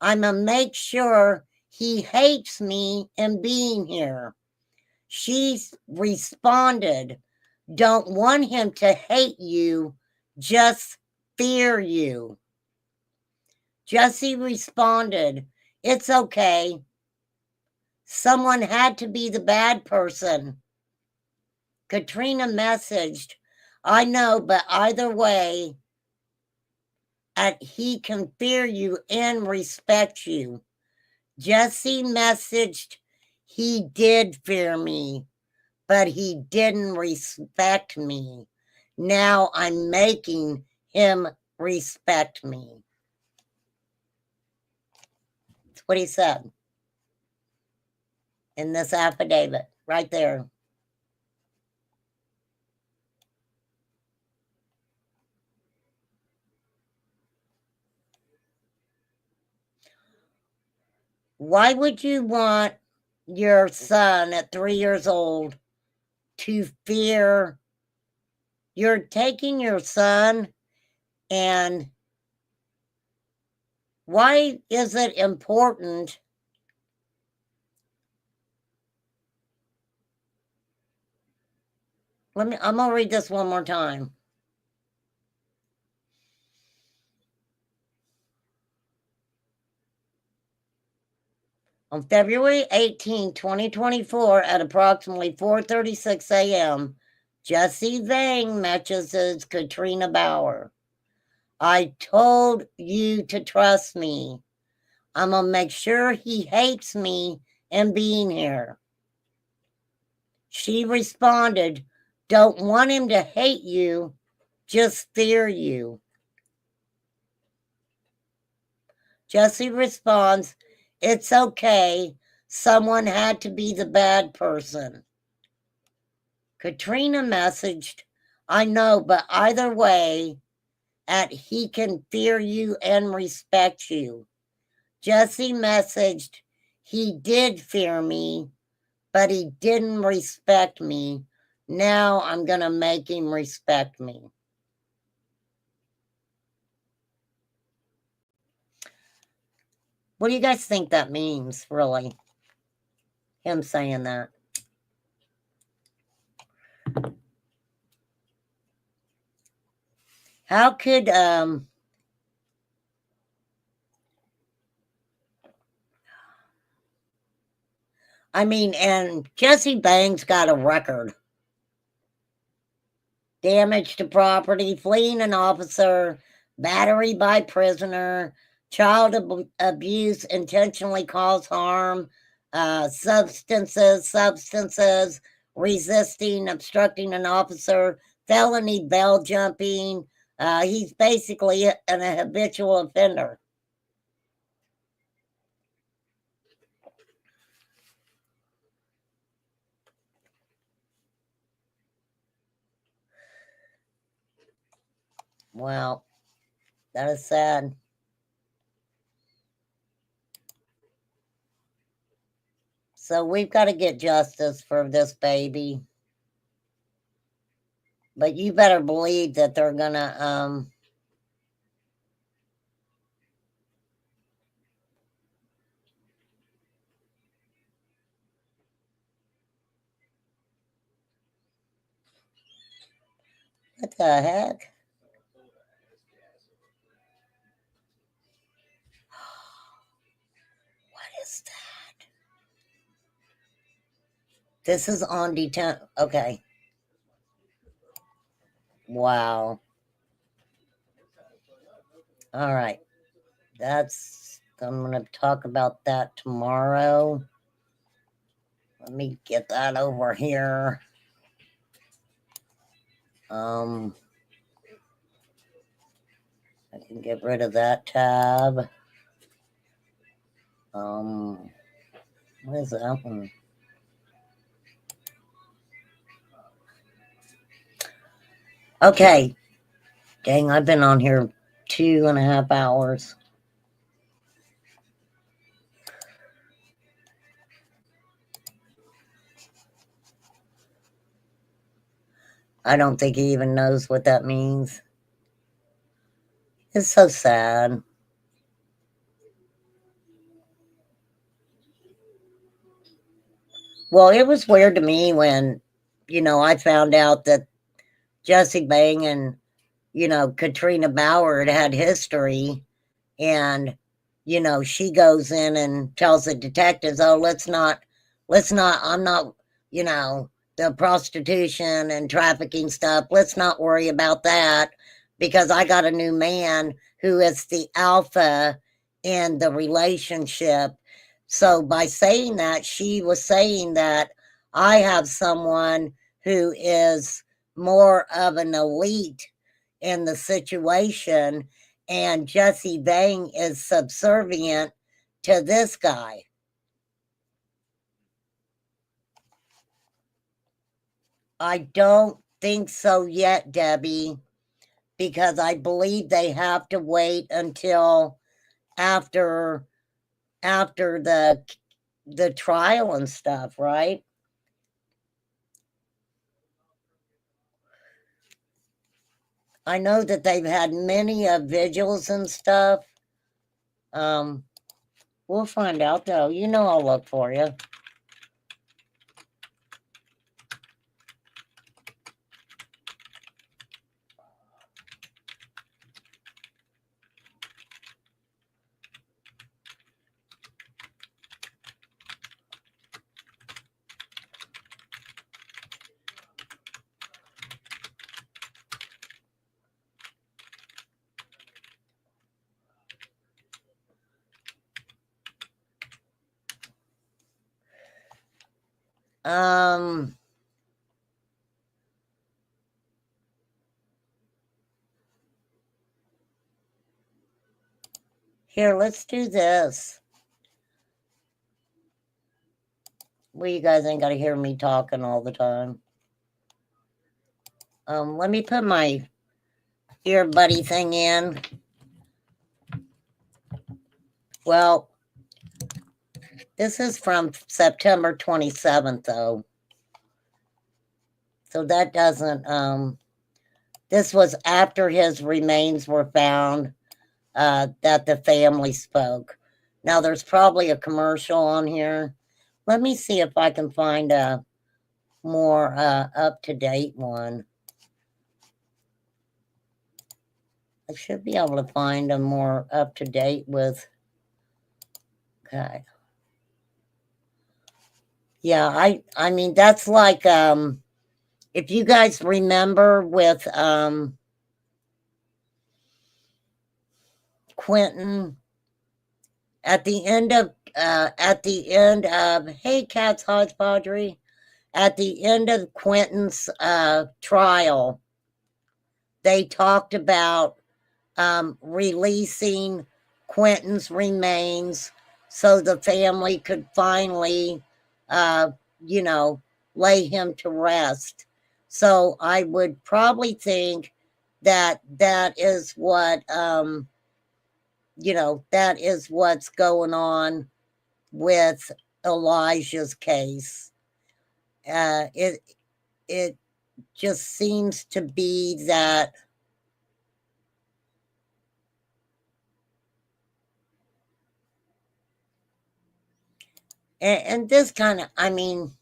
I'ma make sure he hates me and being here. She's responded, don't want him to hate you, just fear you. Jesse responded, it's okay. Someone had to be the bad person. Katrina messaged, I know, but either way, he can fear you and respect you. Jesse messaged, he did fear me, but he didn't respect me. Now I'm making him respect me. That's what he said in this affidavit right there. Why would you want your son at 3 years old to fear? You're taking your son, and why is it important? I'm going to read this one more time. On February 18, 2024, at approximately 4:36 a.m., Jesse Vang messages Katrina Bauer. I told you to trust me. I'm going to make sure he hates me and being here. She responded, don't want him to hate you, just fear you. Jesse responds, it's okay. Someone had to be the bad person. Katrina messaged, I know, but either way, he can fear you and respect you. Jesse messaged, he did fear me, but he didn't respect me. Now I'm going to make him respect me. What do you guys think that means, really? Him saying that. How could, and Jesse Vang's got a record. Damage to property, fleeing an officer, battery by prisoner, child abuse, intentionally cause harm, substances, resisting, obstructing an officer, felony bail jumping. He's basically an habitual offender. Wow, that is sad. So we've got to get justice for this baby. But you better believe that they're gonna what the heck? What is that? This is on detent. Okay. Wow. All right. I'm going to talk about that tomorrow. Let me get that over here. I can get rid of that tab. What is that one? Okay. Dang, I've been on here 2.5 hours. I don't think he even knows what that means. It's so sad. Well, it was weird to me when, I found out that Jesse Bang and, Katrina Bauer had history. And, she goes in and tells the detectives, oh, I'm not, the prostitution and trafficking stuff. Let's not worry about that because I got a new man who is the alpha in the relationship. So by saying that, she was saying that I have someone who is more of an elite in the situation, and Jesse Bang is subservient to this guy. I don't think so yet, Debbie, because I believe they have to wait until after the trial and stuff, right? I know that they've had many vigils and stuff. We'll find out though. I'll look for you. Here, let's do this. Well, you guys ain't got to hear me talking all the time. Let me put my earbuddy thing in. Well, this is from September 27th, though. So that doesn't, this was after his remains were found, that the family spoke. Now, there's probably a commercial on here. Let me see if I can find a more up-to-date one. I should be able to find a more up-to-date with, okay. Yeah, I mean, that's like, if you guys remember with, Quentin, at the end of, hey, Cats Hodgepodgery, at the end of Quentin's trial, they talked about releasing Quentin's remains so the family could finally, you know, lay him to rest. So I would probably think that that is what, you know, that is what's going on with Elijah's case. It just seems to be that and this kind of, I mean,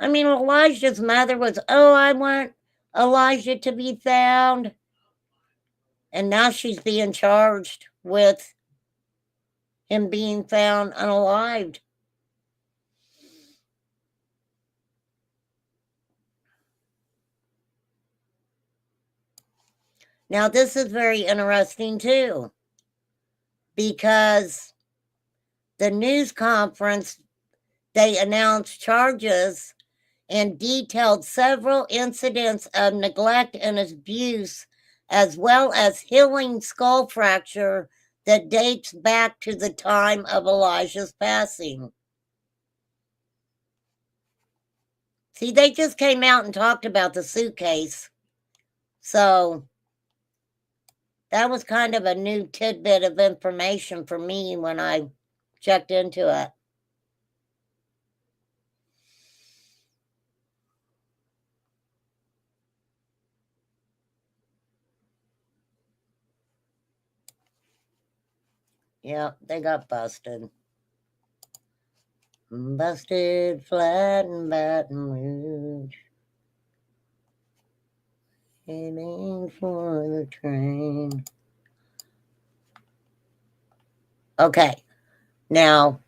Elijah's mother was, oh, I want Elijah to be found. And now she's being charged with him being found unalived. Now, this is very interesting too, because the news conference, they announced charges and detailed several incidents of neglect and abuse, as well as healing skull fracture that dates back to the time of Elijah's passing. See, they just came out and talked about the suitcase. So that was kind of a new tidbit of information for me when I checked into it. Yeah, they got busted. Busted flat in Baton Rouge. Heading for the train. Okay, now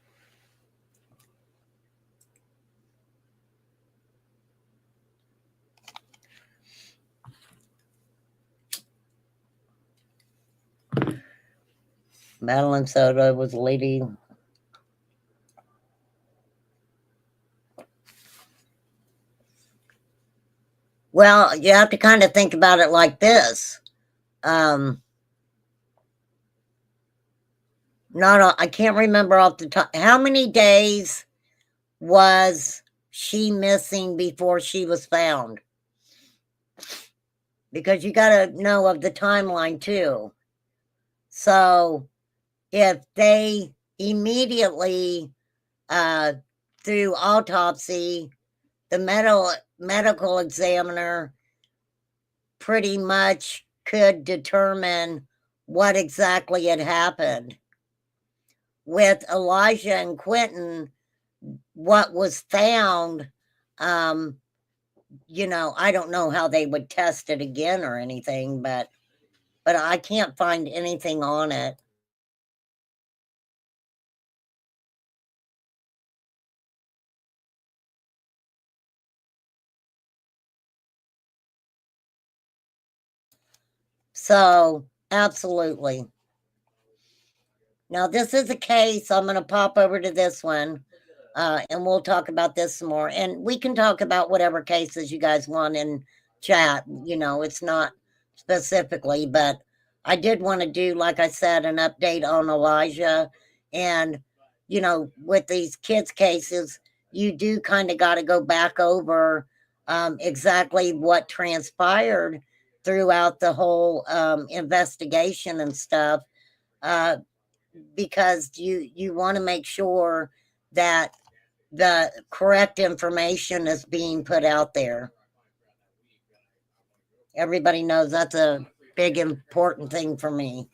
Madeline Soto was leading. Well, you have to kind of think about it like this. I can't remember off the top. How many days was she missing before she was found? Because you got to know of the timeline too. So if they immediately, through autopsy, the medical examiner pretty much could determine what exactly had happened. With Elijah and Quentin, what was found, you know, I don't know how they would test it again or anything, but I can't find anything on it. So, absolutely. Now, this is a case. I'm going to pop over to this one, and we'll talk about this some more. And we can talk about whatever cases you guys want in chat. You know, it's not specifically, but I did want to do, like I said, an update on Elijah. And, you know, with these kids' cases, you do kind of got to go back over exactly what transpired throughout the whole investigation and stuff. Because you want to make sure that the correct information is being put out there. Everybody knows that's a big important thing for me.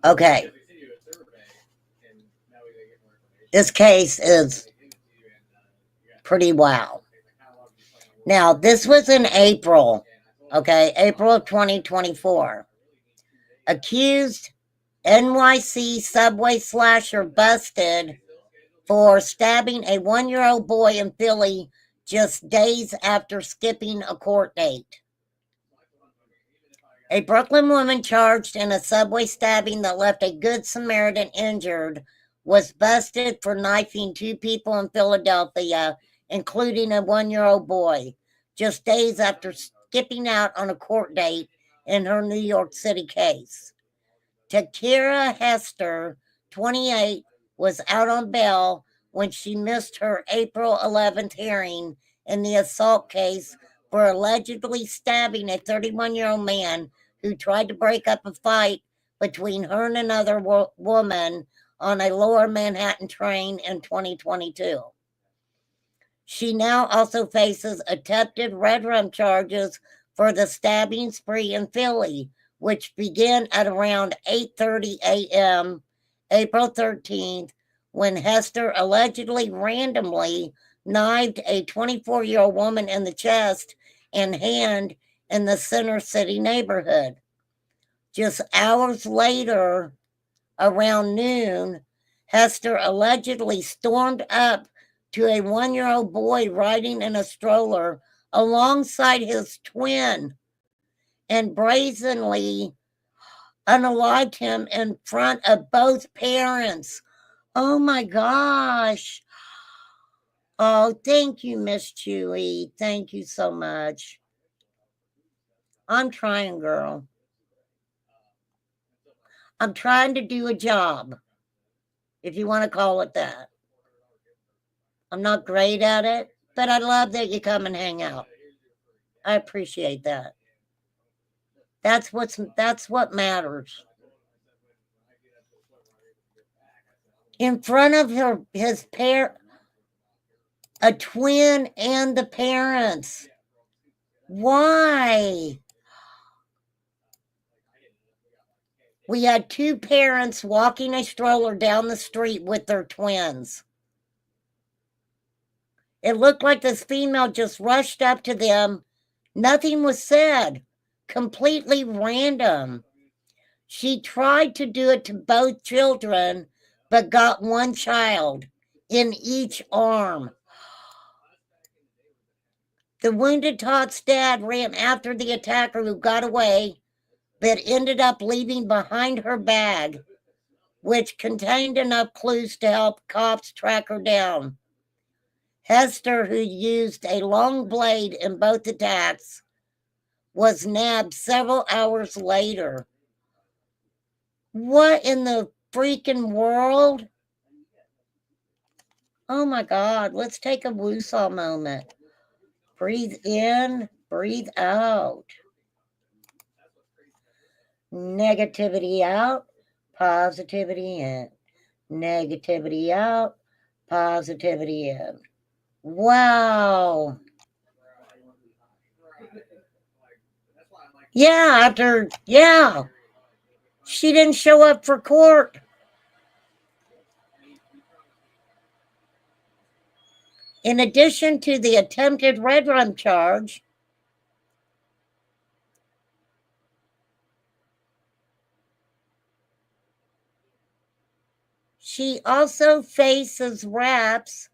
Okay. This case is pretty wow. Now, this was in April, okay, April of 2024. Accused NYC subway slasher busted for stabbing a 1-year-old boy in Philly just days after skipping a court date. A Brooklyn woman charged in a subway stabbing that left a Good Samaritan injured was busted for knifing 2 people in Philadelphia, including a 1-year-old boy, just days after skipping out on a court date in her New York City case. Takira Hester, 28, was out on bail when she missed her April 11th hearing in the assault case for allegedly stabbing a 31-year-old man who tried to break up a fight between her and another woman on a lower Manhattan train in 2022. She now also faces attempted red rum charges for the stabbing spree in Philly, which began at around 8:30 a.m. April 13th, when Hester allegedly randomly knifed a 24-year-old woman in the chest and hand in the Center City neighborhood. Just hours later, around noon, Hester allegedly stormed up to a 1-year-old boy riding in a stroller alongside his twin and brazenly unalived him in front of both parents. Oh my gosh. Oh, thank you, Miss Chewy. Thank you so much. I'm trying, girl. I'm trying to do a job, if you want to call it that. I'm not great at it, but I love that you come and hang out. I appreciate that. That's what matters. In front of his pair, a twin and the parents. Why? We had 2 parents walking a stroller down the street with their twins. It looked like this female just rushed up to them. Nothing was said. Completely random. She tried to do it to both children, but got one child in each arm. The wounded Todd's dad ran after the attacker, who got away, but ended up leaving behind her bag, which contained enough clues to help cops track her down. Hester, who used a long blade in both attacks, was nabbed several hours later. What in the freaking world? Oh my God, let's take a woosah moment. Breathe in, breathe out. Negativity out, positivity in. Negativity out, positivity in. Wow. Yeah. She didn't show up for court. In addition to the attempted red rum charge, she also faces raps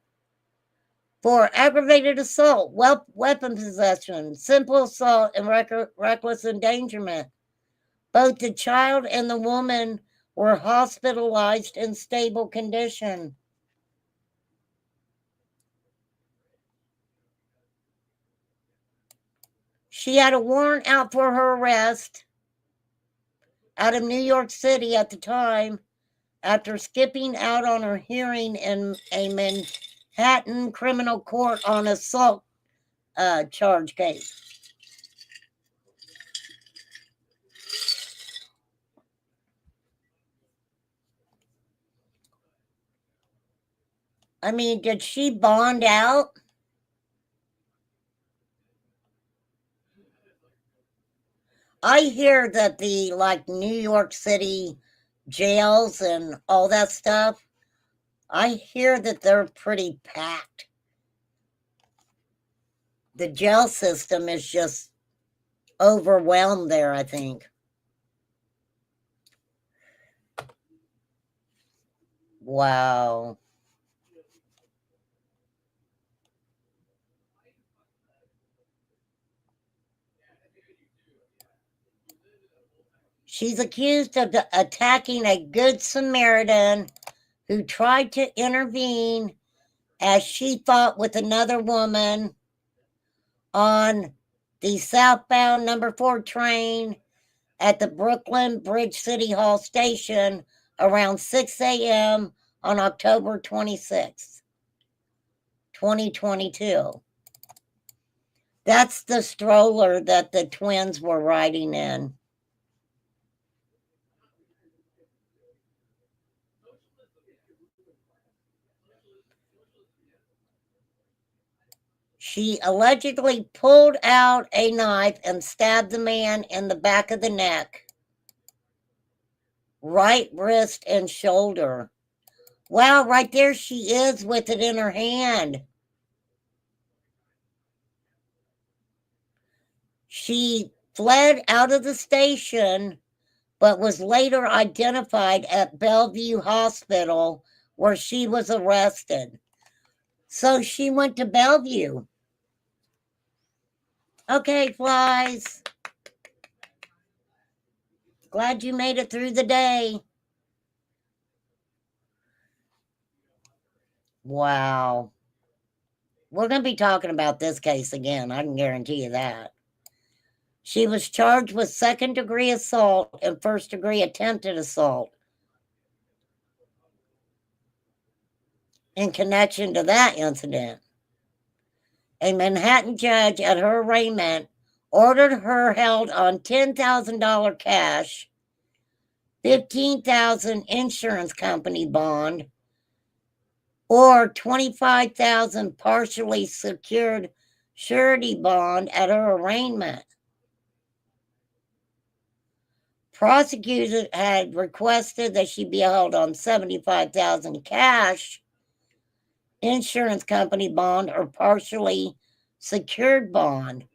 for aggravated assault, weapon possession, simple assault, and reckless endangerment. Both the child and the woman were hospitalized in stable condition. She had a warrant out for her arrest out of New York City at the time, after skipping out on her hearing in a Manhattan criminal court on assault charge case. I mean, did she bond out? I hear that the New York City jails and all that stuff, I hear that they're pretty packed. The jail system is just overwhelmed there, I think. Wow. She's accused of attacking a Good Samaritan who tried to intervene, as she thought, with another woman on the southbound number 4 train at the Brooklyn Bridge City Hall station around 6 a.m. on October 26th, 2022. That's the stroller that the twins were riding in. She allegedly pulled out a knife and stabbed the man in the back of the neck, right wrist, and shoulder. Wow, right there she is with it in her hand. She fled out of the station, but was later identified at Bellevue Hospital, where she was arrested. So she went to Bellevue. Okay, flies. Glad you made it through the day. Wow. We're going to be talking about this case again. I can guarantee you that. She was charged with second-degree assault and first-degree attempted assault. In connection to that incident, a Manhattan judge at her arraignment ordered her held on $10,000 cash, $15,000 insurance company bond, or $25,000 partially secured surety bond at her arraignment. Prosecutors had requested that she be held on $75,000 cash, insurance company bond, or partially secured bond.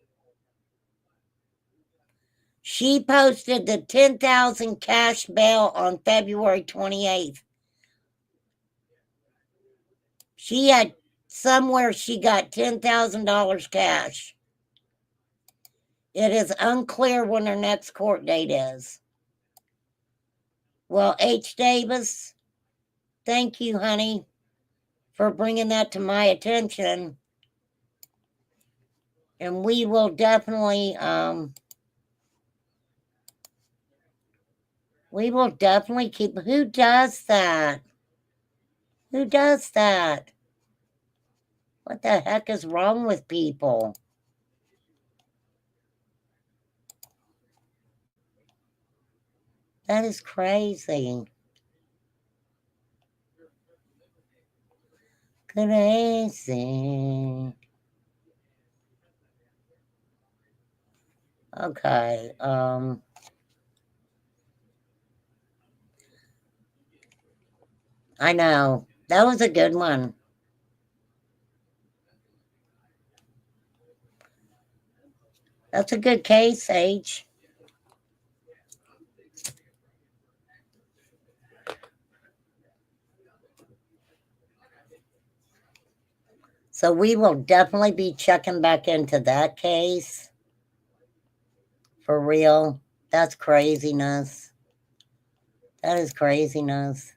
She posted the $10,000 cash bail on February 28th. She had somewhere she got $10,000 cash. It is unclear when her next court date is. Well, H. Davis, thank you, honey, for bringing that to my attention. And we will definitely keep. Who does that? Who does that? What the heck is wrong with people? That is crazy. Crazy. Okay. I know. That was a good one. That's a good case, H. So we will definitely be checking back into that case. For real. That's craziness. That is craziness.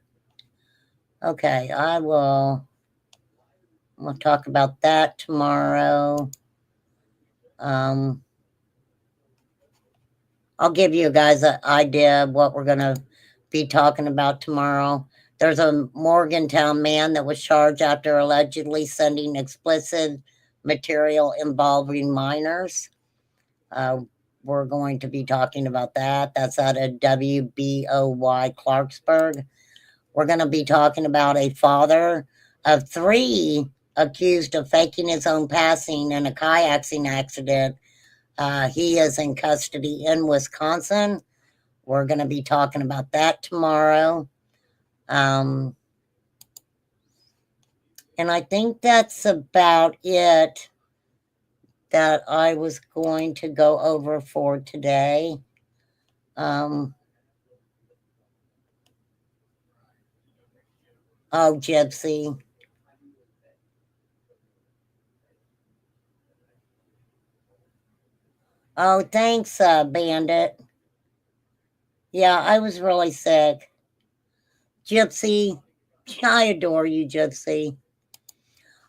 Okay, we'll talk about that tomorrow. I'll give you guys an idea of what we're going to be talking about tomorrow. There's a Morgantown man that was charged after allegedly sending explicit material involving minors. We're going to be talking about that. That's out of WBOY Clarksburg. We're going to be talking about a father of 3 accused of faking his own passing in a kayaking accident. He is in custody in Wisconsin. We're going to be talking about that tomorrow. And I think that's about it that I was going to go over for today. Oh, Gypsy. Oh, thanks, Bandit. Yeah, I was really sick. Gypsy, I adore you, Gypsy.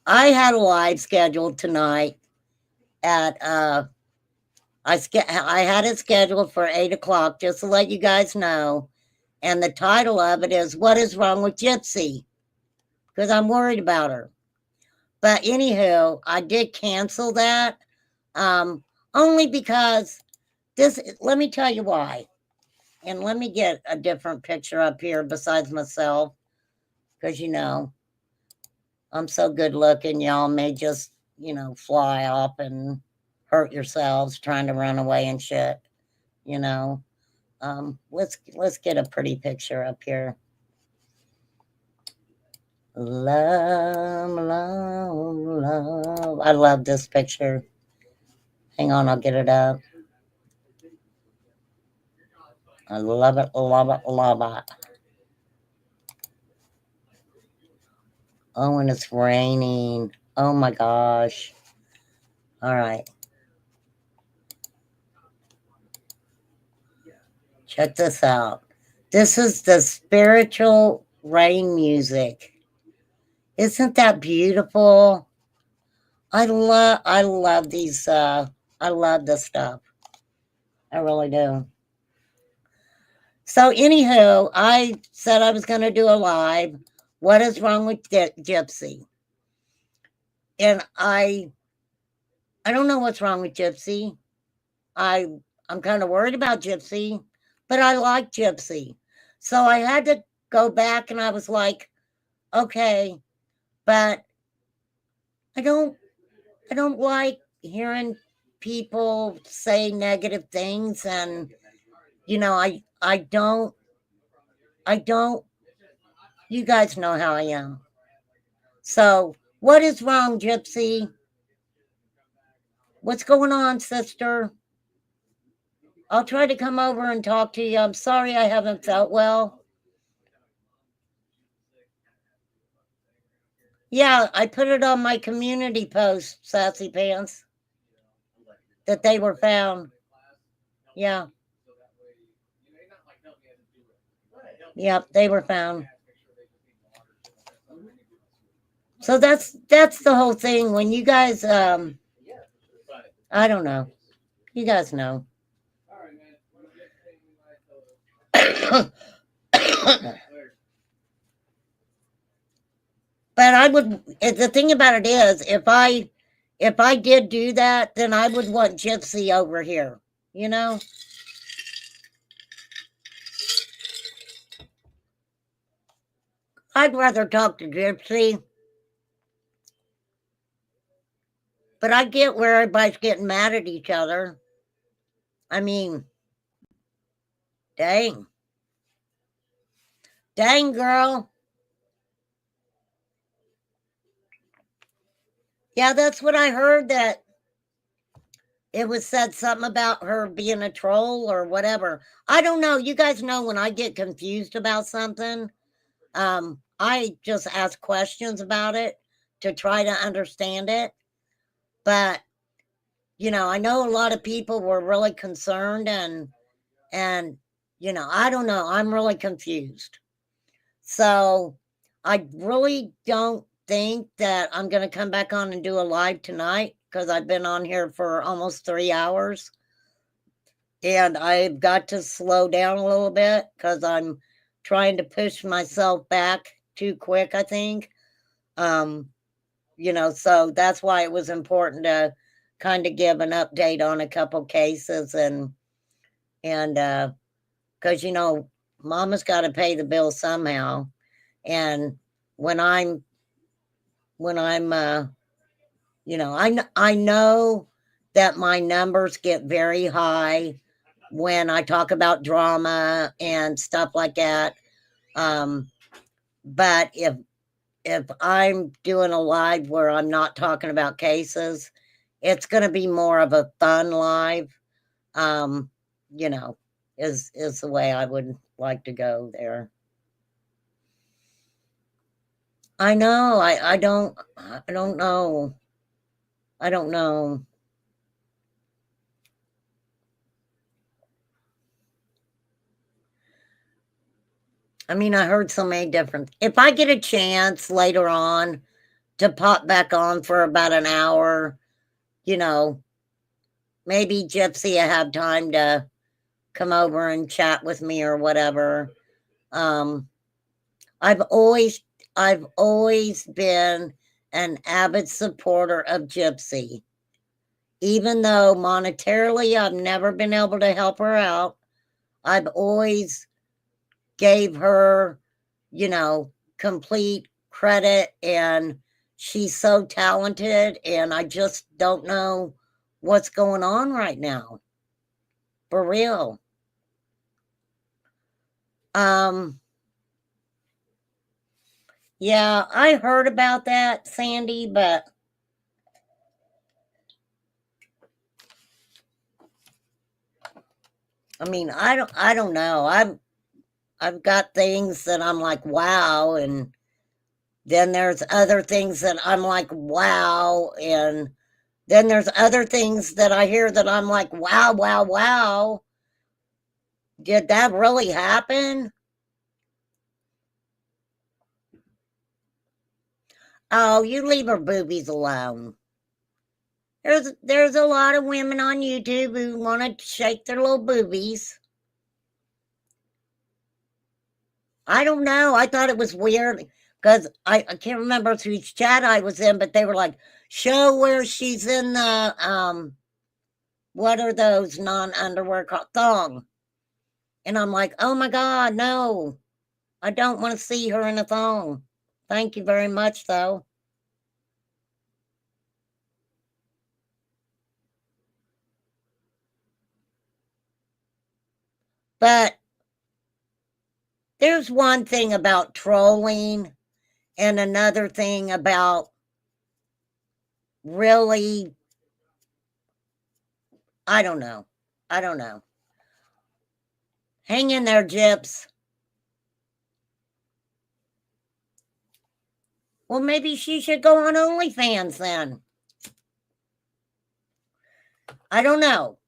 I had a live scheduled tonight at I had it scheduled for 8 o'clock, just to let you guys know. And the title of it is "What is Wrong with Gypsy?" Because I'm worried about her. But anywho, I did cancel that. Um, Only because this. Let me tell you why. And let me get a different picture up here besides myself, because I'm so good looking. Y'all may just fly off and hurt yourselves trying to run away and shit. You know. Let's get a pretty picture up here. Love, love, love. I love this picture. Hang on, I'll get it up. I love it, love it, love it. Oh, and it's raining. Oh my gosh. All right. Check this out. This is the spiritual rain music. Isn't that beautiful? I love these I love this stuff. I really do. So anywho, I said I was going to do a live. What is wrong with Gypsy? And I don't know what's wrong with Gypsy. I I'm kind of worried about Gypsy, but I like Gypsy. So I had to go back and I was like, okay, but I don't I don't like hearing people say negative things, and I don't you guys know how I am. So, what is wrong, Gypsy? What's going on, sister? I'll try to come over and talk to you. I'm sorry I haven't felt well. Yeah, I put it on my community post, Sassy Pants, that they were found. Yeah, yep, they were found. So that's the whole thing. When you guys, I don't know. You guys know. But I would. The thing about it is, if I did do that, then I would want Gypsy over here. You know. I'd rather talk to Gypsy, but I get where everybody's getting mad at each other. I mean, dang, dang, girl. Yeah, that's what I heard. That it was said something about her being a troll or whatever. I don't know. You guys know when I get confused about something, I just ask questions about it to try to understand it. But I know a lot of people were really concerned, and I don't know. I'm really confused. So I really don't think that I'm going to come back on and do a live tonight, because I've been on here for almost 3 hours, and I've got to slow down a little bit because I'm trying to push myself back too quick, I think. Um, so that's why it was important to kind of give an update on a couple cases, and because mama's got to pay the bill somehow. And when I'm I know that my numbers get very high when I talk about drama and stuff like that. Um, but if I'm doing a live where I'm not talking about cases, it's going to be more of a fun live. Um, you know, is the way I would like to go there. I know. I don't know. I don't know. I mean, I heard so many different. If I get a chance later on to pop back on for about an hour, you know, maybe Gypsy will have time to come over and chat with me or whatever. Um, I've always, I've always been an avid supporter of Gypsy, even though monetarily I've never been able to help her out. I've always gave her, you know, complete credit, and she's so talented, and I just don't know what's going on right now. For real. Um yeah, I heard about that, Sandy, but I mean, I don't know. I've got things that I'm like, wow, and then there's other things that I'm like, wow, and then there's other things that I hear that I'm like, wow, wow, wow. Did that really happen? Oh, you leave her boobies alone. There's a lot of women on YouTube who want to shake their little boobies. I don't know. I thought it was weird because I can't remember whose chat I was in, but they were like, show where she's in the what are those non-underwear called? Thong. And I'm like, oh my God, no. I don't want to see her in a thong. Thank you very much, though. But there's one thing about trolling and another thing about really, I don't know. I don't know. Hang in there, Gyps. Well, maybe she should go on OnlyFans then. I don't know.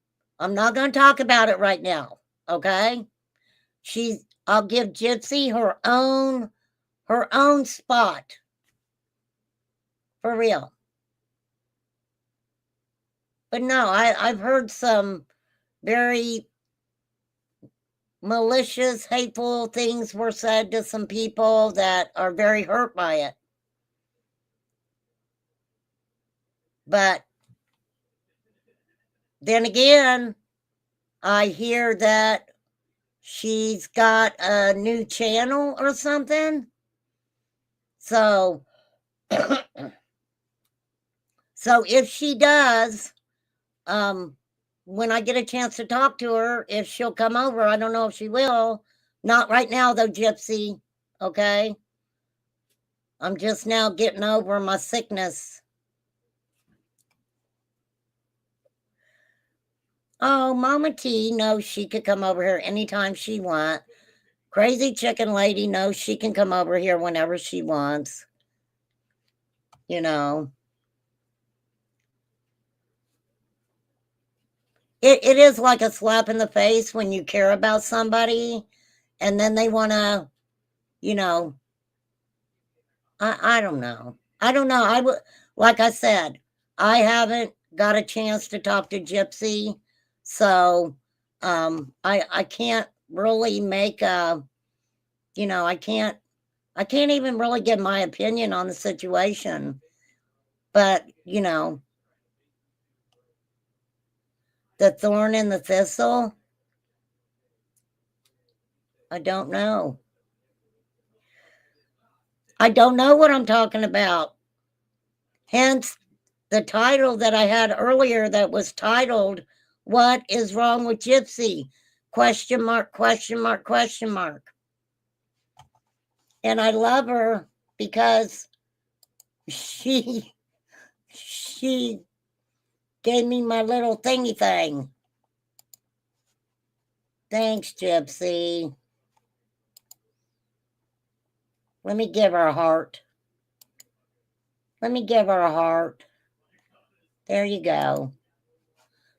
I'm not going to talk about it right now. Okay? I'll give Gypsy her own spot. For real. But no, I've heard some very malicious, hateful things were said to some people that are very hurt by it. But then again, I hear that she's got a new channel or something. So so if she does, um when I get a chance to talk to her, if she'll come over, I don't know if she will. Not right now though, Gypsy. Okay? I'm just now getting over my sickness. Oh, Mama T knows she could come over here anytime she wants. Crazy Chicken Lady knows she can come over here whenever she wants. You know, it is like a slap in the face when you care about somebody and then they want to, you know, I don't know. I don't know. I would, like I said, I haven't got a chance to talk to Gypsy. So, I can't really make a, I can't even really give my opinion on the situation. But, the thorn in the thistle, I don't know. I don't know what I'm talking about. Hence the title that I had earlier that was titled, What is Wrong with Gypsy? Question mark, question mark, question mark. And I love her because she she gave me my little thingy thing. Thanks, Gypsy. Let me give her a heart. Let me give her a heart. There you go.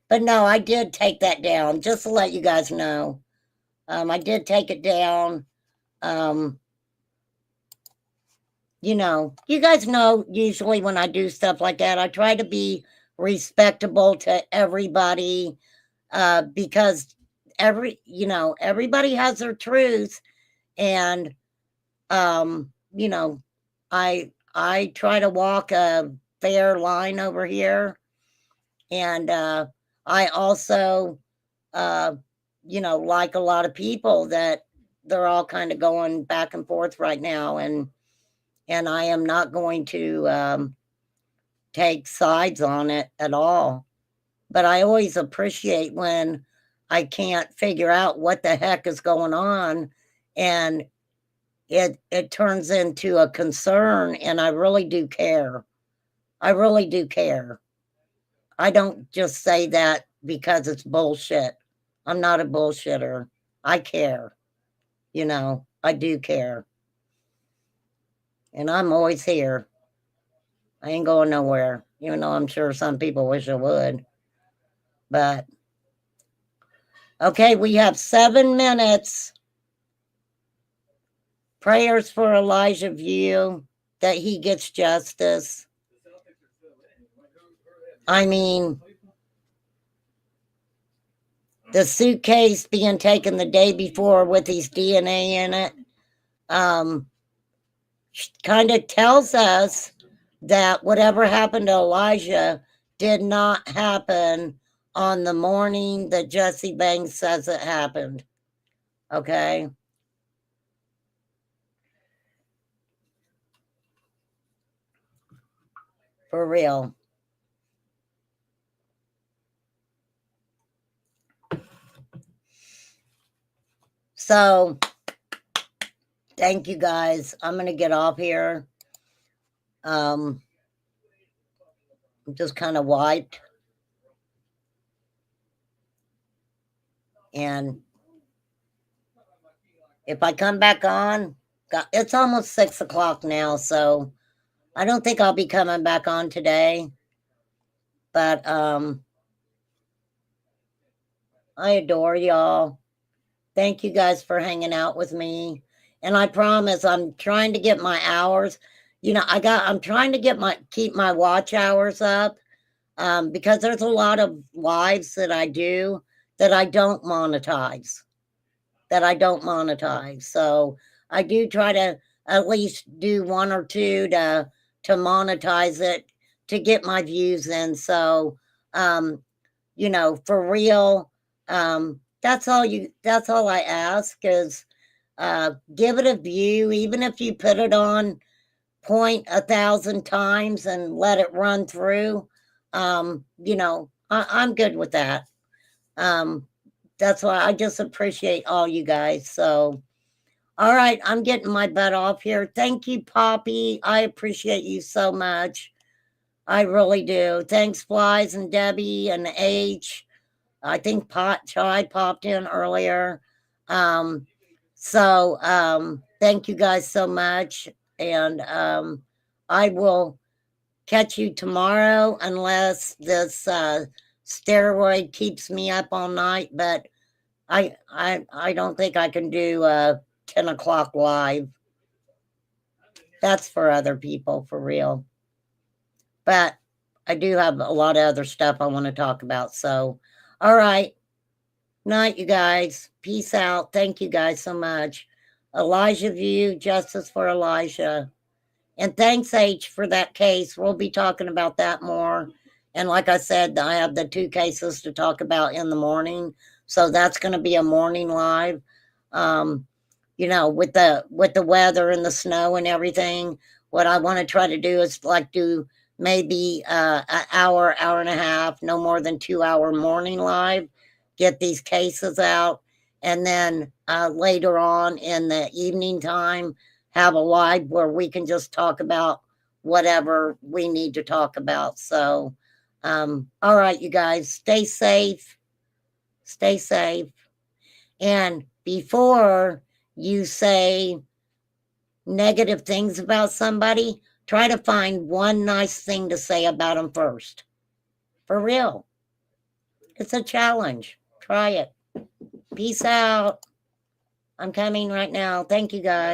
But no, I did take that down, just to let you guys know. I did take it down. Um, you guys know usually when I do stuff like that, I try to be respectable to everybody, because everybody has their truth, and you know, I try to walk a fair line over here, and I also uh, like a lot of people that they're all kind of going back and forth right now, and I am not going to take sides on it at all. But I always appreciate when I can't figure out what the heck is going on, and it turns into a concern, and I really do care. I really do care. I don't just say that because it's bullshit. I'm not a bullshitter. I care. I do care. And I'm always here. I ain't going nowhere, even though I'm sure some people wish I would. But okay, we have 7 minutes. Prayers for Elijah View that he gets justice. I mean, the suitcase being taken the day before with his DNA in it kind of tells us that whatever happened to Elijah did not happen on the morning that Jesse Banks says it happened. Okay? For real. So, thank you guys. I'm going to get off here. I'm just kind of wiped. And if I come back on, it's almost 6 o'clock now, so I don't think I'll be coming back on today. But I adore y'all. Thank you guys for hanging out with me. And I promise I'm trying to get my hours. I'm trying to keep my watch hours up, because there's a lot of lives that I do that I don't monetize. So I do try to at least do one or two to monetize it to get my views in. So for real, that's all I ask is give it a view, even if you put it on point 1,000 times and let it run through. I'm good with that. That's why I just appreciate all you guys. So, all right, I'm getting my butt off here. Thank you, Poppy. I appreciate you so much. I really do. Thanks, Flies and Debbie and H. I think Chai popped in earlier. Thank you guys so much. And I will catch you tomorrow unless this steroid keeps me up all night. But I don't think I can do 10 o'clock live. That's for other people, for real. But I do have a lot of other stuff I want to talk about. So, all right. Night, you guys. Peace out. Thank you guys so much. Elijah View, justice for Elijah. And thanks, H, for that case. We'll be talking about that more. And like I said, I have the 2 cases to talk about in the morning. So that's going to be a morning live. With the weather and the snow and everything, what I want to try to do is do maybe an hour and a half, no more than 2-hour morning live, get these cases out, and then later on in the evening time have a live where we can just talk about whatever we need to talk about. So all right, you guys, stay safe. And before you say negative things about somebody, Try to find one nice thing to say about them first. For real. It's a challenge. Try it. Peace out. I'm coming right now. Thank you, guys.